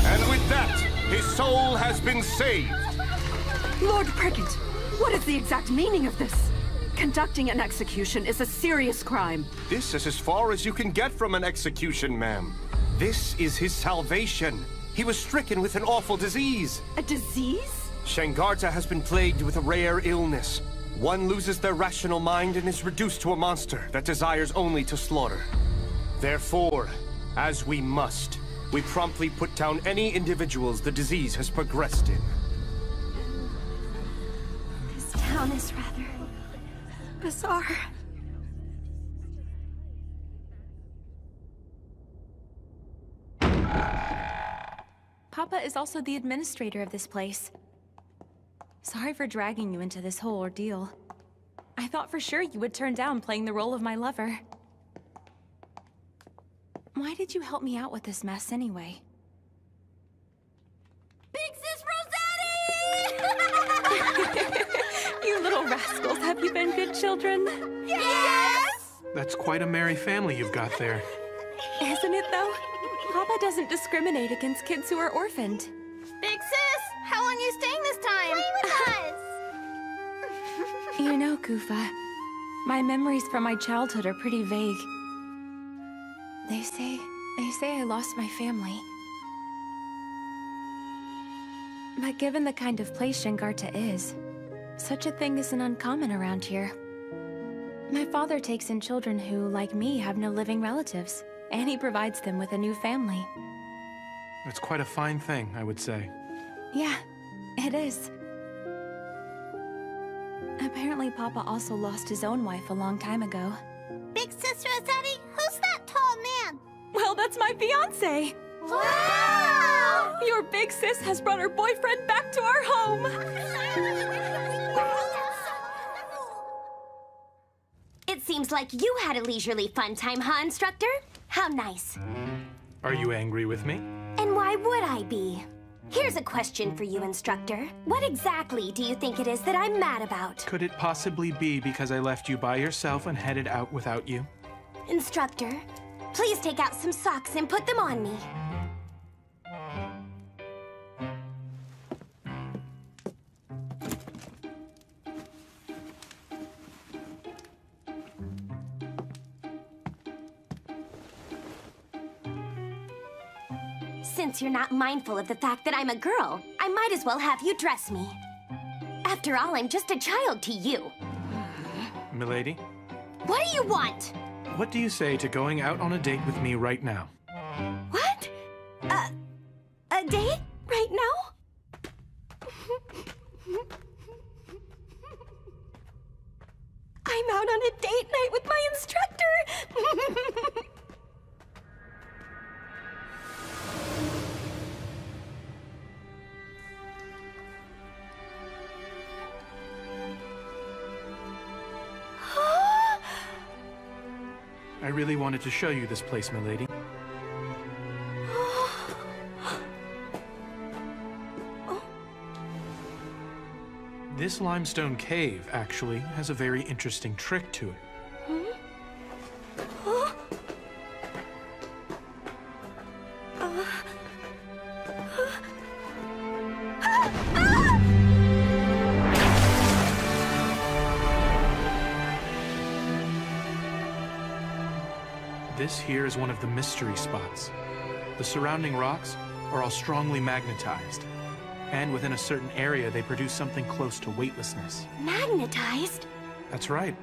And with that, his soul has been saved. Lord Prickett, what is the exact meaning of this? Conducting an execution is a serious crime. This is as far as you can get from an execution, ma'am. This is his salvation. He was stricken with an awful disease. A disease? Shangarta has been plagued with a rare illness. One loses their rational mind and is reduced to a monster that desires only to slaughter. Therefore, as we must, we promptly put down any individuals the disease has progressed in. This town is rather bizarre. Papa is also the administrator of this place. Sorry for dragging you into this whole ordeal. I thought for sure you would turn down playing the role of my lover. Why did you help me out with this mess anyway? Big Sis Rossetti! You little rascals, have you been good children? Yes! That's quite a merry family you've got there. Isn't it though? Papa doesn't discriminate against kids who are orphaned. Big Sis, how long are you staying this time? Play with us! You know, Kufa, my memories from my childhood are pretty vague. They say I lost my family. But given the kind of place Shangarta is, such a thing isn't uncommon around here. My father takes in children who, like me, have no living relatives, and he provides them with a new family. That's quite a fine thing, I would say. Yeah, it is. Apparently, Papa also lost his own wife a long time ago. Big Sis Rossetti, who's that tall man? Well, that's my fiancé! Wow! Your big sis has brought her boyfriend back to our home! It seems like you had a leisurely fun time, huh, instructor? How nice. Are you angry with me? And why would I be? Here's a question for you, instructor. What exactly do you think it is that I'm mad about? Could it possibly be because I left you by yourself and headed out without you? Instructor, please take out some socks and put them on me. Since you're not mindful of the fact that I'm a girl, I might as well have you dress me. After all, I'm just a child to you. Milady? What do you want? What do you say to going out on a date with me right now? What? A date? Right now? I'm out on a date night with my instructor! I really wanted to show you this place, milady. This limestone cave, actually, has a very interesting trick to it. This here is one of the mystery spots. The surrounding rocks are all strongly magnetized. And within a certain area, they produce something close to weightlessness. Magnetized? That's right.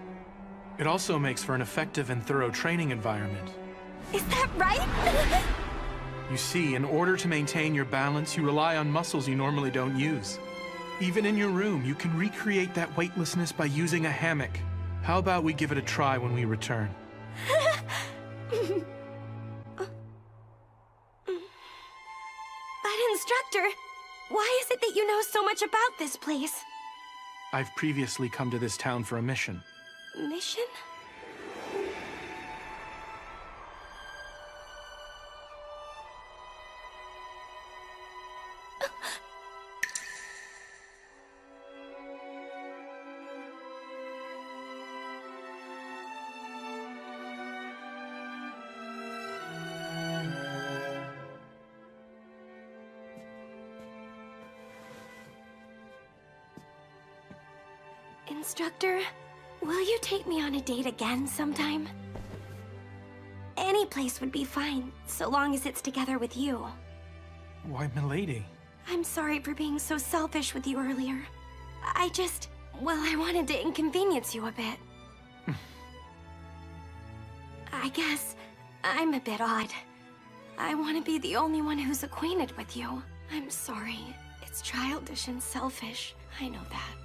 It also makes for an effective and thorough training environment. Is that right? You see, in order to maintain your balance, you rely on muscles you normally don't use. Even in your room, you can recreate that weightlessness by using a hammock. How about we give it a try when we return? But instructor, why is it that you know so much about this place? I've previously come to this town for a mission. Mission? Instructor, will you take me on a date again sometime? Any place would be fine, so long as it's together with you. Why, milady? I'm sorry for being so selfish with you earlier. I wanted to inconvenience you a bit. I guess I'm a bit odd. I want to be the only one who's acquainted with you. I'm sorry. It's childish and selfish. I know that.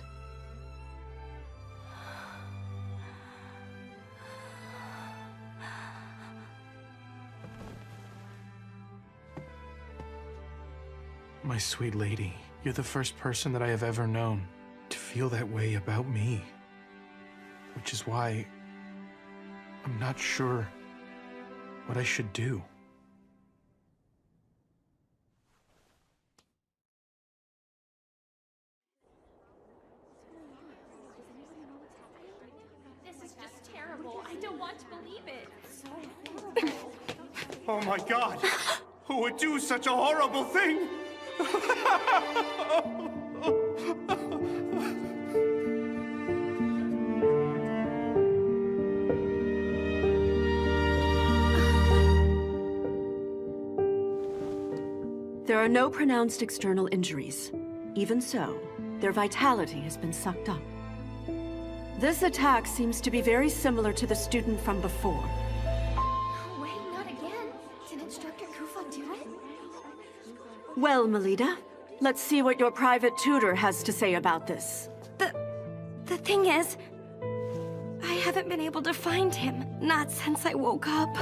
My sweet lady, you're the first person that I have ever known to feel that way about me. Which is why I'm not sure what I should do. This is just terrible. I don't want to believe it. So horrible. Oh my God! Who would do such a horrible thing? There are no pronounced external injuries. Even so, their vitality has been sucked up. This attack seems to be very similar to the student from before. Wait, not again. Did Instructor Kufa do it? Well, Melita, let's see what your private tutor has to say about this. The thing is, I haven't been able to find him. Not since I woke up.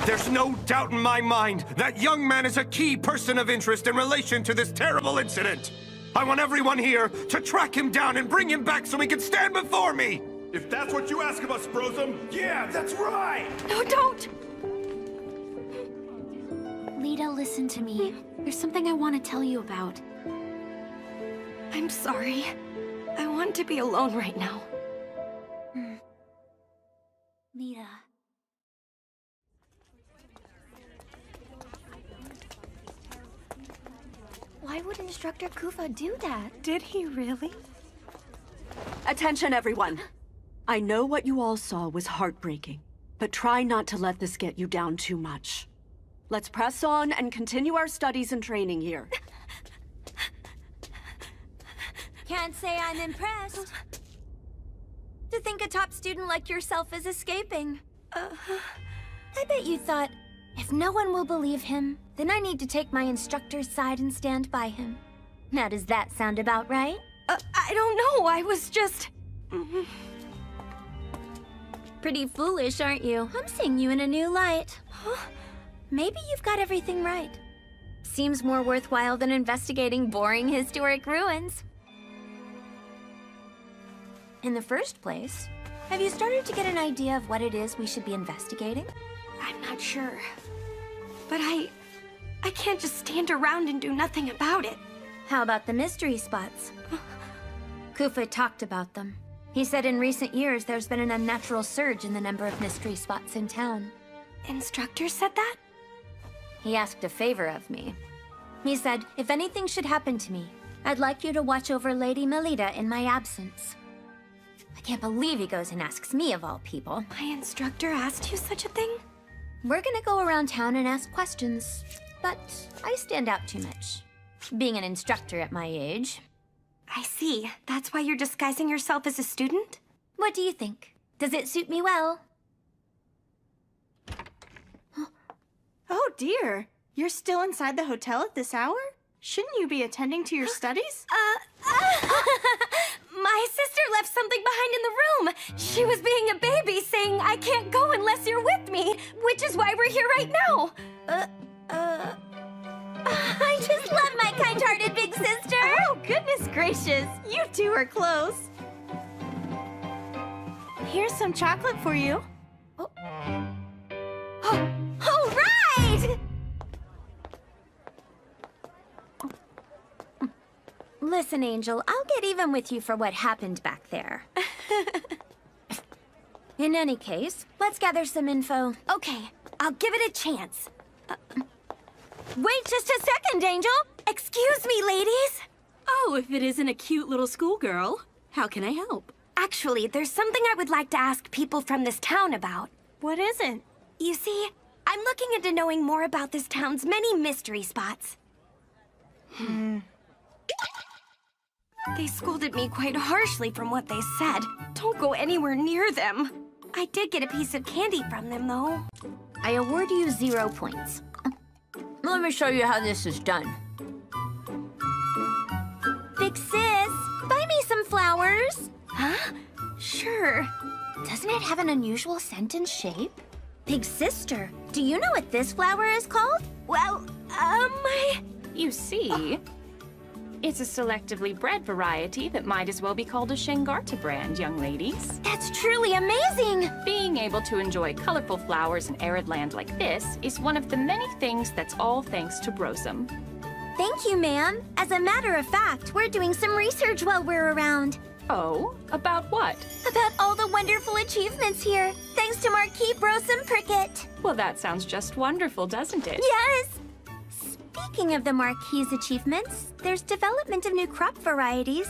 There's no doubt in my mind that young man is a key person of interest in relation to this terrible incident. I want everyone here to track him down and bring him back so he can stand before me! If that's what you ask of us, Brotham, yeah, that's right! No, don't! Lita, listen to me. There's something I want to tell you about. I'm sorry. I want to be alone right now. Lita. Why would Instructor Kufa do that? Did he really? Attention, everyone. I know what you all saw was heartbreaking, but try not to let this get you down too much. Let's press on and continue our studies and training here. Can't say I'm impressed. To think a top student like yourself is escaping. I bet you thought, if no one will believe him, then I need to take my instructor's side and stand by him. Now does that sound about right? I don't know, I was just... Pretty foolish, aren't you? I'm seeing you in a new light. Maybe you've got everything right. Seems more worthwhile than investigating boring historic ruins. In the first place, have you started to get an idea of what it is we should be investigating? I'm not sure. But I can't just stand around and do nothing about it. How about the mystery spots? Kufa talked about them. He said in recent years there's been an unnatural surge in the number of mystery spots in town. Instructor said that? He asked a favor of me. He said, if anything should happen to me, I'd like you to watch over Lady Melita in my absence. I can't believe he goes and asks me of all people. My instructor asked you such a thing? We're gonna go around town and ask questions, but I stand out too much. Being an instructor at my age. I see. That's why you're disguising yourself as a student? What do you think? Does it suit me well? Oh dear. You're still inside the hotel at this hour? Shouldn't you be attending to your studies? My sister left something behind in the room. She was being a baby, saying I can't go unless you're with me, which is why we're here right now. I just love my kind-hearted big sister. Oh, goodness gracious. You two are close. Here's some chocolate for you. All right! Listen, Angel, I'll get even with you for what happened back there. In any case, let's gather some info. Okay, I'll give it a chance. Wait just a second, Angel! Excuse me, ladies. Oh, if it isn't a cute little schoolgirl, how can I help? Actually, there's something I would like to ask people from this town about. What is it? You see, I'm looking into knowing more about this town's many mystery spots. They scolded me quite harshly from what they said. Don't go anywhere near them. I did get a piece of candy from them, though. I award you 0 points. Let me show you how this is done. Big sis, buy me some flowers. Huh? Sure. Doesn't it have an unusual scent and shape? Big sister, do you know what this flower is called? Well, You see, it's a selectively bred variety that might as well be called a Shengarta brand, young ladies. That's truly amazing! Being able to enjoy colorful flowers in arid land like this is one of the many things that's all thanks to Brosum. Thank you, ma'am. As a matter of fact, we're doing some research while we're around. Oh, about what? About all the wonderful achievements here, thanks to Marquis Brosum Prickett. Well, that sounds just wonderful, doesn't it? Yes! Speaking of the Marquis' achievements, there's development of new crop varieties.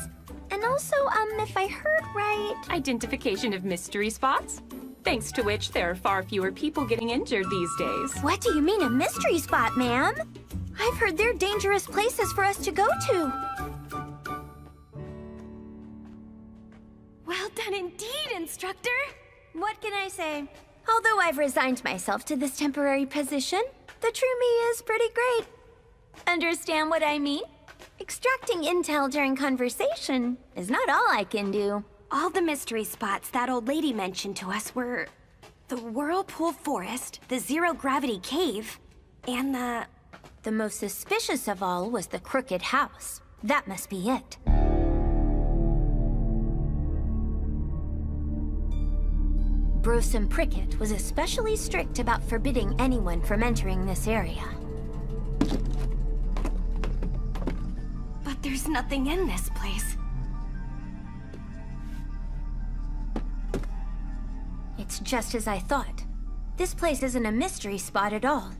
And also, if I heard right... Identification of mystery spots? Thanks to which there are far fewer people getting injured these days. What do you mean a mystery spot, ma'am? I've heard they're dangerous places for us to go to. Well done indeed, instructor. What can I say? Although I've resigned myself to this temporary position, the true me is pretty great. Understand what I mean? Extracting intel during conversation is not all I can do. All the mystery spots that old lady mentioned to us were the Whirlpool Forest, the Zero-Gravity Cave, and the... The most suspicious of all was the Crooked House. That must be it. Brosum Prickett was especially strict about forbidding anyone from entering this area. But there's nothing in this place. It's just as I thought. This place isn't a mystery spot at all.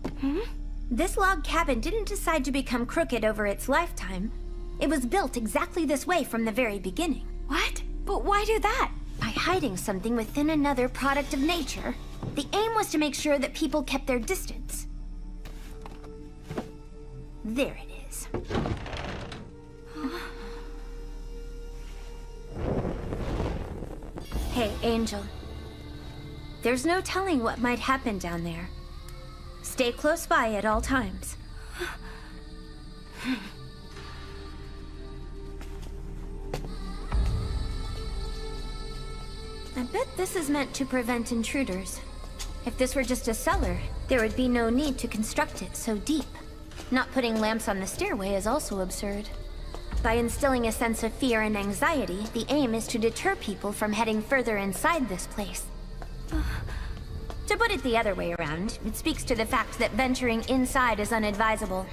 This log cabin didn't decide to become crooked over its lifetime. It was built exactly this way from the very beginning. What? But why do that? By hiding something within another product of nature. The aim was to make sure that people kept their distance. There it is. Hey, Angel. There's no telling what might happen down there. Stay close by at all times. I bet this is meant to prevent intruders. If this were just a cellar, there would be no need to construct it so deep. Not putting lamps on the stairway is also absurd. By instilling a sense of fear and anxiety, the aim is to deter people from heading further inside this place. To put it the other way around, it speaks to the fact that venturing inside is unadvisable.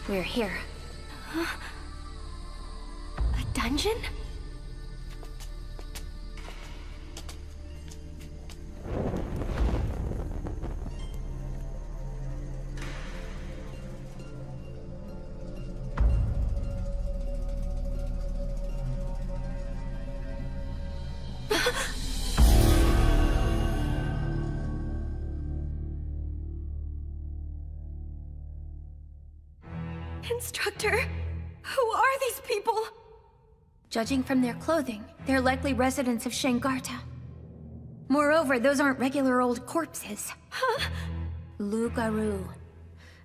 We're here. A dungeon? Instructor, who are these people? Judging from their clothing, they're likely residents of Shengarta. Moreover, those aren't regular old corpses. Huh? Lugaru,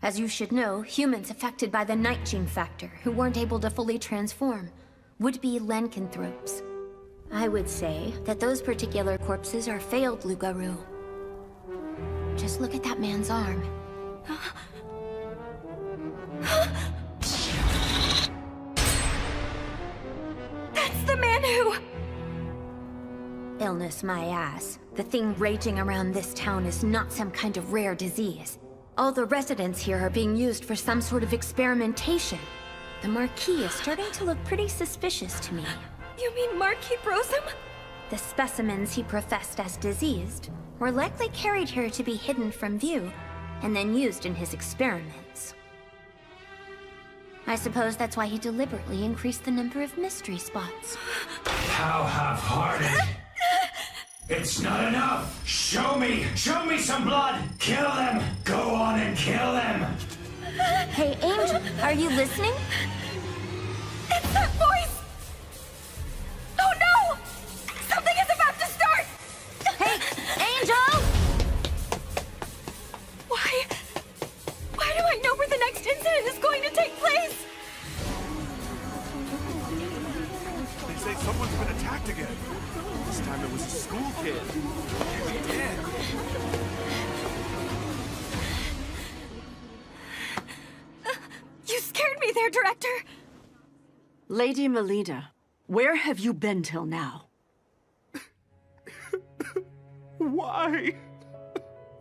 As you should know, humans affected by the night gene factor, who weren't able to fully transform, would be lycanthropes. I would say that those particular corpses are failed Lugaru. Just look at that man's arm. That's the man who... Illness my ass. The thing raging around this town is not some kind of rare disease. All the residents here are being used for some sort of experimentation. The Marquis is starting to look pretty suspicious to me. You mean Marquis Brosum? The specimens he professed as diseased were likely carried here to be hidden from view, and then used in his experiments. I suppose that's why he deliberately increased the number of mystery spots. How half-hearted! It's not enough! Show me some blood! Kill them! Go on and kill them! Hey, Angel, are you listening? It's that voice! Oh no! Something is about to start! Hey, Angel! Why do I know where the next incident is going to take place? They say someone's been attacked again. This time it was a school kid. He's dead. You scared me there, Director! Lady Melida, where have you been till now? Why?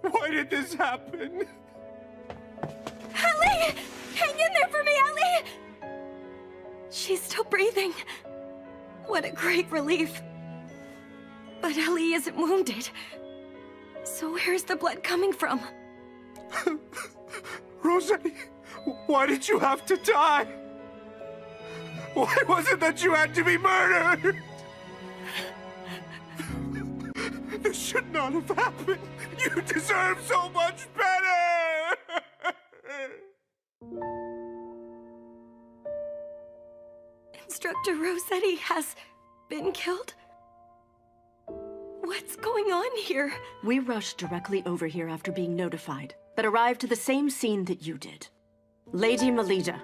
Why did this happen? Ellie! Hang in there for me, Ellie! She's still breathing. What a great relief. But Ellie isn't wounded. So where's the blood coming from? Rosetti, why did you have to die? Why was it that you had to be murdered? This should not have happened. You deserve so much better! Instructor Rossetti has been killed? What's going on here? We rushed directly over here after being notified, but arrived to the same scene that you did. Lady Melida,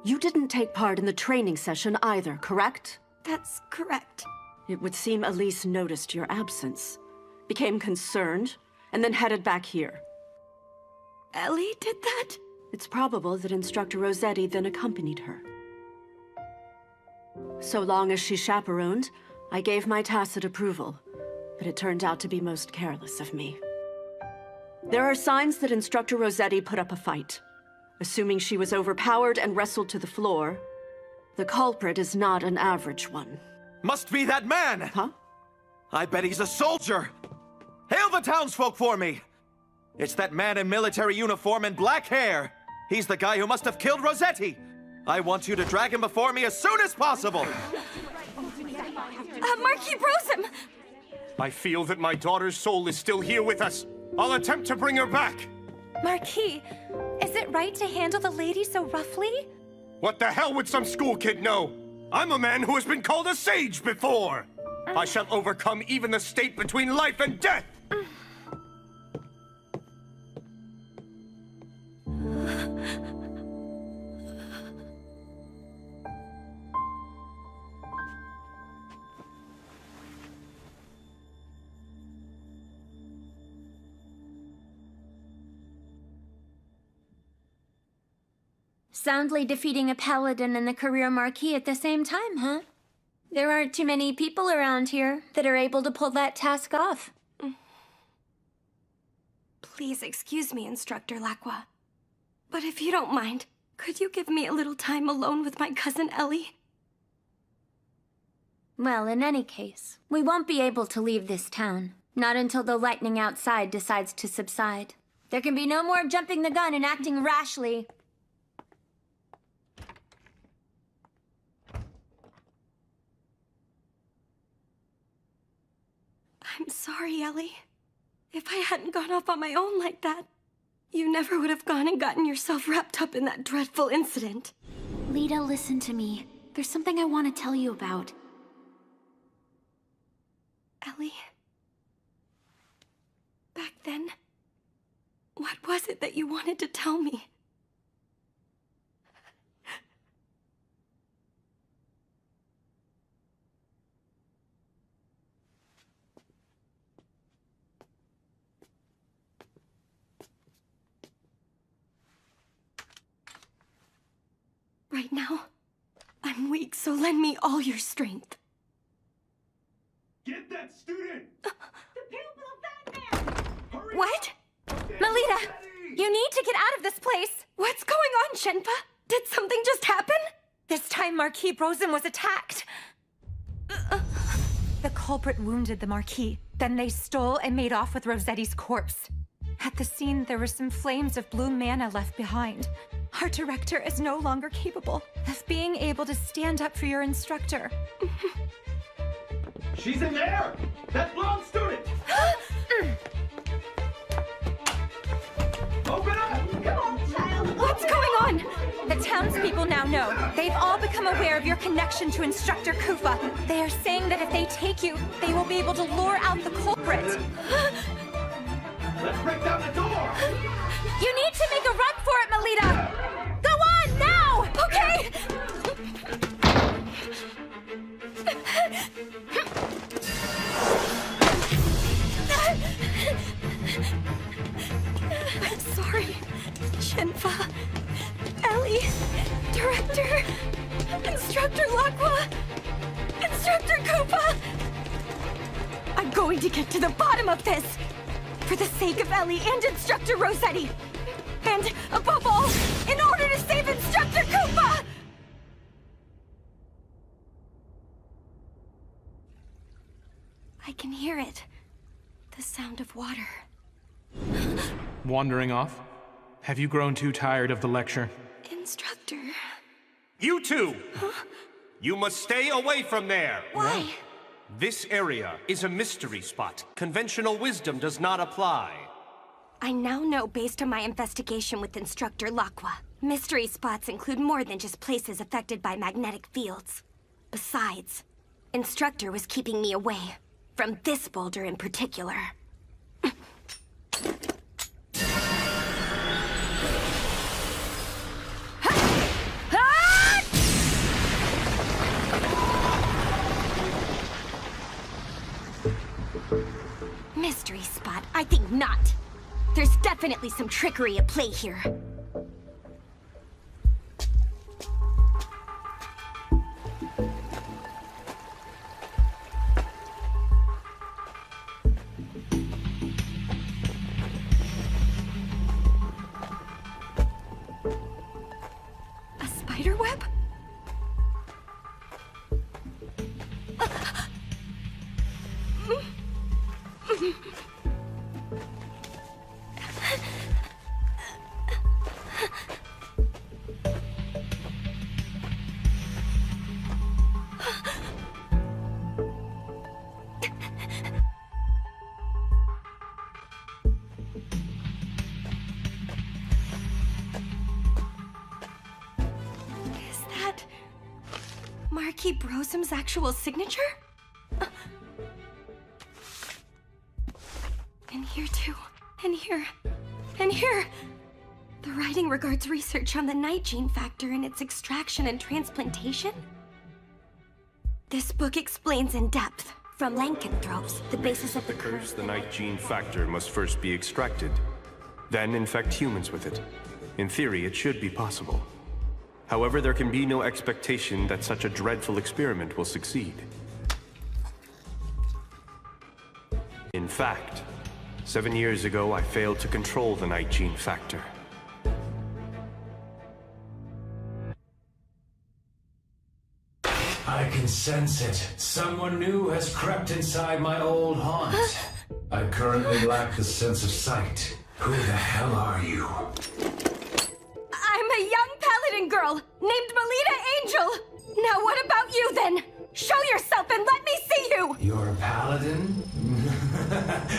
you didn't take part in the training session either, correct? That's correct. It would seem Elise noticed your absence, became concerned, and then headed back here. Ellie did that? It's probable that Instructor Rossetti then accompanied her. So long as she chaperoned, I gave my tacit approval, but it turned out to be most careless of me. There are signs that Instructor Rossetti put up a fight. Assuming she was overpowered and wrestled to the floor, the culprit is not an average one. Must be that man! Huh? I bet he's a soldier! Hail the townsfolk for me! It's that man in military uniform and black hair! He's the guy who must have killed Rossetti! I want you to drag him before me as soon as possible! Marquis Brosum! I feel that my daughter's soul is still here with us. I'll attempt to bring her back. Marquis, is it right to handle the lady so roughly? What the hell would some school kid know? I'm a man who has been called a sage before. I shall overcome even the state between life and death. Soundly defeating a paladin and the career marquis at the same time, huh? There aren't too many people around here that are able to pull that task off. Please excuse me, Instructor Lacroix. But if you don't mind, could you give me a little time alone with my cousin Ellie? Well, in any case, we won't be able to leave this town. Not until the lightning outside decides to subside. There can be no more jumping the gun and acting rashly. I'm sorry, Ellie. If I hadn't gone off on my own like that, you never would have gone and gotten yourself wrapped up in that dreadful incident. Lita, listen to me. There's something I want to tell you about. Ellie? Back then, what was it that you wanted to tell me? right now. I'm weak, so lend me all your strength. Get that student! What? Melita, you need to get out of this place. What's going on, Shenpa? Did something just happen? This time Marquis Brosum was attacked. The culprit wounded the Marquis. Then they stole and made off with Rosetti's corpse. At the scene, there were some flames of blue mana left behind. Our director is no longer capable of being able to stand up for your instructor. She's in there! That blonde student! Open up! Come on, child! What's going on? The townspeople now know. They've all become aware of your connection to Instructor Kufa. They are saying that if they take you, they will be able to lure out the culprit. Let's break down the door! You need to make a run for it, Melita! Go on, now! Okay! I'm sorry, Shenpa, Ellie, Director, Instructor Laqua, Instructor Koopa. I'm going to get to the bottom of this, for the sake of Ellie and Instructor Rosetti. And, above all, in order to save Instructor Koopa! I can hear it. The sound of water. Wandering off? Have you grown too tired of the lecture? Instructor. You two! Huh? You must stay away from there! Why? This area is a mystery spot. Conventional wisdom does not apply. I now know based on my investigation with Instructor Laqua. Mystery spots include more than just places affected by magnetic fields. Besides, Instructor was keeping me away from this boulder in particular. Mystery spot? I think not. There's definitely some trickery at play here. A spider web? Is that Marquis Brosum's actual signature? And here too. And here. And here. The writing regards research on the night gene factor and its extraction and transplantation. This book explains in depth, from lycanthropes, the basis of the Because the night gene factor must first be extracted, then infect humans with it. In theory, it should be possible. However, there can be no expectation that such a dreadful experiment will succeed. In fact, 7 years ago, I failed to control the night gene factor. I can sense it. Someone new has crept inside my old haunt. I currently lack the sense of sight. Who the hell are you? I'm a young paladin girl named Melita Angel. Now what about you then? Show yourself and let me see you! You're a paladin?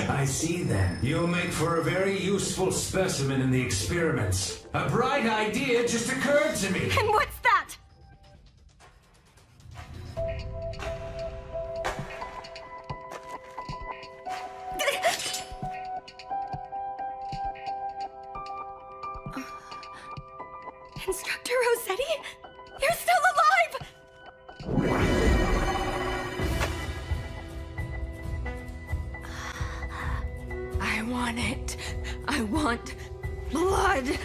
I see then. You'll make for a very useful specimen in the experiments. A bright idea just occurred to me. And what's that? Instructor Rosetti? You're still alive! I want it. I want blood.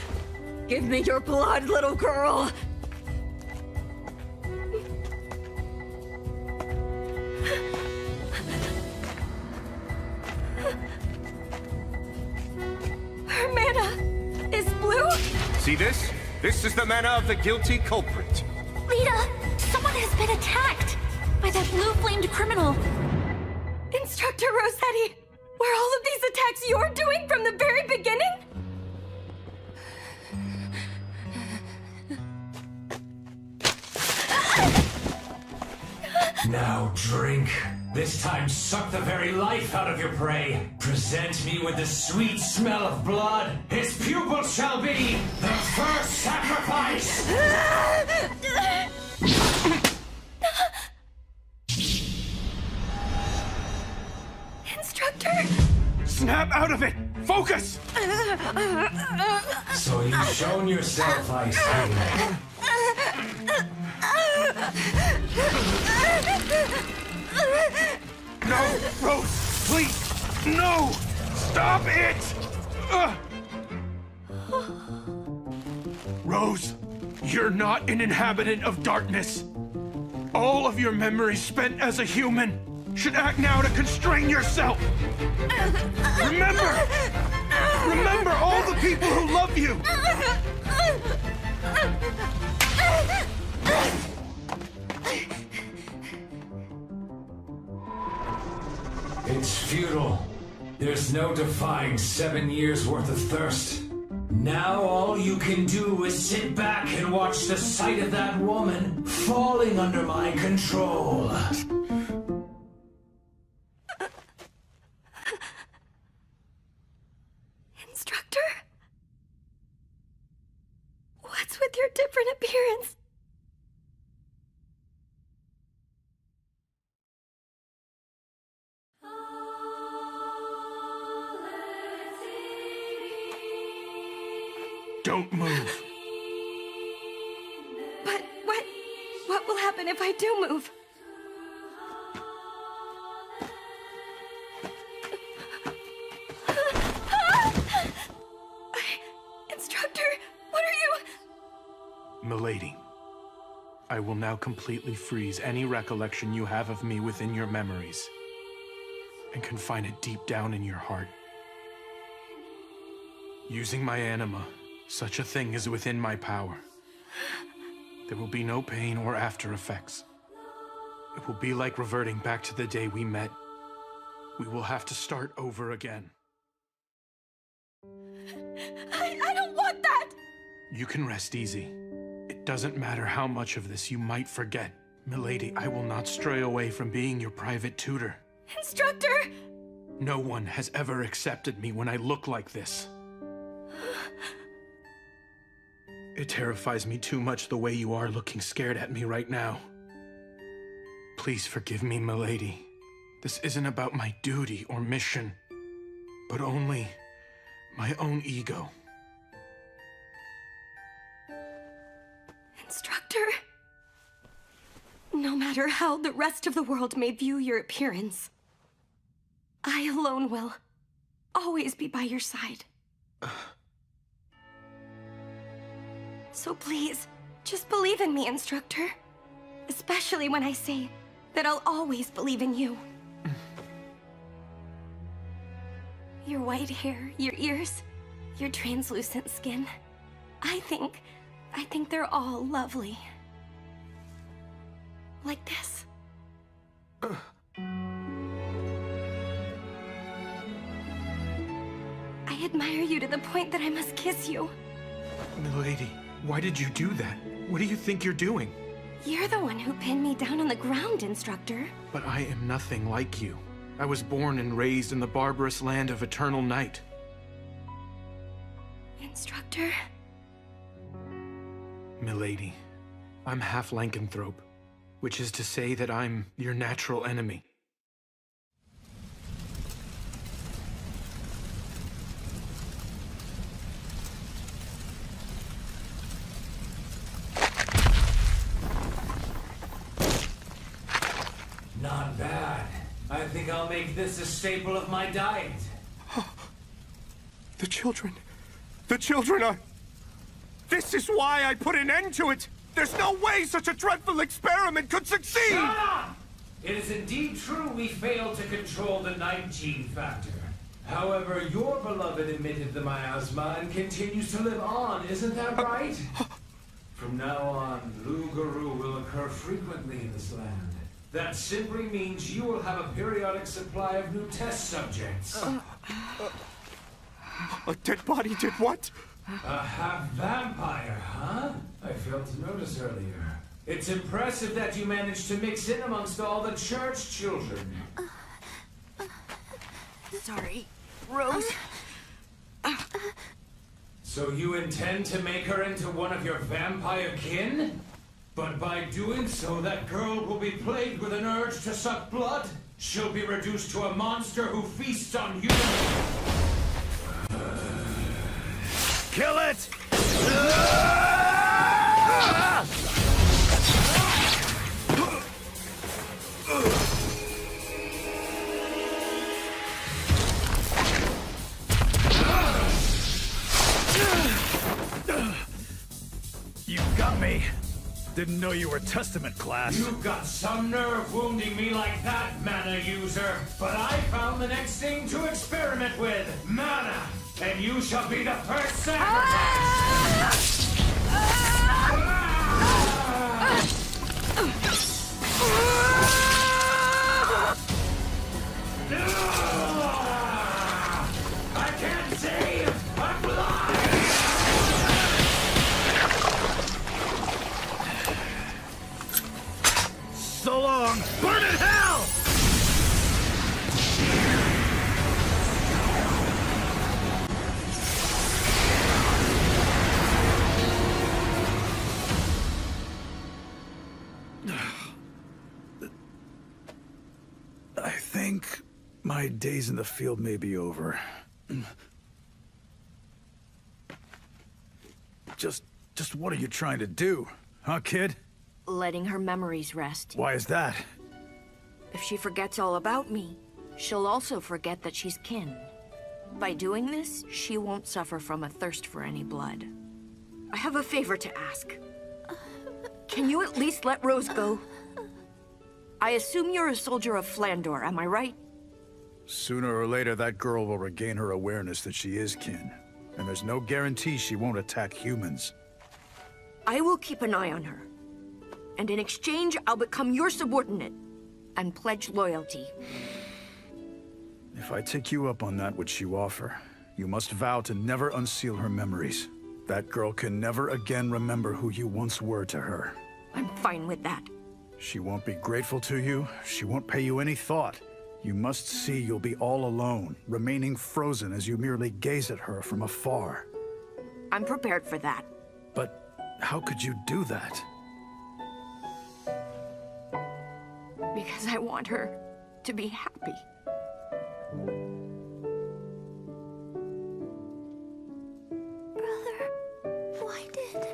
Give me your blood, little girl. See this? This is the mana of the guilty culprit. Lita, someone has been attacked by that blue-flamed criminal. Instructor Rossetti, were all of these attacks you're doing from the very beginning? Now drink. This time suck the very life out of your prey. Present me with the sweet smell of blood. His pupil shall be the first sacrifice! Instructor! Snap out of it! Focus! So you've shown yourself, I see. No, Rose, please, no! Stop it! Rose, you're not an inhabitant of darkness. All of your memories spent as a human should act now to constrain yourself. Remember! Remember all the people who love you! It's futile. There's no defying 7 years worth of thirst. Now all you can do is sit back and watch the sight of that woman falling under my control. Instructor? What's with your different appearance? Don't move. But what will happen if I do move? Instructor, what are you? Milady, I will now completely freeze any recollection you have of me within your memories and confine it deep down in your heart. Using my anima, such a thing is within my power. There will be no pain or after effects. It will be like reverting back to the day we met. We will have to start over again. I don't want that! You can rest easy. It doesn't matter how much of this you might forget. Milady, I will not stray away from being your private tutor. Instructor! No one has ever accepted me when I look like this. It terrifies me too much the way you are looking scared at me right now. Please forgive me, milady. This isn't about my duty or mission, but only my own ego. Instructor, no matter how the rest of the world may view your appearance, I alone will always be by your side. So please, just believe in me, Instructor. Especially when I say that I'll always believe in you. Your white hair, your ears, your translucent skin. I think they're all lovely. Like this. I admire you to the point that I must kiss you. Milady, why did you do that? What do you think you're doing? You're the one who pinned me down on the ground, Instructor. But I am nothing like you. I was born and raised in the barbarous land of eternal night. Instructor? Milady, I'm half lycanthrope, which is to say that I'm your natural enemy. Not bad. I think I'll make this a staple of my diet. The children are... This is why I put an end to it! There's no way such a dreadful experiment could succeed! Shut up! It is indeed true we failed to control the night gene factor. However, your beloved emitted the miasma and continues to live on, isn't that right? From now on, Lugaru will occur frequently in this land. That simply means you will have a periodic supply of new test subjects. A dead body did what? A half-vampire, huh? I failed to notice earlier. It's impressive that you managed to mix in amongst all the church children. Sorry, Rose. So you intend to make her into one of your vampire kin? But by doing so, that girl will be plagued with an urge to suck blood. She'll be reduced to a monster who feasts on humans. Kill it! You got me. Didn't know you were Testament class. You've got some nerve wounding me like that, mana user. But I found the next thing to experiment with. Mana! And you shall be the first sacrifice! I can't see! I'm blind! So long! Burn in hell! I think my days in the field may be over. Just what are you trying to do, huh, kid? Letting her memories rest. Why is that? If she forgets all about me, she'll also forget that she's kin. By doing this, she won't suffer from a thirst for any blood. I have a favor to ask. Can you at least let Rose go? I assume you're a soldier of Flandor, am I right? Sooner or later, that girl will regain her awareness that she is kin. And there's no guarantee she won't attack humans. I will keep an eye on her. And in exchange, I'll become your subordinate and pledge loyalty. If I take you up on that which you offer, you must vow to never unseal her memories. That girl can never again remember who you once were to her. I'm fine with that. She won't be grateful to you. She won't pay you any thought. You must see you'll be all alone, remaining frozen as you merely gaze at her from afar. I'm prepared for that. But how could you do that? Because I want her to be happy. Brother, why did...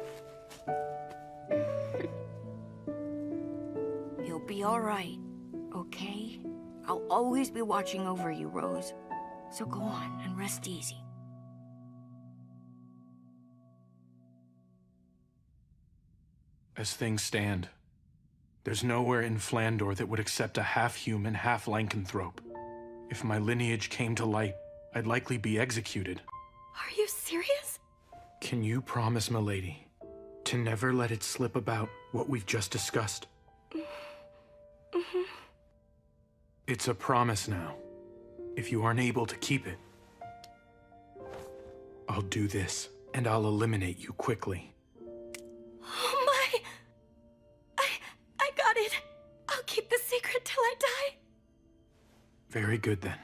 You'll be all right, okay? I'll always be watching over you, Rose. So go on and rest easy. As things stand, there's nowhere in Flandor that would accept a half-human, half-lycanthrope. If my lineage came to light, I'd likely be executed. Are you serious? Can you promise, milady, to never let it slip about what we've just discussed? Mm-hmm. It's a promise now. If you aren't able to keep it, I'll do this, and I'll eliminate you quickly. Oh my! I got it. I'll keep the secret till I die. Very good, then.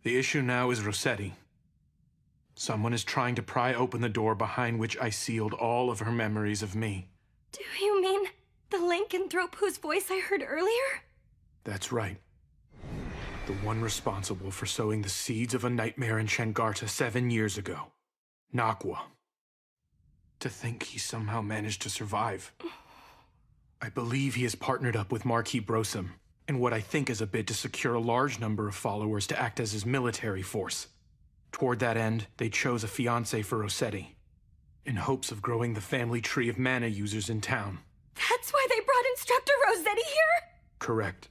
The issue now is Rossetti. Someone is trying to pry open the door behind which I sealed all of her memories of me. Do you mean the lycanthrope whose voice I heard earlier? That's right. The one responsible for sowing the seeds of a nightmare in Shengarta 7 years ago. Nakwa. To think he somehow managed to survive. I believe he has partnered up with Marquis Brosum in what I think is a bid to secure a large number of followers to act as his military force. Toward that end, they chose a fiancé for Rossetti, in hopes of growing the family tree of mana users in town. That's why they brought Instructor Rossetti here? Correct.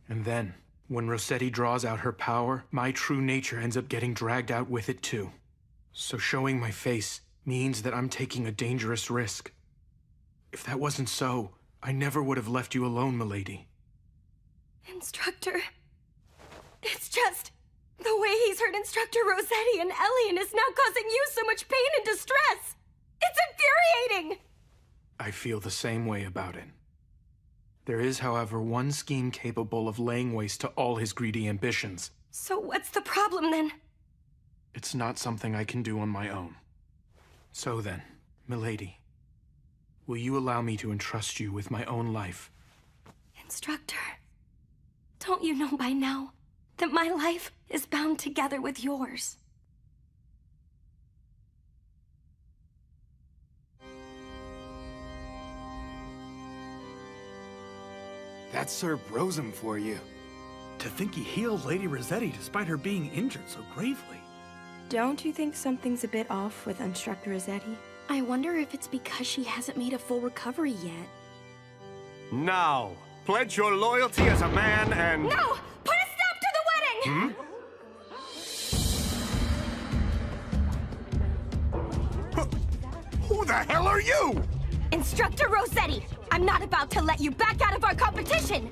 And then, When Rossetti draws out her power, my true nature ends up getting dragged out with it too. So showing my face means that I'm taking a dangerous risk. If that wasn't so, I never would have left you alone, milady. Instructor. It's just the way he's hurt Instructor Rossetti and Elian is now causing you so much pain and distress. It's infuriating! I feel the same way about it. There is, however, one scheme capable of laying waste to all his greedy ambitions. So what's the problem then? It's not something I can do on my own. So then, milady, will you allow me to entrust you with my own life? Instructor, don't you know by now that my life is bound together with yours? That's Sir Brosum for you. To think he healed Lady Rossetti despite her being injured so gravely. Don't you think something's a bit off with Instructor Rossetti? I wonder if it's because she hasn't made a full recovery yet. Now, pledge your loyalty as a man and... No! Put a stop to the wedding! Who the hell are you? Instructor Rossetti! I'm not about to let you back out of our competition!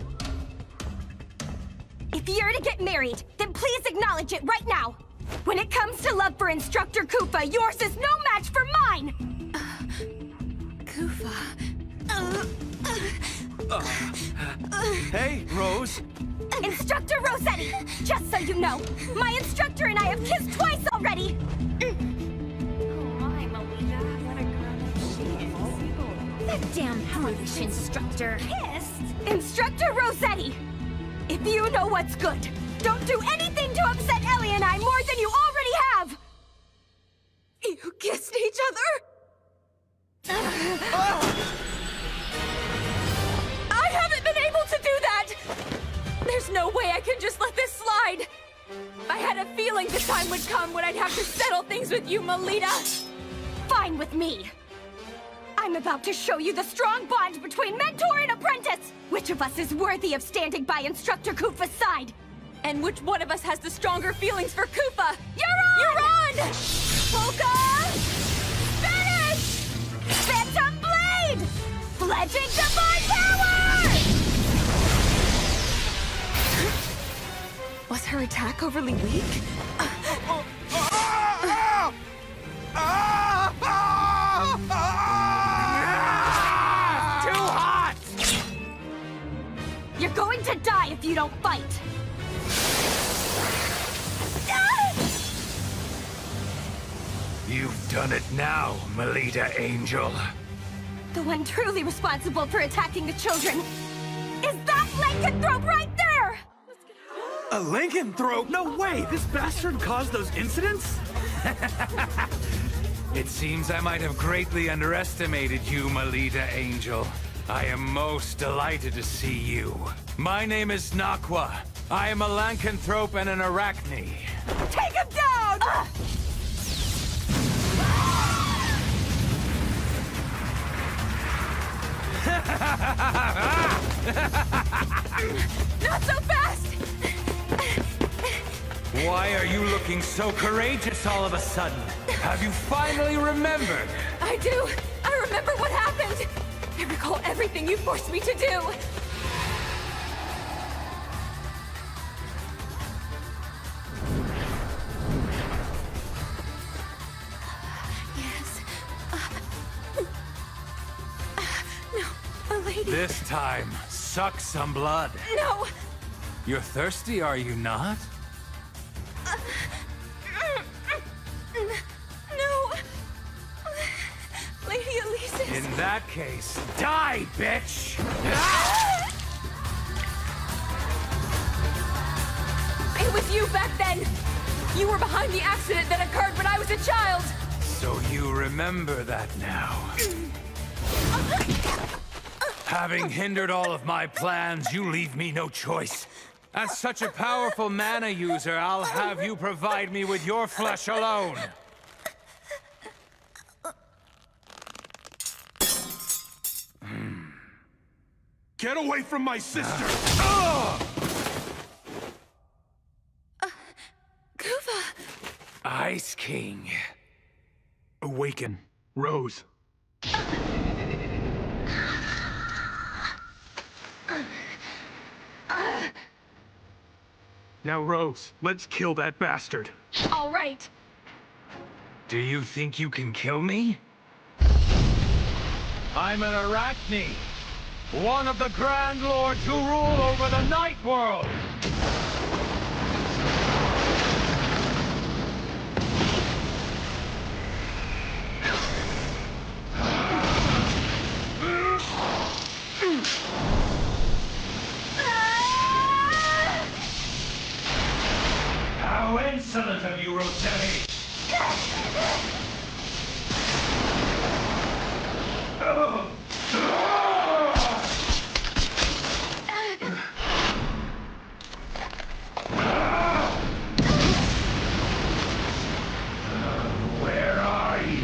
If you're to get married, then please acknowledge it right now! When it comes to love for Instructor Koopa, yours is no match for mine! Koopa... Hey, Rose. Instructor Rossetti! Just so you know, my instructor and I have kissed twice already! That damn brutish instructor. Kissed? Instructor Rossetti! If you know what's good, don't do anything to upset Ellie and I more than you already have! You kissed each other? I haven't been able to do that! There's no way I can just let this slide! I had a feeling the time would come when I'd have to settle things with you, Melita! Fine with me! I'm about to show you the strong bond between mentor and apprentice! Which of us is worthy of standing by Instructor Koopa's side? And which one of us has the stronger feelings for Koopa? You're on! You're on! Polka! Finish! Phantom Blade! Pledging Divine Power! Was her attack overly weak? Too hot! You're going to die if you don't fight! You've done it now, Melita Angel. The one truly responsible for attacking the children is that lycanthrope right there! A lycanthrope? No way! This bastard caused those incidents? It seems I might have greatly underestimated you, Melita Angel. I am most delighted to see you. My name is Nakwa. I am a lycanthrope and an arachne. Take him down! Not so fast! Why are you looking so courageous all of a sudden? Have you finally remembered? I do! I remember what happened! I recall everything you forced me to do! Yes. No, a lady. This time, suck some blood. No! You're thirsty, are you not? No! Lady Elise. In that case, die, bitch! It was you back then! You were behind the accident that occurred when I was a child! So you remember that now. Having hindered all of my plans, you leave me no choice. As such a powerful mana user, I'll have you provide me with your flesh alone. Get away from my sister! Ice King. Awaken, Rose. Now, Rose, let's kill that bastard. All right. Do you think you can kill me? I'm an Arachne, one of the Grand Lords who rule over the Night World. How insolent of you, Rossetti! Where are you?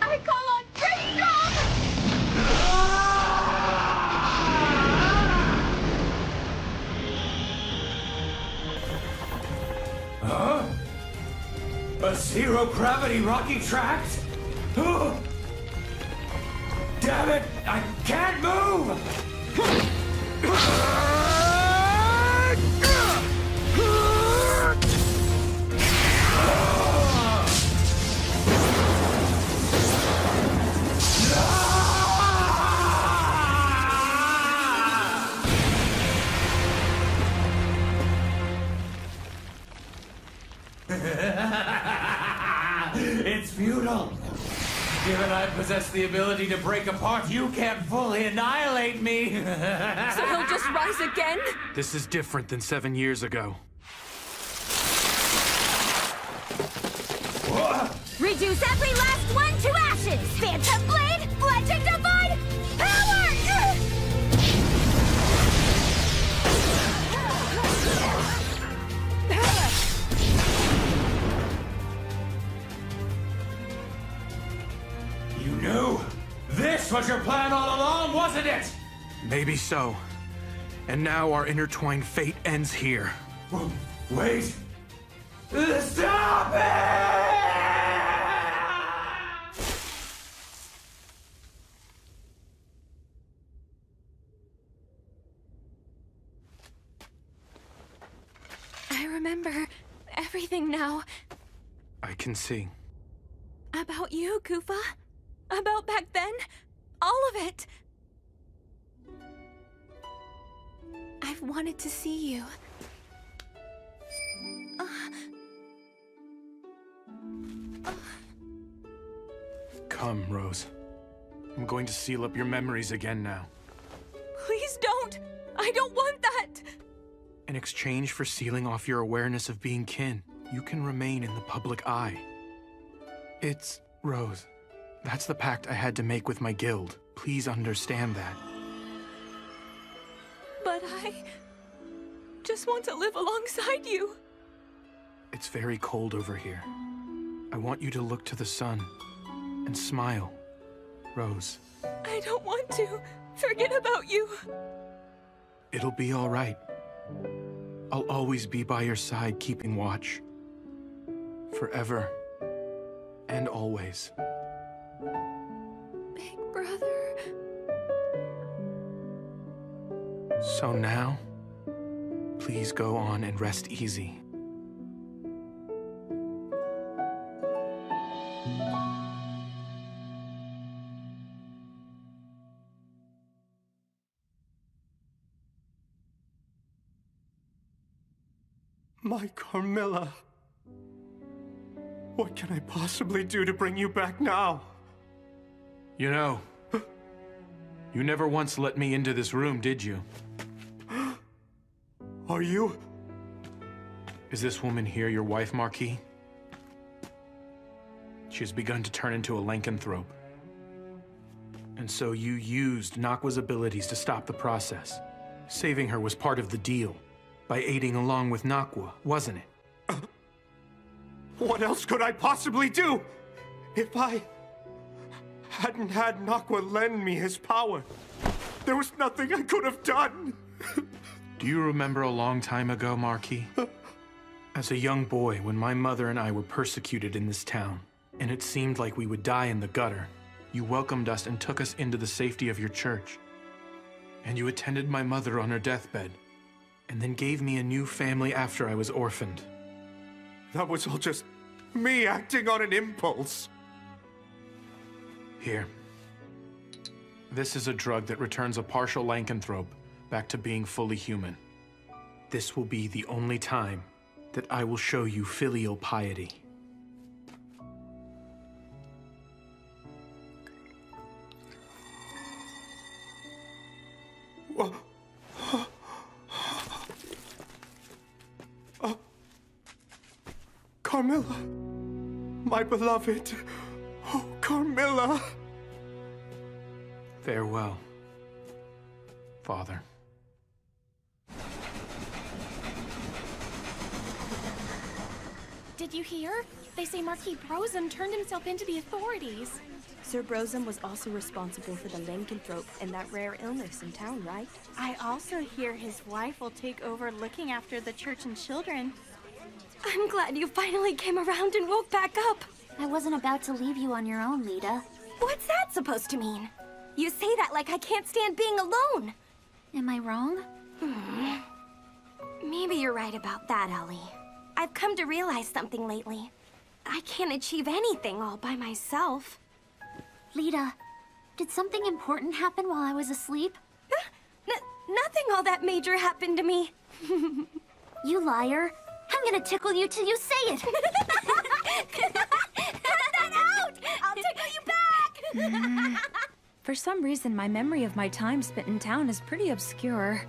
I call on freedom! Huh? A zero-gravity rocky tract? Damn it! I can't move! It's futile. Given I possess the ability to break apart, you can't fully annihilate me. So he'll just rise again? This is different than 7 years ago. Reduce every last one to ashes! Phantom Blade, Legend Divine, Power! You knew? This was your plan all along, wasn't it? Maybe so. And now our intertwined fate ends here. Wait! Stop it! I remember everything now. I can see. About you, Koopa. About back then. All of it. I've wanted to see you. Come, Rose. I'm going to seal up your memories again now. Please don't! I don't want that! In exchange for sealing off your awareness of being kin, you can remain in the public eye. It's... Rose, that's the pact I had to make with my guild. Please understand that. But I just want to live alongside you. It's very cold over here. I want you to look to the sun and smile, Rose. I don't want to forget about you. It'll be all right. I'll always be by your side, keeping watch. Forever and always. Big brother. So now, please go on and rest easy. My Carmilla. What can I possibly do to bring you back now? You know, you never once let me into this room, did you? Are you? Is this woman here your wife, Marquis? She has begun to turn into a lycanthrope. And so you used Nakwa's abilities to stop the process. Saving her was part of the deal. By aiding along with Nakwa, wasn't it? What else could I possibly do? If I hadn't had Nakwa lend me his power, there was nothing I could have done. Do you remember a long time ago, Marquis? As a young boy, when my mother and I were persecuted in this town, and it seemed like we would die in the gutter, you welcomed us and took us into the safety of your church. And you attended my mother on her deathbed, and then gave me a new family after I was orphaned. That was all just me acting on an impulse. Here. This is a drug that returns a partial lycanthrope back to being fully human. This will be the only time that I will show you filial piety. Carmilla, my beloved. Oh, Carmilla. Farewell, Father. Did you hear? They say Marquis Brosum turned himself into the authorities. Sir Brosum was also responsible for the lycanthrope and that rare illness in town, right? I also hear his wife will take over looking after the church and children. I'm glad you finally came around and woke back up. I wasn't about to leave you on your own, Lita. What's that supposed to mean? You say that like I can't stand being alone. Am I wrong? Maybe you're right about that, Ellie. I've come to realize something lately. I can't achieve anything all by myself. Lita, did something important happen while I was asleep? Nothing all that major happened to me. You liar. I'm gonna tickle you till you say it. Cut that out! I'll tickle you back! For some reason, my memory of my time spent in town is pretty obscure.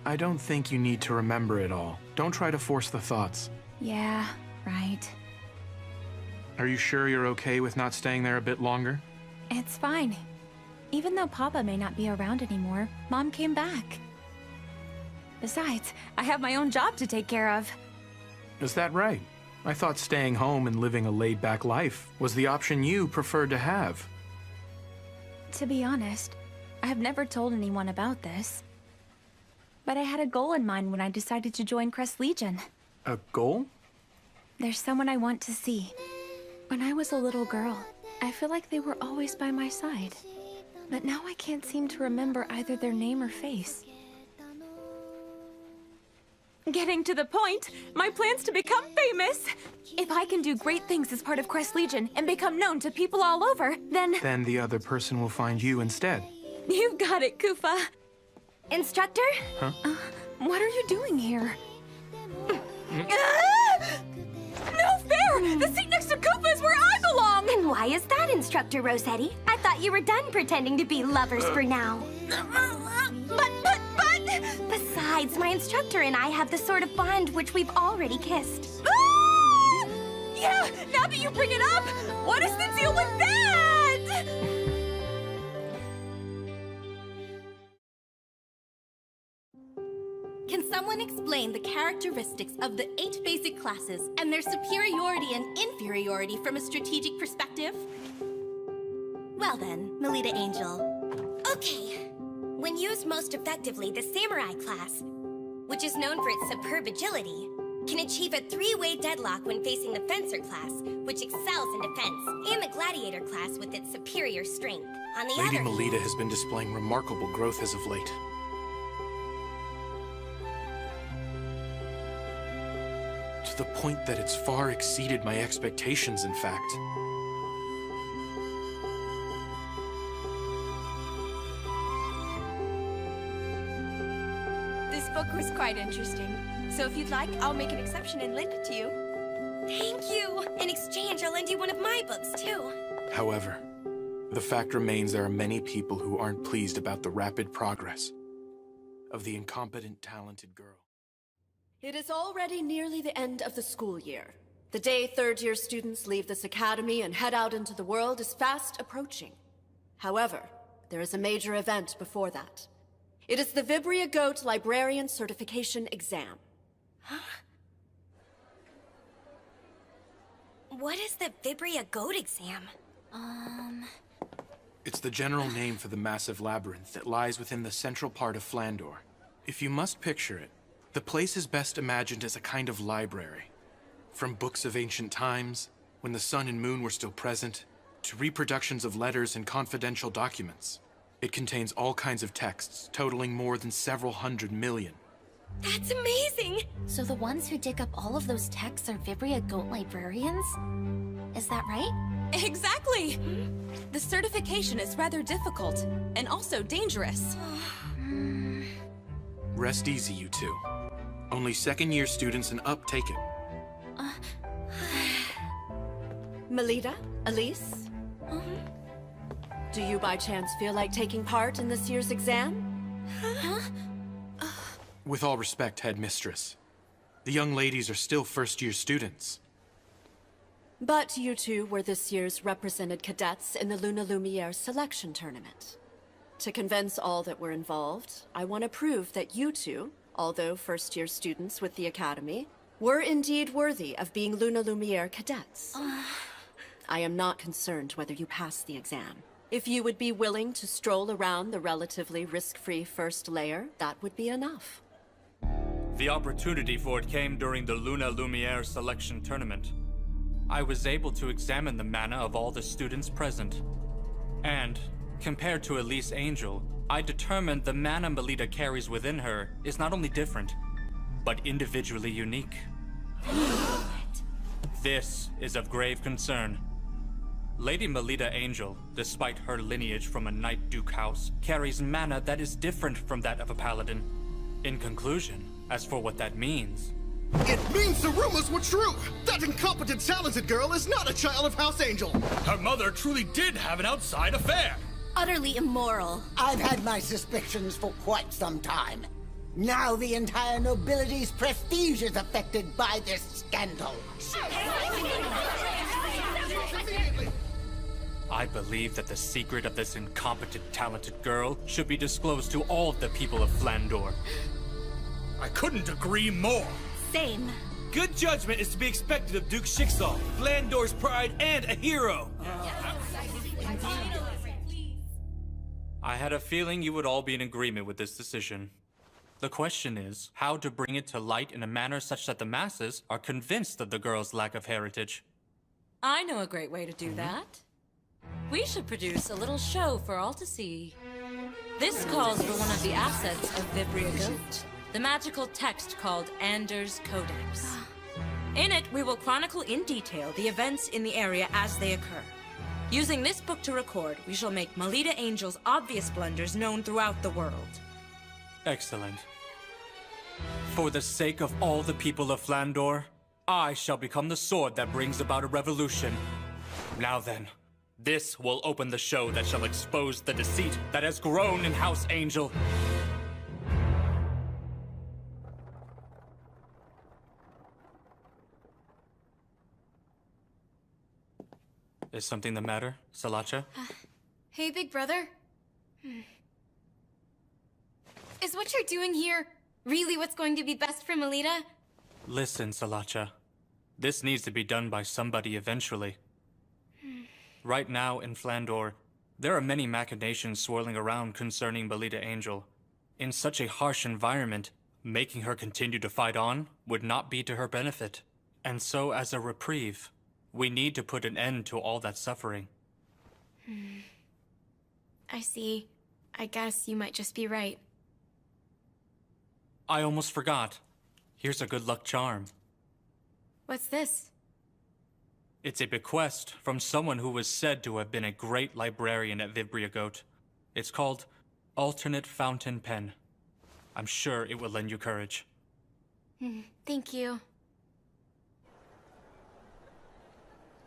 I don't think you need to remember it all. Don't try to force the thoughts. Yeah, right. Are you sure you're okay with not staying there a bit longer? It's fine. Even though Papa may not be around anymore, Mom came back. Besides, I have my own job to take care of. Is that right? I thought staying home and living a laid-back life was the option you preferred to have. To be honest, I have never told anyone about this. But I had a goal in mind when I decided to join Crest Legion. A goal? There's someone I want to see. When I was a little girl, I feel like they were always by my side. But now I can't seem to remember either their name or face. Getting to the point, my plan's to become famous. If I can do great things as part of Crest Legion and become known to people all over, then... Then the other person will find you instead. You got it, Kufa. Instructor? Huh? What are you doing here? No fair! The seat next to Kufa is where I belong! And why is that, Instructor Rossetti? I thought you were done pretending to be lovers for now. But... Besides, my instructor and I have the sort of bond which we've already kissed. Ah! Yeah, now that you bring it up, what is the deal with that? Can someone explain the characteristics of the 8 basic classes and their superiority and inferiority from a strategic perspective? Well then, Melita Angel. Okay. When used most effectively, the Samurai class, which is known for its superb agility, can achieve a 3-way deadlock when facing the Fencer class, which excels in defense, and the Gladiator class with its superior strength. On the Lady other Melita hand, has been displaying remarkable growth as of late. To the point that it's far exceeded my expectations, in fact. This book was quite interesting. So if you'd like, I'll make an exception and lend it to you. Thank you! In exchange, I'll lend you one of my books, too. However, the fact remains there are many people who aren't pleased about the rapid progress of the incompetent, talented girl. It is already nearly the end of the school year. The day third-year students leave this academy and head out into the world is fast approaching. However, there is a major event before that. It is the Vibria Goat Librarian Certification Exam. What is the Vibria Goat exam? It's the general name for the massive labyrinth that lies within the central part of Flandor. If you must picture it, the place is best imagined as a kind of library. From books of ancient times, when the sun and moon were still present, to reproductions of letters and confidential documents. It contains all kinds of texts, totaling more than several hundred million. That's amazing! So the ones who dig up all of those texts are Vibria goat librarians? Is that right? Exactly! The certification is rather difficult, and also dangerous. Rest easy, you two. Only second-year students and up take it. Melita, Elise? Do you by chance feel like taking part in this year's exam? With all respect, headmistress, the young ladies are still first-year students. But you two were this year's represented cadets in the Luna Lumiere selection tournament. To convince all that were involved, I want to prove that you two, although first-year students with the Academy, were indeed worthy of being Luna Lumiere cadets. I am not concerned whether you pass the exam. If you would be willing to stroll around the relatively risk-free first layer, that would be enough. The opportunity for it came during the Luna Lumiere selection tournament. I was able to examine the mana of all the students present. And, compared to Elise Angel, I determined the mana Melita carries within her is not only different, but individually unique. This is of grave concern. Lady Melita Angel, despite her lineage from a Knight Duke house, carries mana that is different from that of a paladin. In conclusion, as for what that means... It means the rumors were true! That incompetent, talented girl is not a child of House Angel! Her mother truly did have an outside affair! Utterly immoral. I've had my suspicions for quite some time. Now the entire nobility's prestige is affected by this scandal. I believe that the secret of this incompetent, talented girl should be disclosed to all of the people of Flandor. I couldn't agree more. Same. Good judgment is to be expected of Duke Schicksal, Flandor's pride and a hero. I had a feeling you would all be in agreement with this decision. The question is, how to bring it to light in a manner such that the masses are convinced of the girl's lack of heritage. I know a great way to do that. We should produce a little show for all to see. This calls for one of the assets of Vibria Goat, the magical text called Anders Codex. In it, we will chronicle in detail the events in the area as they occur. Using this book to record, we shall make Melita Angel's obvious blunders known throughout the world. Excellent. For the sake of all the people of Flandor, I shall become the sword that brings about a revolution. Now then, this will open the show that shall expose the deceit that has grown in House Angel. Is something the matter, Salacha? Hey, big brother. Is what you're doing here really what's going to be best for Melita? Listen, Salacha. This needs to be done by somebody eventually. Right now, in Flandor, there are many machinations swirling around concerning Melita Angel. In such a harsh environment, making her continue to fight on would not be to her benefit. And so, as a reprieve, we need to put an end to all that suffering. I see. I guess you might just be right. I almost forgot. Here's a good luck charm. What's this? It's a bequest from someone who was said to have been a great librarian at Vibria Goat. It's called Alternate Fountain Pen. I'm sure it will lend you courage. Thank you.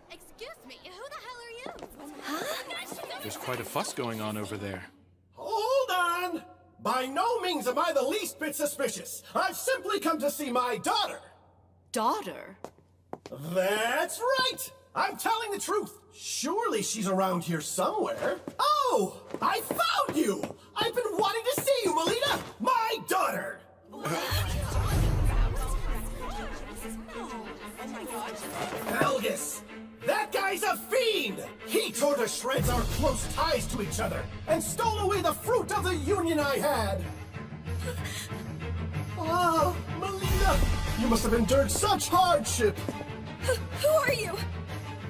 Excuse me, who the hell are you? There's quite a fuss going on over there. Hold on! By no means am I the least bit suspicious. I've simply come to see my daughter. Daughter? That's right! I'm telling the truth. Surely she's around here somewhere. Oh! I found you! I've been wanting to see you, Melita! My daughter! Helgus! That guy's a fiend! He tore to shreds our close ties to each other and stole away the fruit of the union I had! Oh, Melita! You must have endured such hardship! Who are you?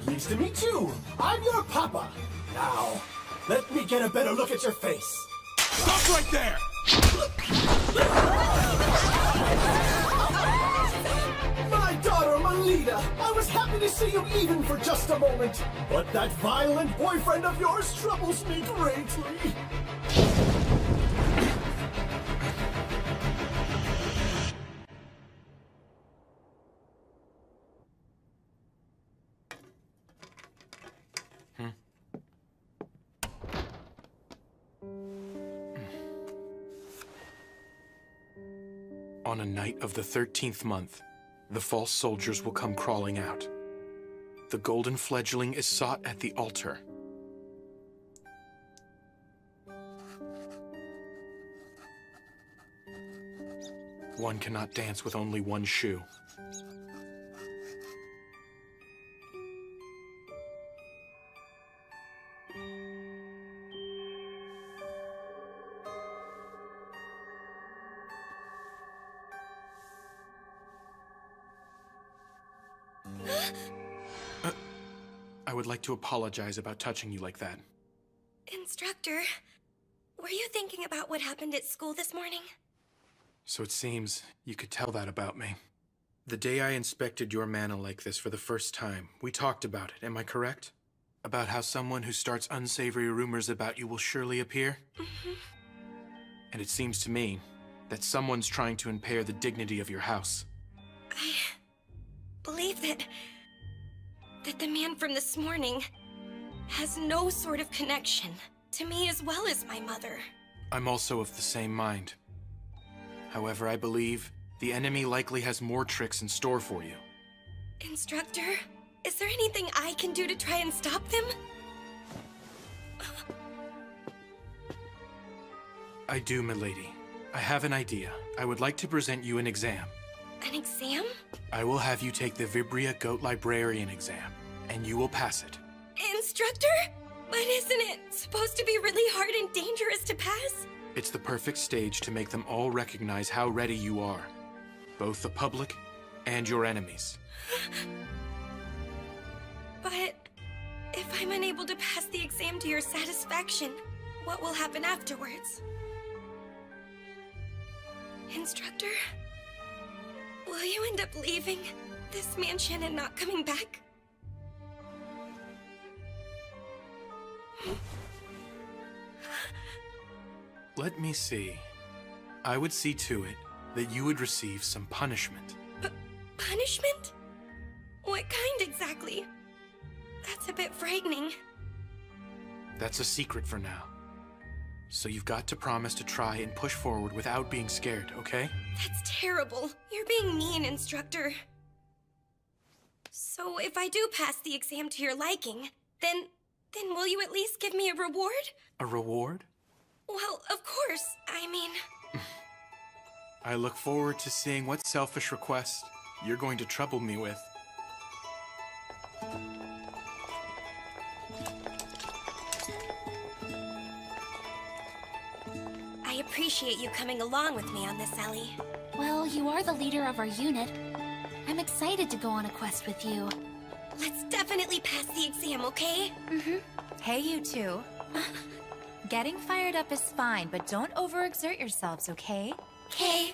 Pleased to meet you. I'm your papa. Now, let me get a better look at your face. Stop right there! My daughter, Melita! I was happy to see you even for just a moment. But that violent boyfriend of yours troubles me greatly. On a night of the 13th month, the false soldiers will come crawling out. The golden fledgling is sought at the altar. One cannot dance with only one shoe. I would like to apologize about touching you like that. Instructor, were you thinking about what happened at school this morning? So it seems you could tell that about me. The day I inspected your mana like this for the first time, we talked about it, am I correct? About how someone who starts unsavory rumors about you will surely appear? Mm-hmm. And it seems to me that someone's trying to impair the dignity of your house. I believe that the man from this morning has no sort of connection to me as well as my mother. I'm also of the same mind. However, I believe the enemy likely has more tricks in store for you. Instructor, is there anything I can do to try and stop them? I do, milady. I have an idea. I would like to present you an exam. An exam? I will have you take the Vibria Goat Librarian exam, and you will pass it. Instructor? But isn't it supposed to be really hard and dangerous to pass? It's the perfect stage to make them all recognize how ready you are. Both the public and your enemies. But if I'm unable to pass the exam to your satisfaction, what will happen afterwards? Instructor? Will you end up leaving this mansion and not coming back? Let me see. I would see to it that you would receive some punishment. Punishment? What kind exactly? That's a bit frightening. That's a secret for now. So you've got to promise to try and push forward without being scared, okay? That's terrible. You're being mean, Instructor. So if I do pass the exam to your liking, then will you at least give me a reward? A reward? Well, of course. I mean... I look forward to seeing what selfish request you're going to trouble me with. I appreciate you coming along with me on this, Ellie. Well, you are the leader of our unit. I'm excited to go on a quest with you. Let's definitely pass the exam, okay? Mm-hmm. Hey, you two. Getting fired up is fine, but don't overexert yourselves, okay? Okay.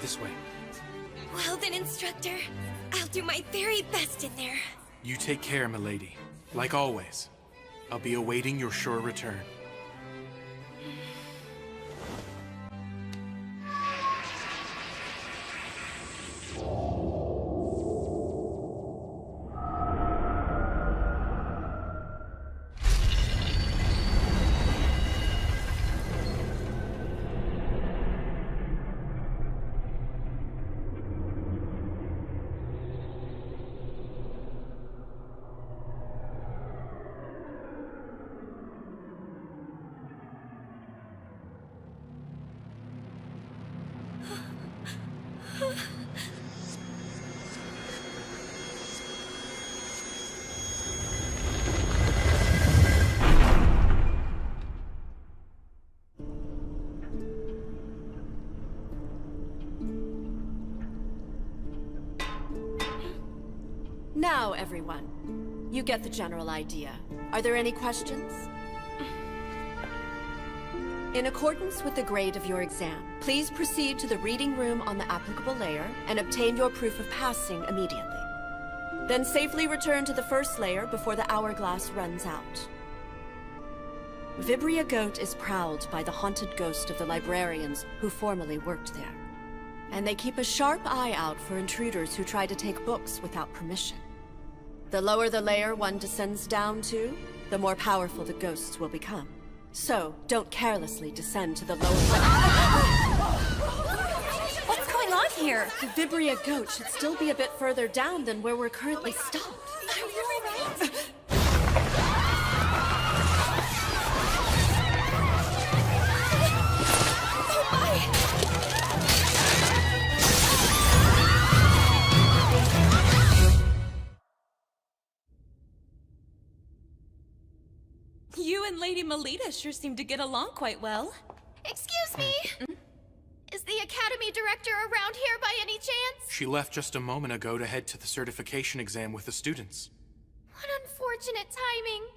This way. Well then, Instructor, I'll do my very best in there. You take care, milady. Like always. I'll be awaiting your sure return. Now, everyone, you get the general idea. Are there any questions? In accordance with the grade of your exam, please proceed to the reading room on the applicable layer and obtain your proof of passing immediately. Then safely return to the first layer before the hourglass runs out. Vibria Goat is prowled by the haunted ghost of the librarians who formerly worked there. And they keep a sharp eye out for intruders who try to take books without permission. The lower the layer one descends down to, the more powerful the ghosts will become. So, don't carelessly descend to the lower What's going on here? The Vibria Goat should still be a bit further down than where we're currently stopped. Are you alright? You and Lady Melita sure seem to get along quite well. Excuse me? Is the Academy Director around here by any chance? She left just a moment ago to head to the certification exam with the students. What unfortunate timing.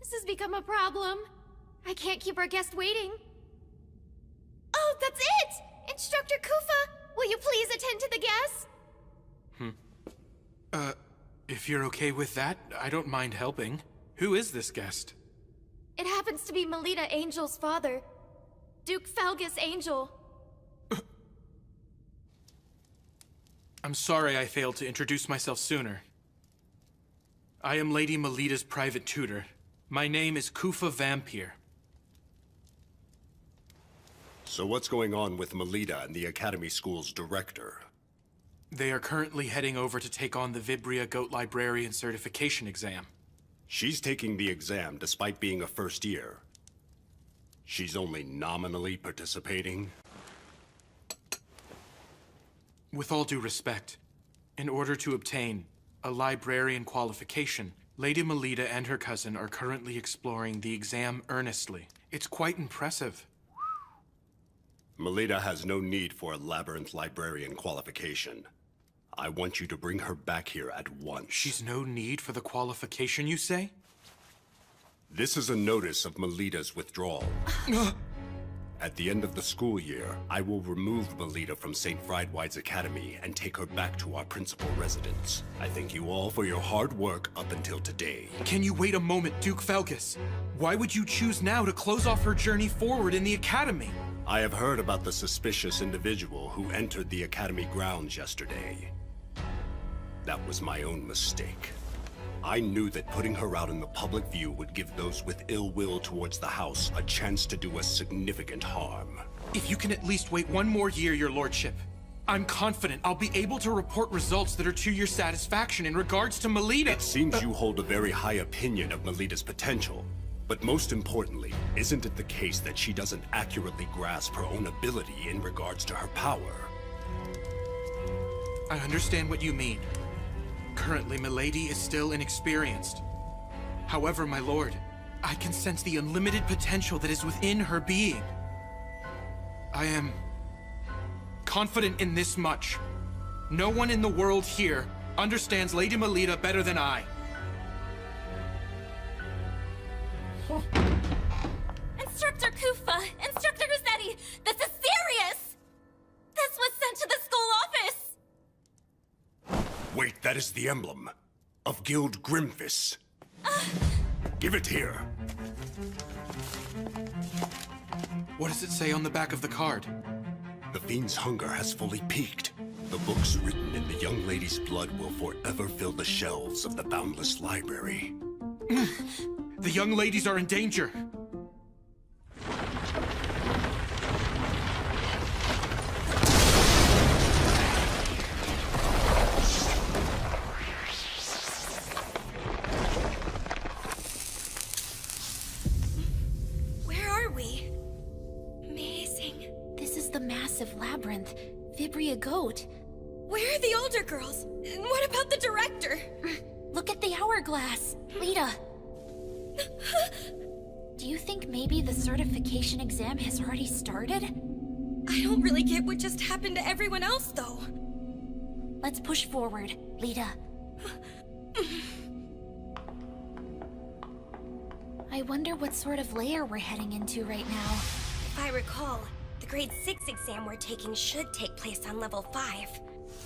This has become a problem. I can't keep our guest waiting. Oh, that's it! Instructor Kufa, will you please attend to the guest? If you're okay with that, I don't mind helping. Who is this guest? It happens to be Melita Angel's father, Duke Felgus Angel. I'm sorry I failed to introduce myself sooner. I am Lady Melita's private tutor. My name is Kufa Vampire. So what's going on with Melita and the Academy School's director? They are currently heading over to take on the Vibria Goat Librarian certification exam. She's taking the exam despite being a first year. She's only nominally participating? With all due respect, in order to obtain a librarian qualification, Lady Melita and her cousin are currently exploring the exam earnestly. It's quite impressive. Melita has no need for a labyrinth librarian qualification. I want you to bring her back here at once. She's no need for the qualification, you say? This is a notice of Melita's withdrawal. At the end of the school year, I will remove Melita from St. Friedwide's Academy and take her back to our principal residence. I thank you all for your hard work up until today. Can you wait a moment, Duke Felgus? Why would you choose now to close off her journey forward in the Academy? I have heard about the suspicious individual who entered the Academy grounds yesterday. That was my own mistake. I knew that putting her out in the public view would give those with ill will towards the house a chance to do us significant harm. If you can at least wait one more year, your lordship, I'm confident I'll be able to report results that are to your satisfaction in regards to Melita. It seems you hold a very high opinion of Melita's potential. But most importantly, isn't it the case that she doesn't accurately grasp her own ability in regards to her power? I understand what you mean. Currently, Milady is still inexperienced. However, my lord, I can sense the unlimited potential that is within her being. I am confident in this much. No one in the world here understands Lady Melita better than I. Instructor Kufa! Instructor Rossetti! This is serious! This was sent to the school office! Wait, that is the emblem of Guild Grimfist. Give it here. What does it say on the back of the card? The fiend's hunger has fully peaked. The books written in the young lady's blood will forever fill the shelves of the boundless library. The young ladies are in danger. Where are we? Amazing. This is the massive labyrinth, Vibria Goat. Where are the older girls? And what about the director? Look at the hourglass. Lita. Do you think maybe the certification exam has already started? I don't really get what just happened to everyone else, though. Let's push forward, Lita. I wonder what sort of layer we're heading into right now. If I recall, the grade 6 exam we're taking should take place on level 5.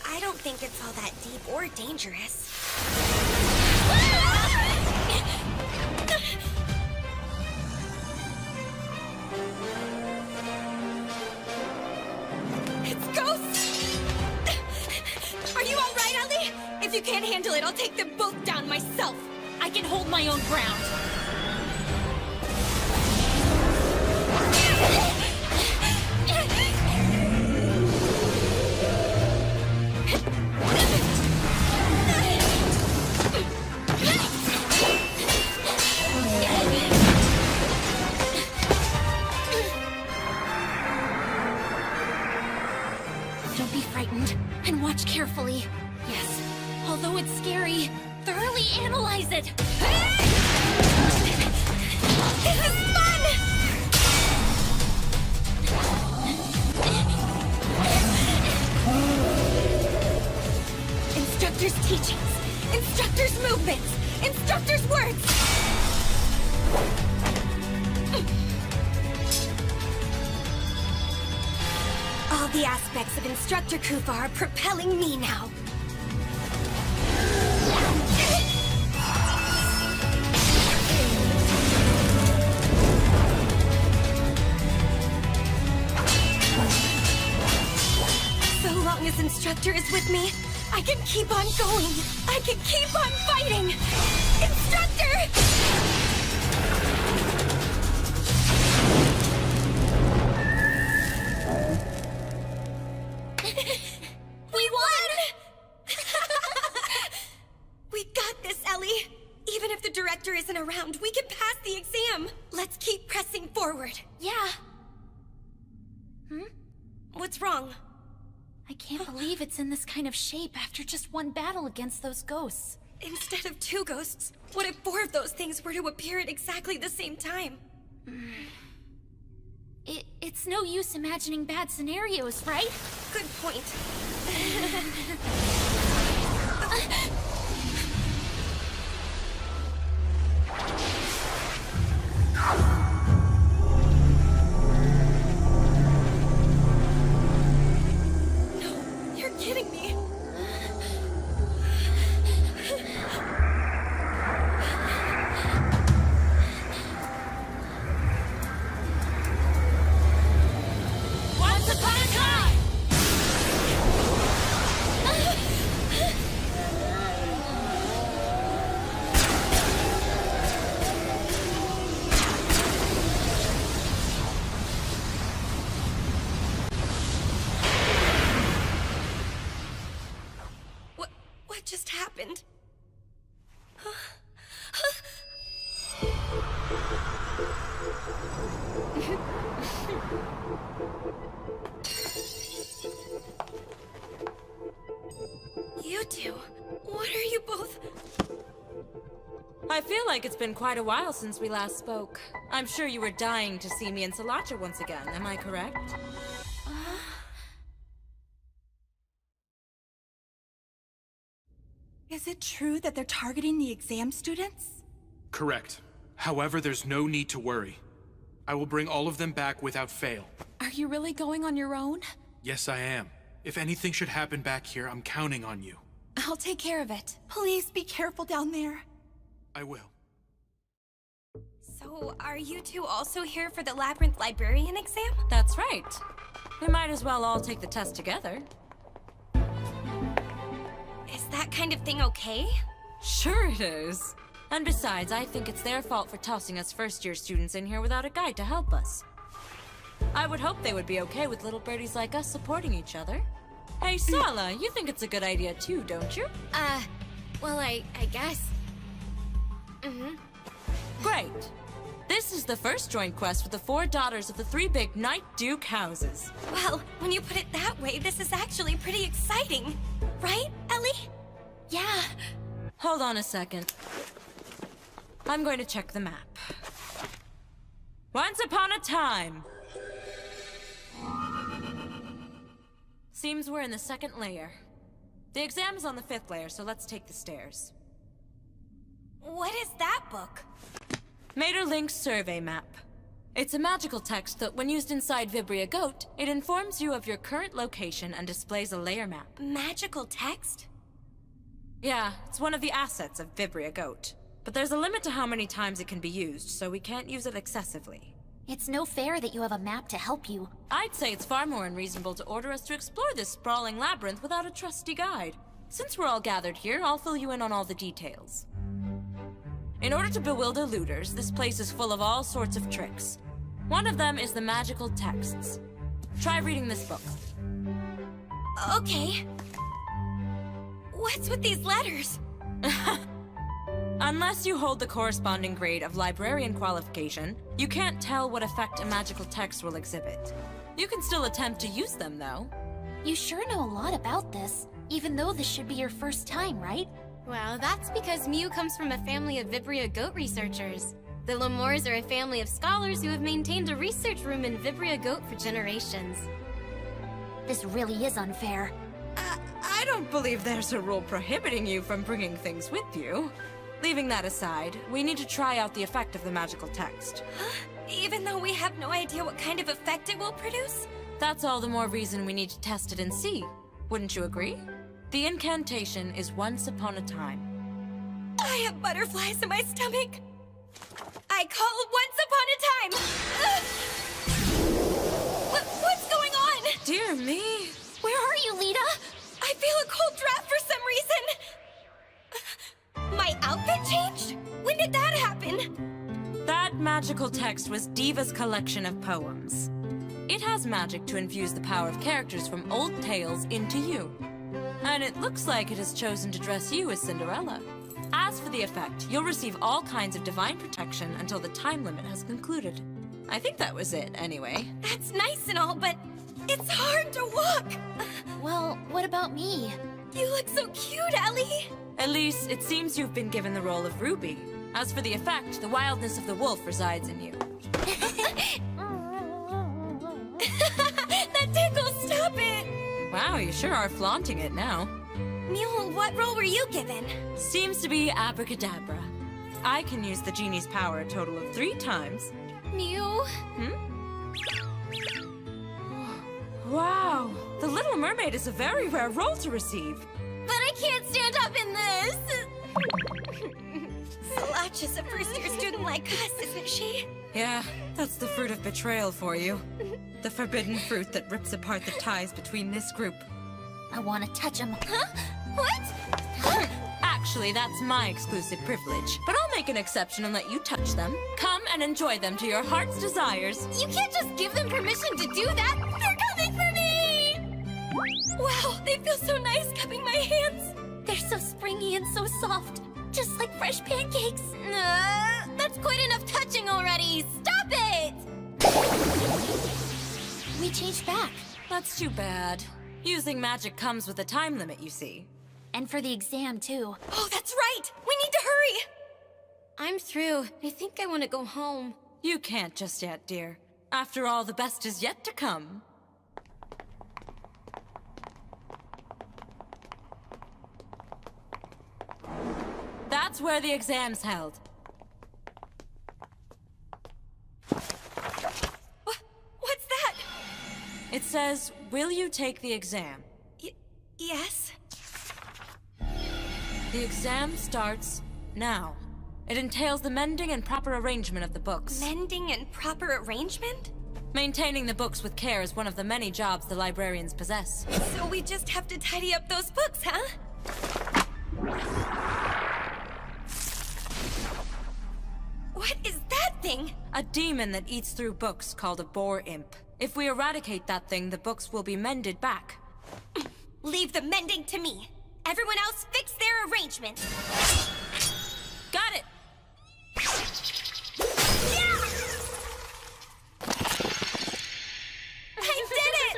I don't think it's all that deep or dangerous. It's ghosts! Are you alright, Ellie? If you can't handle it, I'll take them both down myself. I can hold my own ground. Don't be frightened, and watch carefully. Yes, although it's scary, thoroughly analyze it. This is fun! Instructor's teachings, instructor's movements, instructor's words! All the aspects of Instructor Koopa are propelling me now. So long as Instructor is with me, I can keep on going. I can keep on fighting. Instructor! We won! We got this, Ellie. Even if the director isn't around, we can pass the exam. Let's keep pressing forward. Yeah. What's wrong? I can't believe it's in this kind of shape after just one battle against those ghosts. Instead of 2 ghosts, what if 4 of those things were to appear at exactly the same time? It's no use imagining bad scenarios, right? Good point. No, you're kidding me. Once upon a time! What just happened? You two, what are you both? I feel like it's been quite a while since we last spoke. I'm sure you were dying to see me and Salacha once again, am I correct? Is it true that they're targeting the exam students? Correct. However, there's no need to worry. I will bring all of them back without fail. Are you really going on your own? Yes, I am. If anything should happen back here, I'm counting on you. I'll take care of it. Please be careful down there. I will. So, are you two also here for the Labyrinth Librarian exam? That's right. We might as well all take the test together. Is that kind of thing okay? Sure it is. And besides, I think it's their fault for tossing us first-year students in here without a guide to help us. I would hope they would be okay with little birdies like us supporting each other. Hey, Sala, you think it's a good idea too, don't you? Well, I guess. Great. This is the first joint quest with the 4 daughters of the 3 big Knight Duke houses. Well, when you put it that way, this is actually pretty exciting. Right, Ellie? Yeah. Hold on a second. I'm going to check the map. Once upon a time. Seems we're in the 2nd layer. The exam is on the 5th layer, so let's take the stairs. What is that book? Materlink's survey map. It's a magical text that, when used inside Vibria Goat, it informs you of your current location and displays a layer map. Magical text? Yeah, it's one of the assets of Vibria Goat. But there's a limit to how many times it can be used, so we can't use it excessively. It's no fair that you have a map to help you. I'd say it's far more unreasonable to order us to explore this sprawling labyrinth without a trusty guide. Since we're all gathered here, I'll fill you in on all the details. In order to bewilder looters, this place is full of all sorts of tricks. One of them is the magical texts. Try reading this book. Okay. What's with these letters? Unless you hold the corresponding grade of librarian qualification, you can't tell what effect a magical text will exhibit. You can still attempt to use them, though. You sure know a lot about this, even though this should be your first time, right? Well, that's because Mew comes from a family of Vibria Goat researchers. The Lemures are a family of scholars who have maintained a research room in Vibria Goat for generations. This really is unfair. I don't believe there's a rule prohibiting you from bringing things with you. Leaving that aside, we need to try out the effect of the magical text. Even though we have no idea what kind of effect it will produce? That's all the more reason we need to test it and see. Wouldn't you agree? The incantation is once upon a time. I have butterflies in my stomach. I call once upon a time. What's going on? Dear me. Where are you, Lita? I feel a cold draft for some reason. My outfit changed? When did that happen? That magical text was Diva's collection of poems. It has magic to infuse the power of characters from old tales into you. And it looks like it has chosen to dress you as Cinderella. As for the effect, you'll receive all kinds of divine protection until the time limit has concluded. I think that was it, anyway. That's nice and all, but it's hard to walk. Well, what about me? You look so cute, Ellie. Elise, it seems you've been given the role of Ruby. As for the effect, the wildness of the wolf resides in you. That tickles, stop it! Wow, you sure are flaunting it now. Mule, what role were you given? Seems to be abracadabra. I can use the genie's power a total of 3 times. Mew? Wow, the Little Mermaid is a very rare role to receive. But I can't stand up in this! Slacha's a first-year student like us, isn't she? Yeah, that's the fruit of betrayal for you. The forbidden fruit that rips apart the ties between this group. I want to touch him. Huh? What? Actually, that's my exclusive privilege. But I'll make an exception and let you touch them. Come and enjoy them to your heart's desires. You can't just give them permission to do that! They're coming for me! Wow, they feel so nice cupping my hands! They're so springy and so soft. Just like fresh pancakes. That's quite enough touching already! Stop it! We changed back. That's too bad. Using magic comes with a time limit, you see. And for the exam, too. Oh, that's right! We need to hurry! I'm through. I think I want to go home. You can't just yet, dear. After all, the best is yet to come. That's where the exam's held. What's that? It says, will you take the exam? Yes? The exam starts now. It entails the mending and proper arrangement of the books. Mending and proper arrangement? Maintaining the books with care is one of the many jobs the librarians possess. So we just have to tidy up those books, huh? What is that thing? A demon that eats through books called a boar imp. If we eradicate that thing, the books will be mended back. Leave the mending to me. Everyone else fix their arrangement. Got it! Yeah! I did it!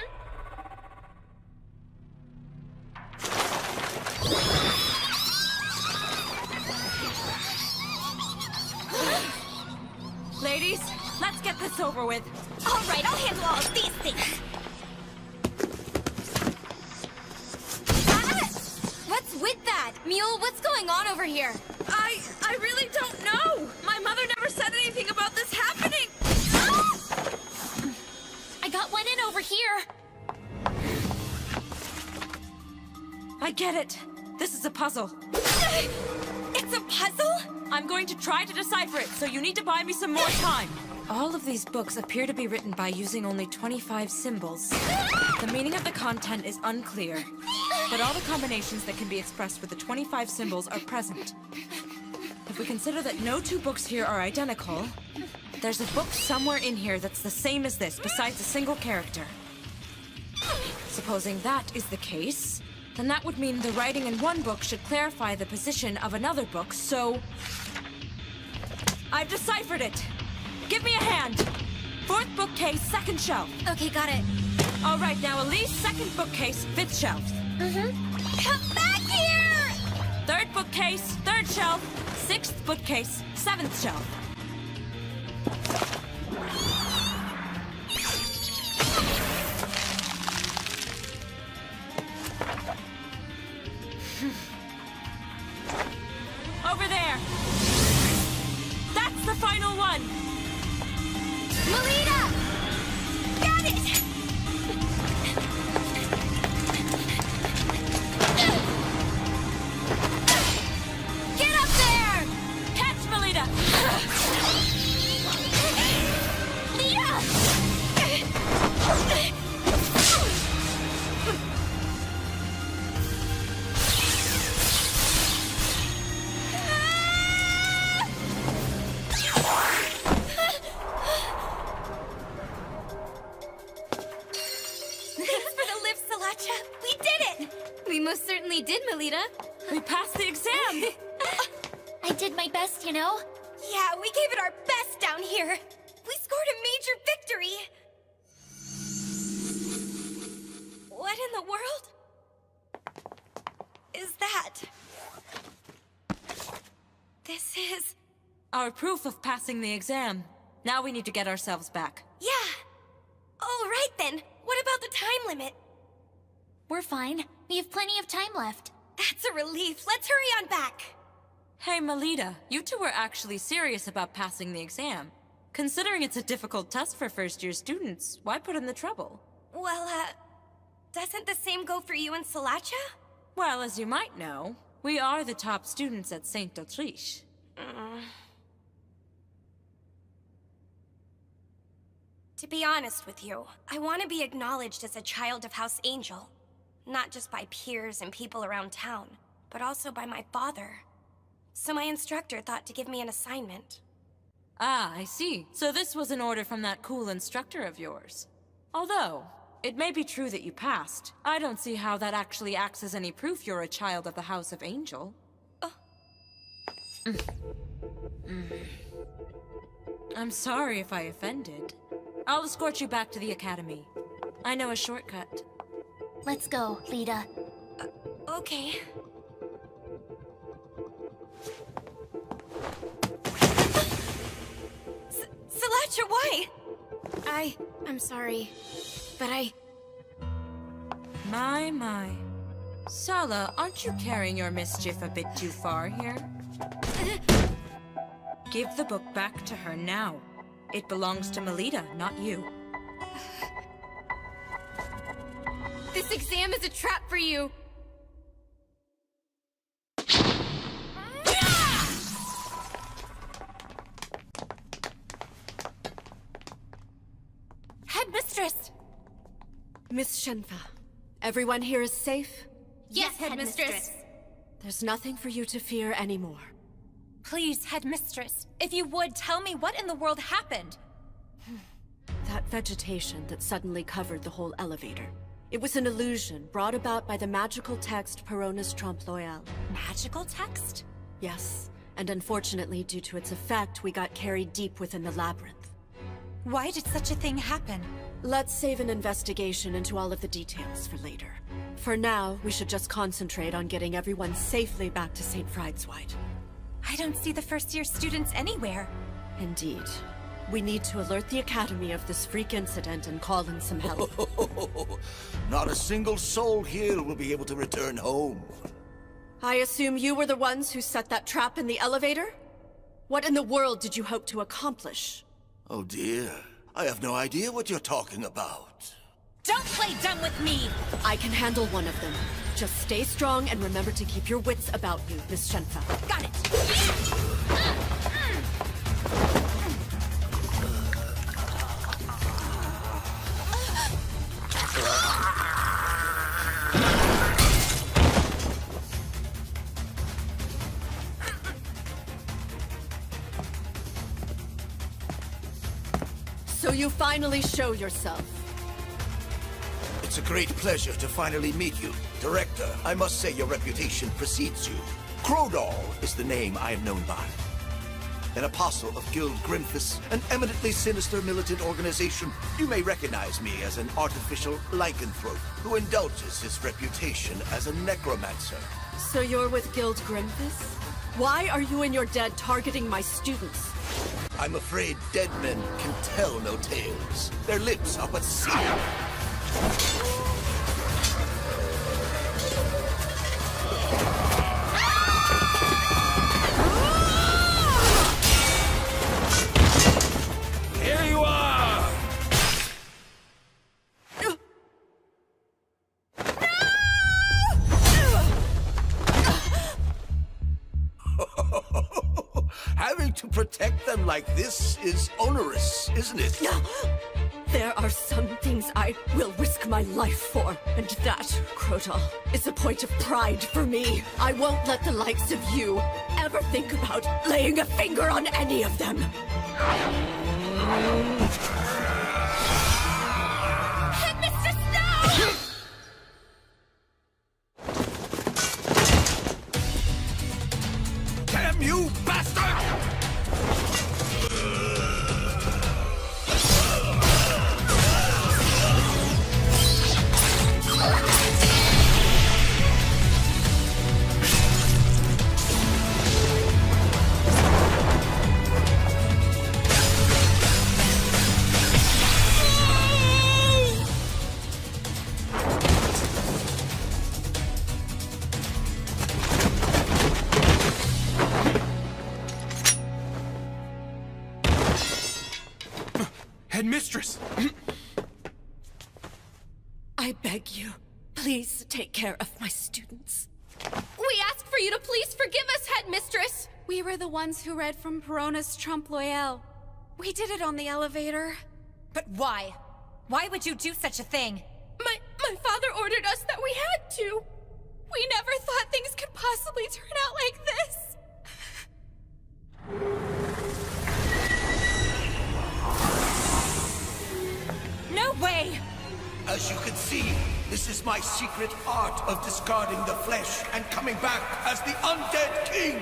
Ladies, let's get this over with. All right, I'll handle all of these things. What's with that? Mule, what's going on over here? I really don't know! My mother never said anything about this happening! I got one in over here. I get it. This is a puzzle. It's a puzzle? I'm going to try to decipher it, so you need to buy me some more time. All of these books appear to be written by using only 25 symbols. The meaning of the content is unclear, but all the combinations that can be expressed with the 25 symbols are present. If we consider that no two books here are identical, there's a book somewhere in here that's the same as this, besides a single character. Supposing that is the case, then that would mean the writing in one book should clarify the position of another book, so... I've deciphered it! Give me a hand! 4th bookcase, 2nd shelf. Okay, got it. All right, now Elise, 2nd bookcase, 5th shelf. Come back here! 3rd bookcase, 3rd shelf. 6th bookcase, 7th shelf. Over there! That's the final one! Melita! Got it! Get up there! Catch, Melita! Thanks for the lift, Salacha. We did it! We most certainly did, Melita. We passed the exam! I did my best, you know? Yeah, we gave it our best down here. We scored a major victory. What in the world is that? This is... Our proof of passing the exam. Now we need to get ourselves back. Yeah. All right then. What about the time limit? We're fine. We have plenty of time left. That's a relief. Let's hurry on back. Hey, Melita, you two were actually serious about passing the exam. Considering it's a difficult test for first-year students, why put in the trouble? Well, doesn't the same go for you and Salacha? Well, as you might know, we are the top students at Saint Autriche. To be honest with you, I want to be acknowledged as a child of House Angel. Not just by peers and people around town, but also by my father. So my instructor thought to give me an assignment. Ah, I see. So this was an order from that cool instructor of yours. Although, it may be true that you passed. I don't see how that actually acts as any proof you're a child of the House of Angel. I'm sorry if I offended. I'll escort you back to the academy. I know a shortcut. Let's go, Lita. Okay. Salacha, why? I'm sorry, but My. Sala, aren't you carrying your mischief a bit too far here? Give the book back to her now. It belongs to Melita, not you. This exam is a trap for you. Headmistress! Miss Shenfa, everyone here is safe? Yes, Headmistress. There's nothing for you to fear anymore. Please, Headmistress, if you would, tell me what in the world happened. That vegetation that suddenly covered the whole elevator. It was an illusion brought about by the magical text Perona's Trompe Loyale. Magical text? Yes, and unfortunately, due to its effect, we got carried deep within the labyrinth. Why did such a thing happen? Let's save an investigation into all of the details for later. For now, we should just concentrate on getting everyone safely back to St. Friedesweit. I don't see the first-year students anywhere. Indeed. We need to alert the Academy of this freak incident and call in some help. Not a single soul here will be able to return home. I assume you were the ones who set that trap in the elevator? What in the world did you hope to accomplish? Oh dear. I have no idea what you're talking about. Don't play dumb with me! I can handle one of them. Just stay strong and remember to keep your wits about you, Miss Shenfa. Got it! So you finally show yourself. It's a great pleasure to finally meet you. Director, I must say your reputation precedes you. Crowdoll is the name I am known by. An apostle of Guild Grimphus, an eminently sinister militant organization. You may recognize me as an artificial lycanthrope who indulges his reputation as a necromancer. So you're with Guild Grimphus? Why are you and your dead targeting my students? I'm afraid dead men can tell no tales. Their lips are but sealed. Here you are! Having to protect them like this is onerous, isn't it? There are some things I will risk my life for, and that, Crowdoll, is a point of pride for me. I won't let the likes of you ever think about laying a finger on any of them. Headmistress, no! Damn you, bastard! Headmistress! I beg you, please take care of my students. We asked for you to please forgive us, Headmistress! We were the ones who read from Perona's Trompe L'Oeil. We did it on the elevator. But why? Why would you do such a thing? My father ordered us that we had to. We never thought things could possibly turn out like this. No way! As you can see, this is my secret art of discarding the flesh and coming back as the undead king.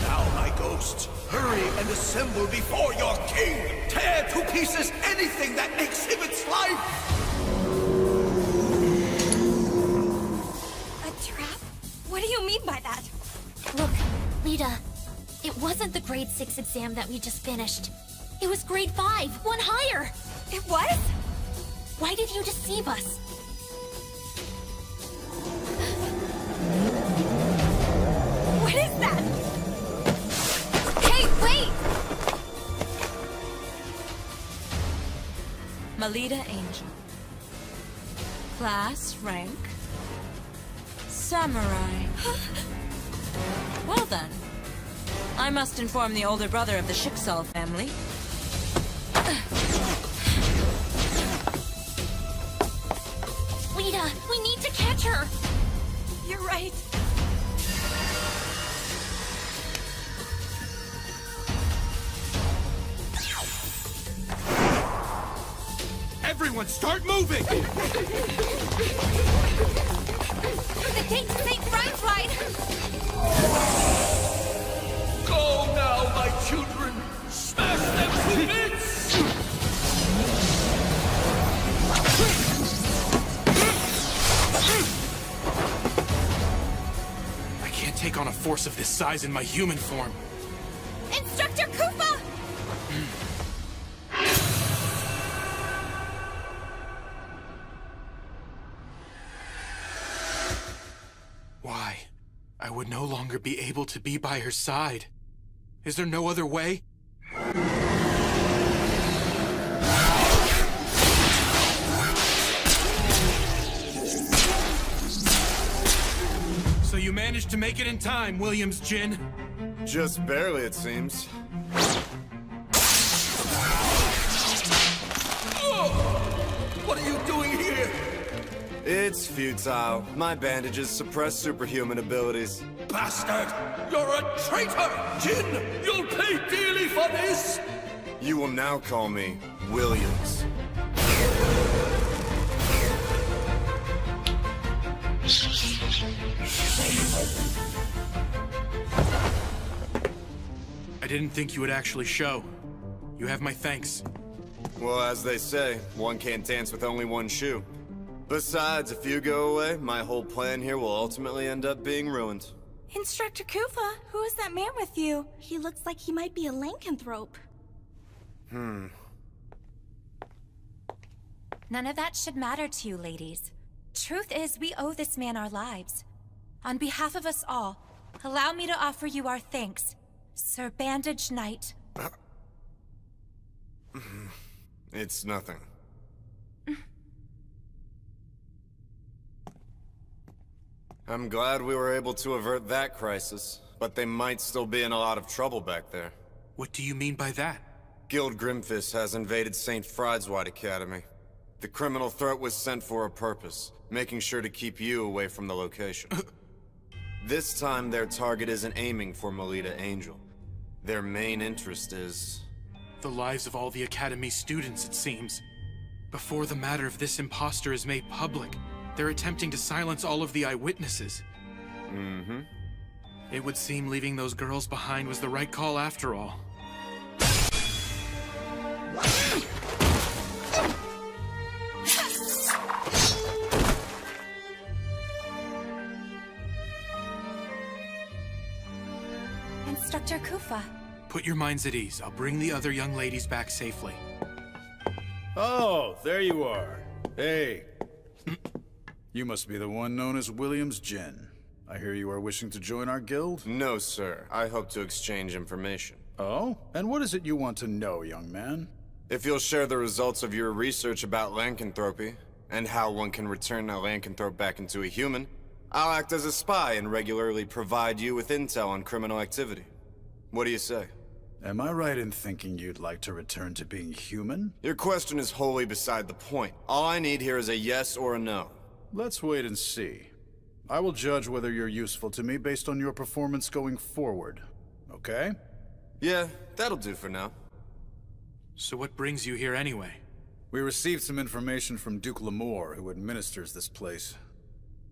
Now, my ghosts, hurry and assemble before your king. Tear to pieces anything that exhibits life. A trap? What do you mean by that? Look, Lita, it wasn't the grade 6 exam that we just finished. It was grade 5, one higher. It was? Why did you deceive us? What is that? Hey, wait! Melita Angel. Class, rank, samurai. Well then, I must inform the older brother of the Schicksal family. Lita, we need to catch her! You're right. Everyone start moving! The gates of St. Bride's Go now, my children! Smash them to bits! I can't take on a force of this size in my human form. Instructor Koopa! Why? I no longer be able to be by her side. Is there no other way? So you managed to make it in time, Williams Jin. Just barely, it seems. What are you doing here? It's futile. My bandages suppress superhuman abilities. Bastard! You're a traitor! Jin, you'll pay dearly for this! You will now call me Williams. I didn't think you would actually show. You have my thanks. Well, as they say, one can't dance with only one shoe. Besides, if you go away, my whole plan here will ultimately end up being ruined. Instructor Kufa, who is that man with you? He looks like he might be a lycanthrope. None of that should matter to you, ladies. Truth is, we owe this man our lives. On behalf of us all, allow me to offer you our thanks, Sir Bandage Knight. It's nothing. I'm glad we were able to avert that crisis, but they might still be in a lot of trouble back there. What do you mean by that? Guild Grimfist has invaded St. Fried's-White Academy. The criminal threat was sent for a purpose, making sure to keep you away from the location. This time, their target isn't aiming for Melita Angel. Their main interest is... the lives of all the Academy students, it seems. Before the matter of this imposter is made public, they're attempting to silence all of the eyewitnesses. Mm-hmm. It would seem leaving those girls behind was the right call after all. Instructor Kufa. Put your minds at ease. I'll bring the other young ladies back safely. Oh, there you are. Hey. You must be the one known as Williams Jin. I hear you are wishing to join our guild? No, sir. I hope to exchange information. Oh? And what is it you want to know, young man? If you'll share the results of your research about lycanthropy, and how one can return a lycanthrope back into a human, I'll act as a spy and regularly provide you with intel on criminal activity. What do you say? Am I right in thinking you'd like to return to being human? Your question is wholly beside the point. All I need here is a yes or a no. Let's wait and see. I will judge whether you're useful to me based on your performance going forward. Okay? Yeah, that'll do for now. So what brings you here anyway? We received some information from Duke Lamore, who administers this place.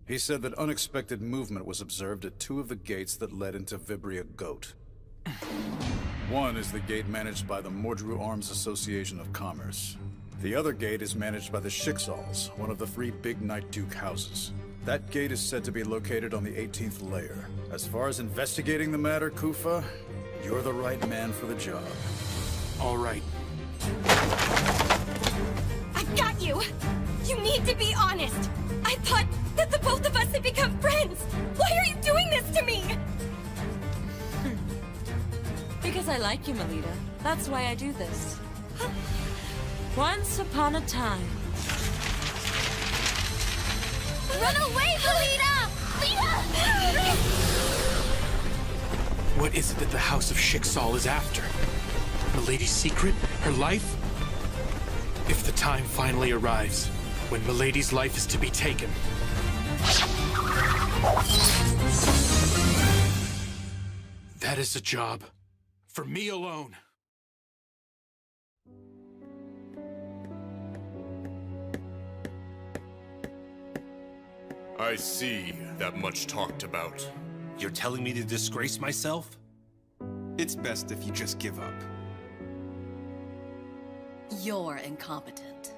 He said that unexpected movement was observed at 2 of the gates that led into Vibria Goat. One is the gate managed by the Mordru Arms Association of Commerce. The other gate is managed by the Schicksals, one of the 3 big Night Duke houses. That gate is said to be located on the 18th layer. As far as investigating the matter, Kufa, you're the right man for the job. All right. I've got you! You need to be honest! I thought that the both of us had become friends! Why are you doing this to me? Because I like you, Melita. That's why I do this. Once upon a time. Run away, Melita! Melita! What is it that the House of Schicksal is after? Milady's secret? Her life? If the time finally arrives, when Milady's life is to be taken... that is a job for me alone. I see that much talked about. You're telling me to disgrace myself? It's best if you just give up. You're incompetent.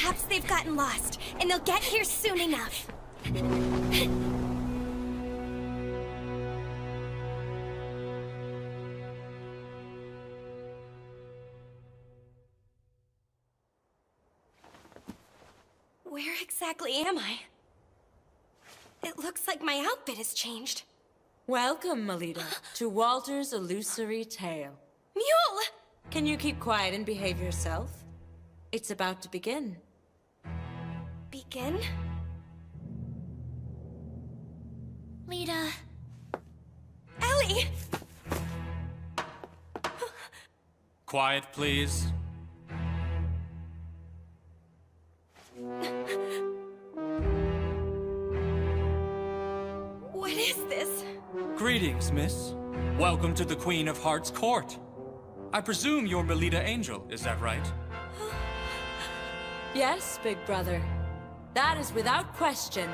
Perhaps they've gotten lost, and they'll get here soon enough. Where exactly am I? It looks like my outfit has changed. Welcome, Melita, to Walter's illusory tale. Mule! Can you keep quiet and behave yourself? It's about to begin. Begin? Lita. Ellie! Quiet, please. What is this? Greetings, miss. Welcome to the Queen of Hearts court. I presume you're Melita Angel, is that right? Yes, big brother. That is without question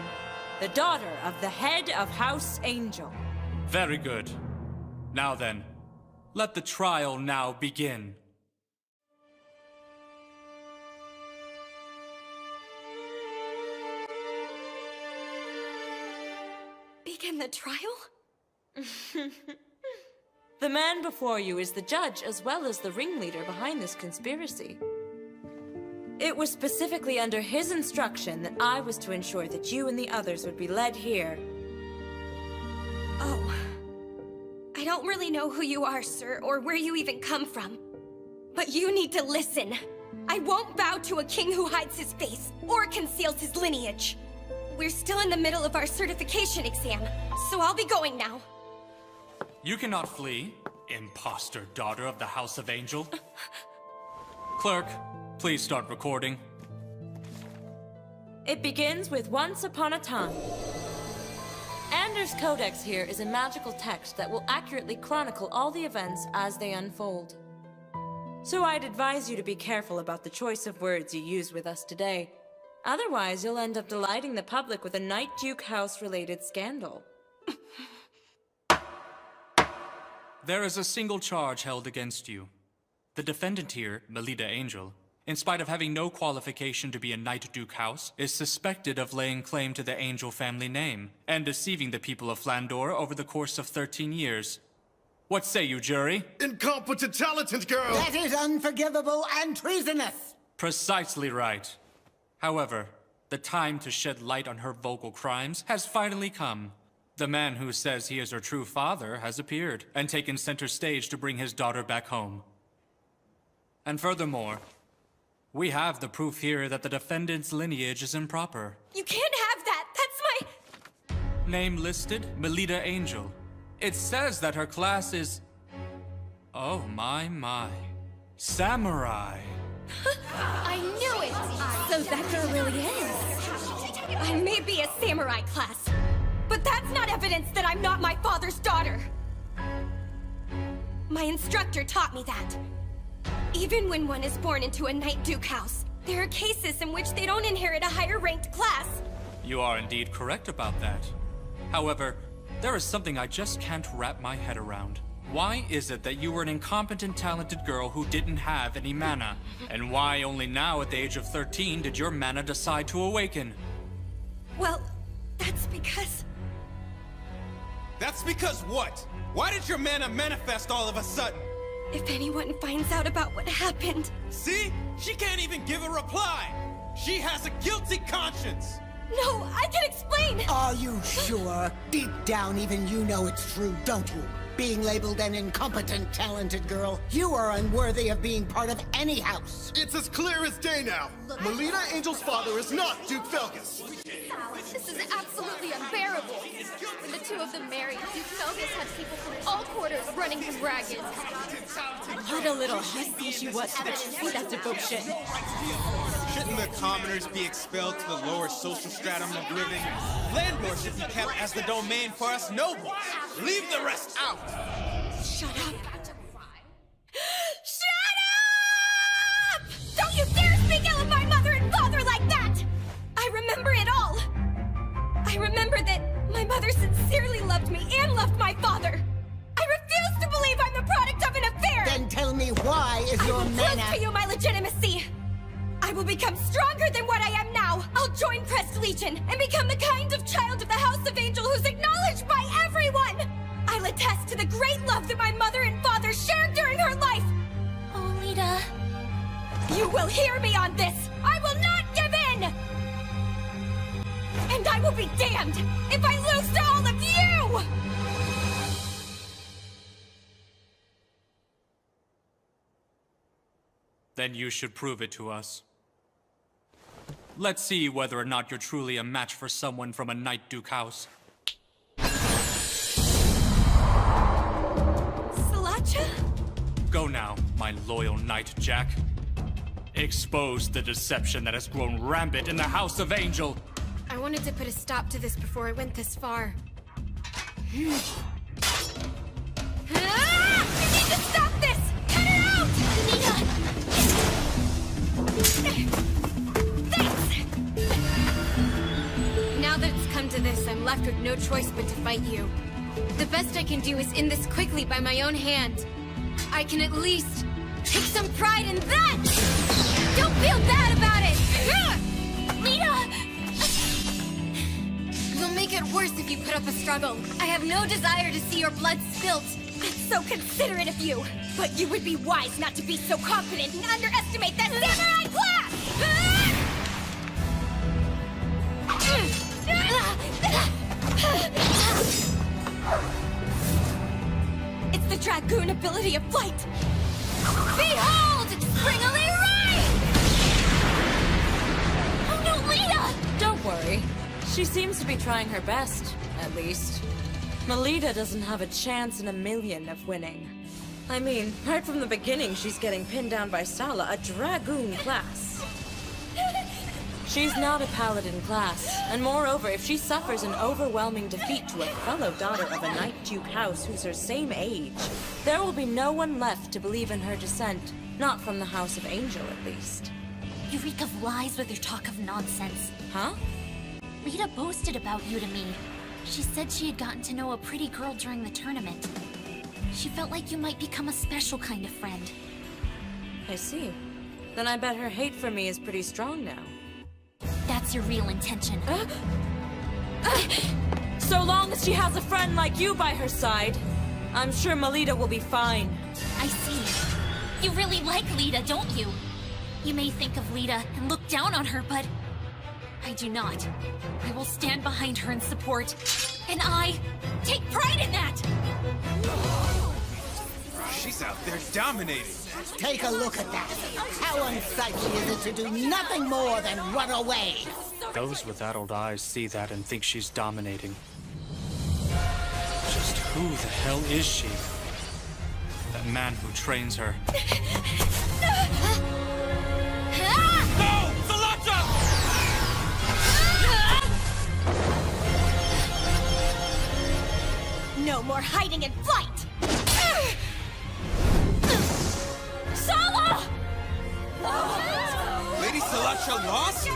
the daughter of the head of House Angel. Very good. Now then, let the trial now begin. Begin the trial? The man before you is the judge as well as the ringleader behind this conspiracy. It was specifically under his instruction that I was to ensure that you and the others would be led here. Oh. I don't really know who you are, sir, or where you even come from. But you need to listen. I won't bow to a king who hides his face or conceals his lineage. We're still in the middle of our certification exam, so I'll be going now. You cannot flee, imposter daughter of the House of Angel. Clerk, please start recording. It begins with once upon a time. Anders' Codex here is a magical text that will accurately chronicle all the events as they unfold. So I'd advise you to be careful about the choice of words you use with us today. Otherwise, you'll end up delighting the public with a Night Duke House-related scandal. There is a single charge held against you. The defendant here, Melita Angel, in spite of having no qualification to be a Night Duke House, is suspected of laying claim to the Angel family name and deceiving the people of Flandor over the course of 13 years. What say you, jury? Incompetent, talented girl! That is unforgivable and treasonous! Precisely right. However, the time to shed light on her vocal crimes has finally come. The man who says he is her true father has appeared and taken center stage to bring his daughter back home. And furthermore, we have the proof here that the defendant's lineage is improper. You can't have that! That's my... Name listed, Melita Angel. It says that her class is... Oh my. Samurai. I knew it! So that girl really is. I may be a samurai class, but that's not evidence that I'm not my father's daughter. My instructor taught me that. Even when one is born into a Night Duke house, there are cases in which they don't inherit a higher ranked class. You are indeed correct about that. However, there is something I just can't wrap my head around. Why is it that you were an incompetent, talented girl who didn't have any mana? And why only now, at the age of 13, did your mana decide to awaken? Well, that's because... That's because what? Why did your mana manifest all of a sudden? If anyone finds out about what happened... See? She can't even give a reply! She has a guilty conscience! No, I can explain! Are you sure? Deep down, even you know it's true, don't you? Being labeled an incompetent, talented girl, you are unworthy of being part of any house. It's as clear as day now. Melita Angel's father is not Duke Felgus. This is absolutely unbearable. When the two of them married, Duke Felgus had people from all quarters running him ragged. What a little hussy she was to betray that devotion. Shouldn't the commoners be expelled to the lower social stratum of living? Flandor should be kept as the domain for us nobles. Leave the rest out! Shut up! Shut up! Don't you dare speak ill of my mother and father like that! I remember it all! I remember that my mother sincerely loved me and loved my father! I refuse to believe I'm the product of an affair! Then tell me why is your I will mana... prove to you my legitimacy! I will will become stronger than what I am now. I'll join Crest Legion and become the kind of child of the House of Angel who's acknowledged by everyone. I'll attest to the great love that my mother and father shared during her life. Oh, Lita. You will hear me on this. I will not give in. And I will be damned if I lose to all of you! Then you should prove it to us. Let's see whether or not you're truly a match for someone from a Night Duke house. Salacha? Go now, my loyal knight, Jack. Expose the deception that has grown rampant in the House of Angel. I wanted to put a stop to this before it went this far. You need to stop this! Cut her out! Now that it's come to this, I'm left with no choice but to fight you. The best I can do is end this quickly by my own hand. I can at least take some pride in that! Don't feel bad about it! Lita! You'll make it worse if you put up a struggle. I have no desire to see your blood spilt. That's so considerate of you! But you would be wise not to be so confident and underestimate that samurai class! It's the Dragoon ability of flight! Behold! Springily Ride! Oh no, Lita! Don't worry. She seems to be trying her best, at least. Melita doesn't have a chance in a million of winning. I mean, right from the beginning, she's getting pinned down by Sala, a Dragoon class. She's not a Paladin class, and moreover, if she suffers an overwhelming defeat to a fellow daughter of a Night Duke house who's her same age, there will be no one left to believe in her descent, not from the House of Angel, at least. You reek of lies with your talk of nonsense. Huh? Lita boasted about you to me. She said she had gotten to know a pretty girl during the tournament. She felt like you might become a special kind of friend. I see. Then I bet her hate for me is pretty strong now. That's your real intention. So long as she has a friend like you by her side, I'm sure Melita will be fine. I see. You really like Lita, don't you? You may think of Lita and look down on her, but I do not. I will stand behind her in support, and I take pride in that! She's out there dominating. Take a look at that. How unsightly is it to do nothing more than run away? Those with adult eyes see that and think she's dominating. Just who the hell is she? That man who trains her. No! Salacha! No more hiding in flight! Sala! Lady Salacha lost?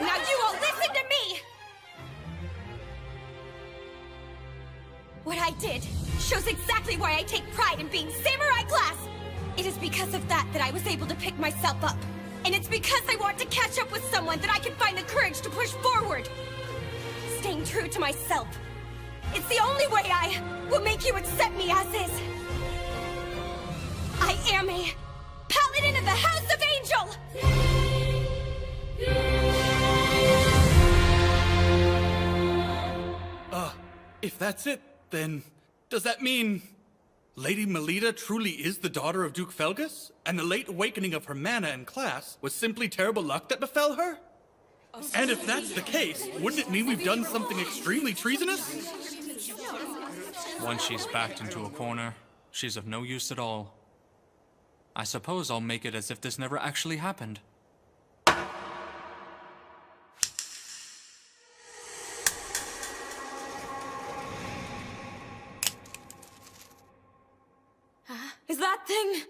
Now you all listen to me! What I did shows exactly why I take pride in being samurai class! It is because of that I was able to pick myself up. And it's because I want to catch up with someone that I can find the courage to push forward. Staying true to myself. It's the only way I will make you accept me as is. I am a Paladin of the House of Angel! If that's it, then does that mean Lady Melita truly is the daughter of Duke Felgus? And the late awakening of her mana and class was simply terrible luck that befell her? And if that's the case, wouldn't it mean we've done something extremely treasonous? Once she's backed into a corner, she's of no use at all. I suppose I'll make it as if this never actually happened. Is that thing...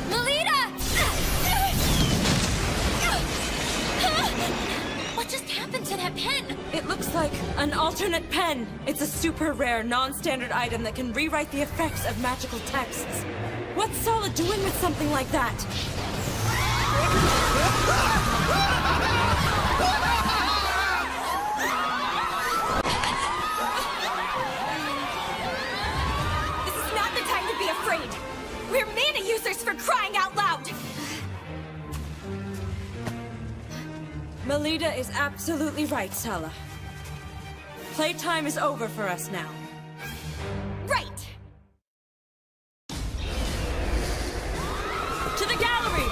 Melita! It looks like an alternate pen. It's a super rare, non-standard item that can rewrite the effects of magical texts. What's Sala doing with something like that? This is not the time to be afraid. We're mana users, for crying out loud! Melida is absolutely right, Sala. Playtime is over for us now. Right! To the gallery!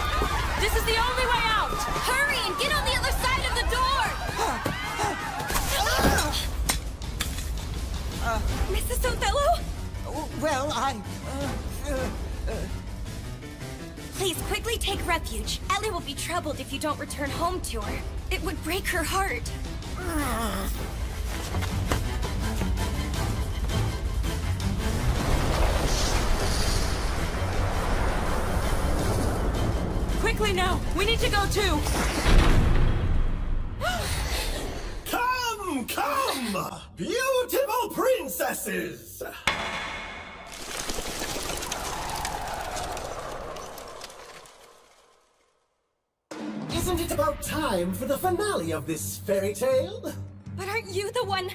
This is the only way out! Hurry and get on the other side of the door! Mrs. Othello? Well, Please, quickly take refuge. Ellie will be troubled if you don't return home to her. It would break her heart. Quickly now! We need to go too! Come, come! Beautiful princesses! Isn't it about time for the finale of this fairy tale? But aren't you the one?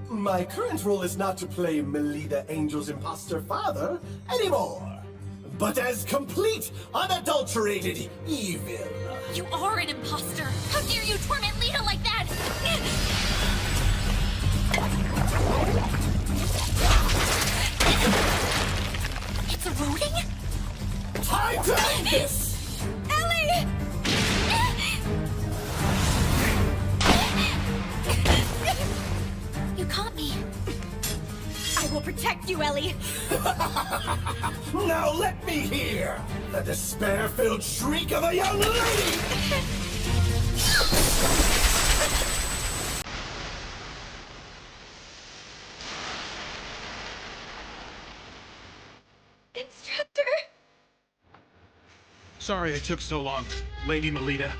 My current role is not to play Melida Angel's imposter father anymore, but as complete, unadulterated evil. You are an imposter! How dare you torment Lita like that! It's eroding? Time to end this! Ellie! You caught me. I will protect you, Ellie! Now let me hear the despair-filled shriek of a young lady! Instructor! Sorry it took so long, Lady Melida.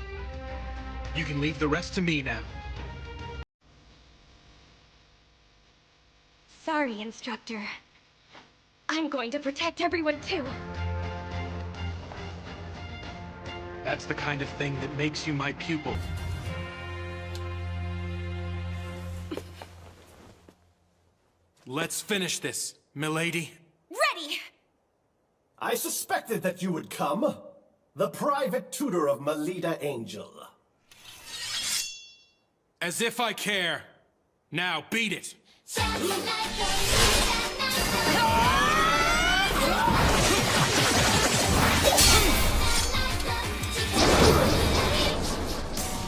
You can leave the rest to me now. Sorry, Instructor. I'm going to protect everyone too. That's the kind of thing that makes you my pupil. Let's finish this, milady. Ready! I suspected that you would come. The private tutor of Melida Angel. As if I care. Now, beat it.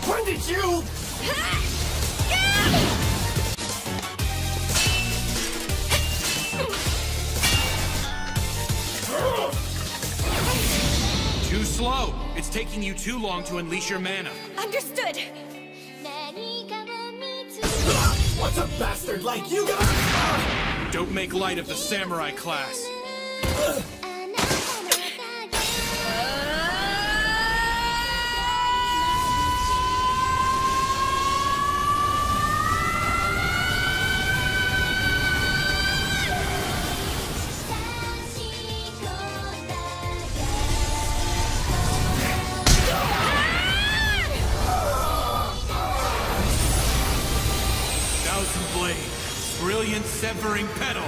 When did you... Too slow. It's taking you too long to unleash your mana. Understood! What's a bastard like you gonna... Don't make light of the samurai class. Thousand Blade, brilliant severing petal.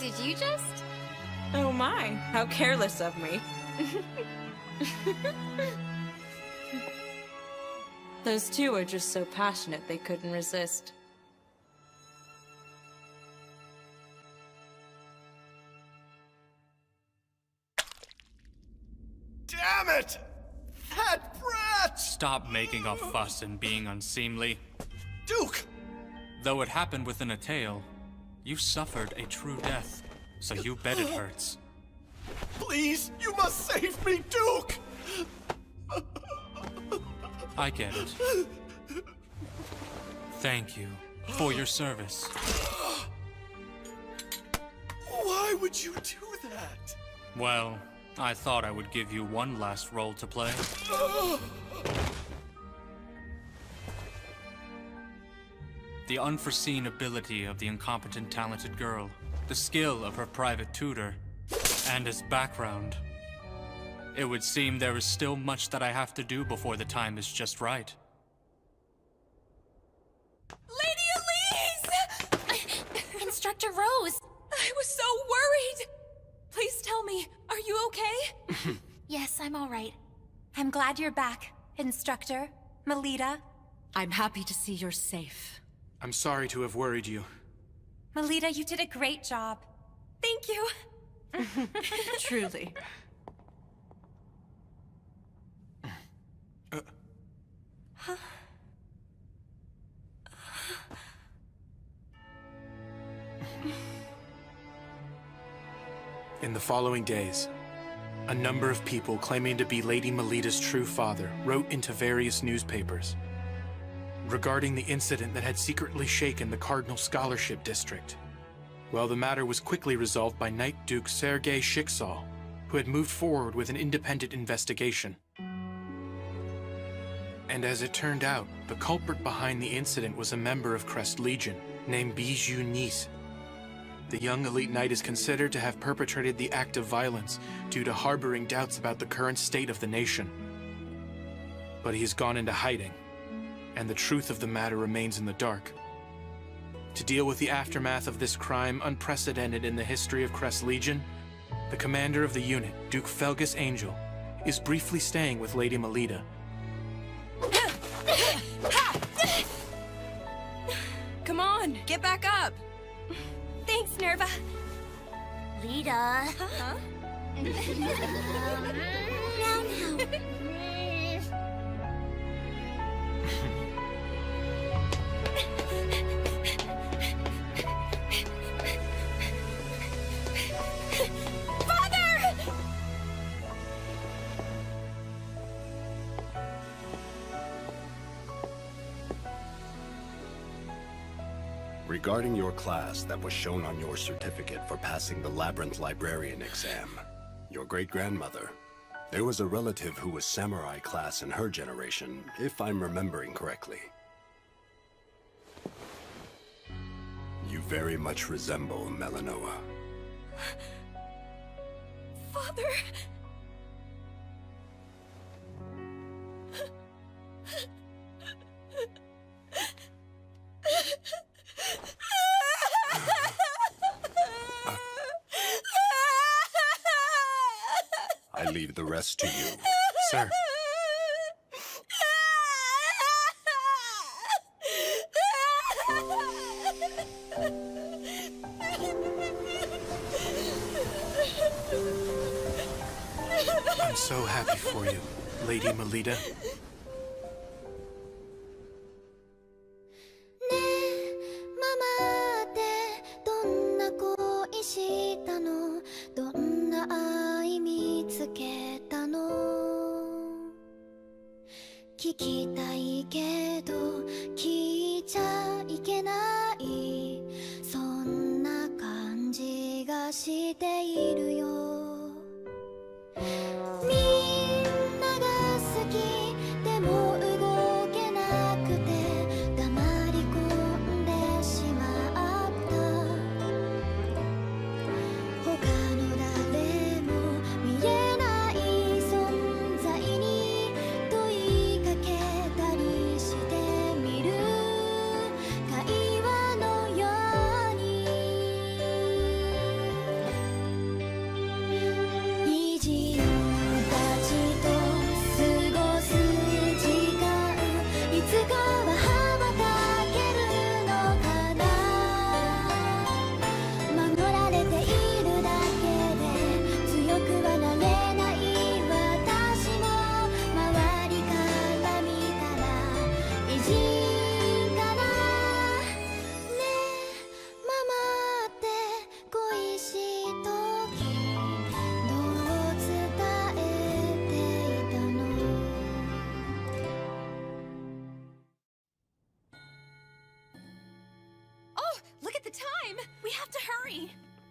Did you just? Oh my, how careless of me. Those two are just so passionate they couldn't resist. Damn it! That brat! Stop making a fuss and being unseemly. Duke! Though it happened within a tale, you suffered a true death, so you bet it hurts. Please, you must save me, Duke! I get it. Thank you for your service. Why would you do that? Well, I thought I would give you one last role to play. The unforeseen ability of the incompetent talented girl, the skill of her private tutor, and his background. It would seem there is still much that I have to do before the time is just right. Lady Elise! Instructor Rose! I was so worried! Please tell me, are you okay? Yes, I'm all right. I'm glad you're back, Instructor Melita. I'm happy to see you're safe. I'm sorry to have worried you. Melita, you did a great job. Thank you. Truly. In the following days, a number of people claiming to be Lady Melita's true father wrote into various newspapers regarding the incident that had secretly shaken the Cardinal Scholarship District. Well, the matter was quickly resolved by Knight Duke Sergei Shiksal, who had moved forward with an independent investigation. And as it turned out, the culprit behind the incident was a member of Crest Legion named Bijou Nice. The young elite knight is considered to have perpetrated the act of violence due to harboring doubts about the current state of the nation. But he has gone into hiding, and the truth of the matter remains in the dark. To deal with the aftermath of this crime unprecedented in the history of Crest Legion, the commander of the unit, Duke Felgus Angel, is briefly staying with Lady Melita. Come on, get back up. Thanks, Nerva. Lita. Huh? Now. Regarding your class that was shown on your certificate for passing the Labyrinth Librarian exam, your great-grandmother, there was a relative who was samurai class in her generation, if I'm remembering correctly. You very much resemble Melanoa. Father... I leave the rest to you. Sir. I'm so happy for you, Lady Melita.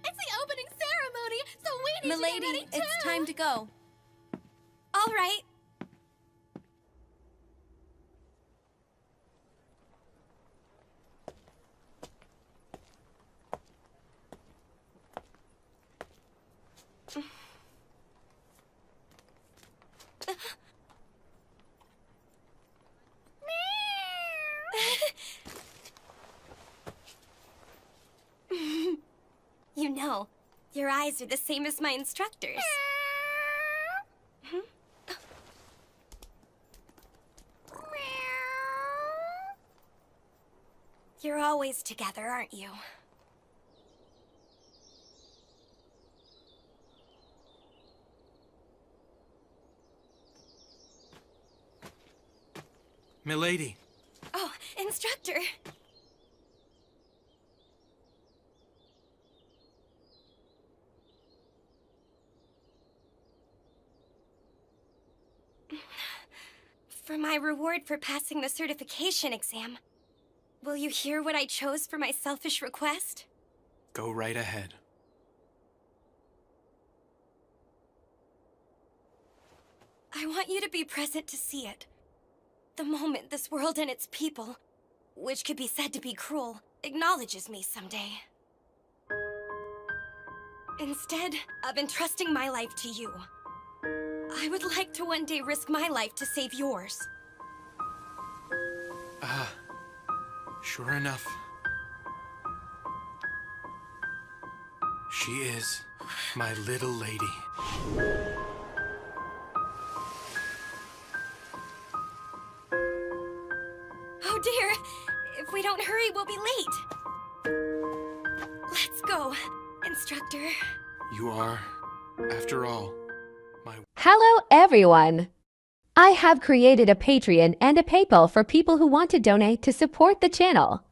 It's the opening ceremony, so we need to Milady, get ready too! it's time to go. All right. You know, your eyes are the same as my instructors. You're always together, aren't you? Milady. Oh, instructor. For my reward for passing the certification exam, will you hear what I chose for my selfish request? Go right ahead. I want you to be present to see it. The moment this world and its people, which could be said to be cruel, acknowledges me someday. Instead of entrusting my life to you, I would like to one day risk my life to save yours. Ah, sure enough. She is my little lady. Oh dear, if we don't hurry, we'll be late. Let's go, instructor. You are, after all, Hello everyone! I have created a Patreon and a PayPal for people who want to donate to support the channel.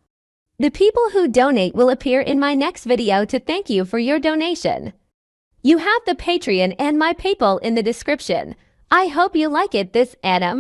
The people who donate will appear in my next video to thank you for your donation. You have the Patreon and my PayPal in the description. I hope you like it this Adam.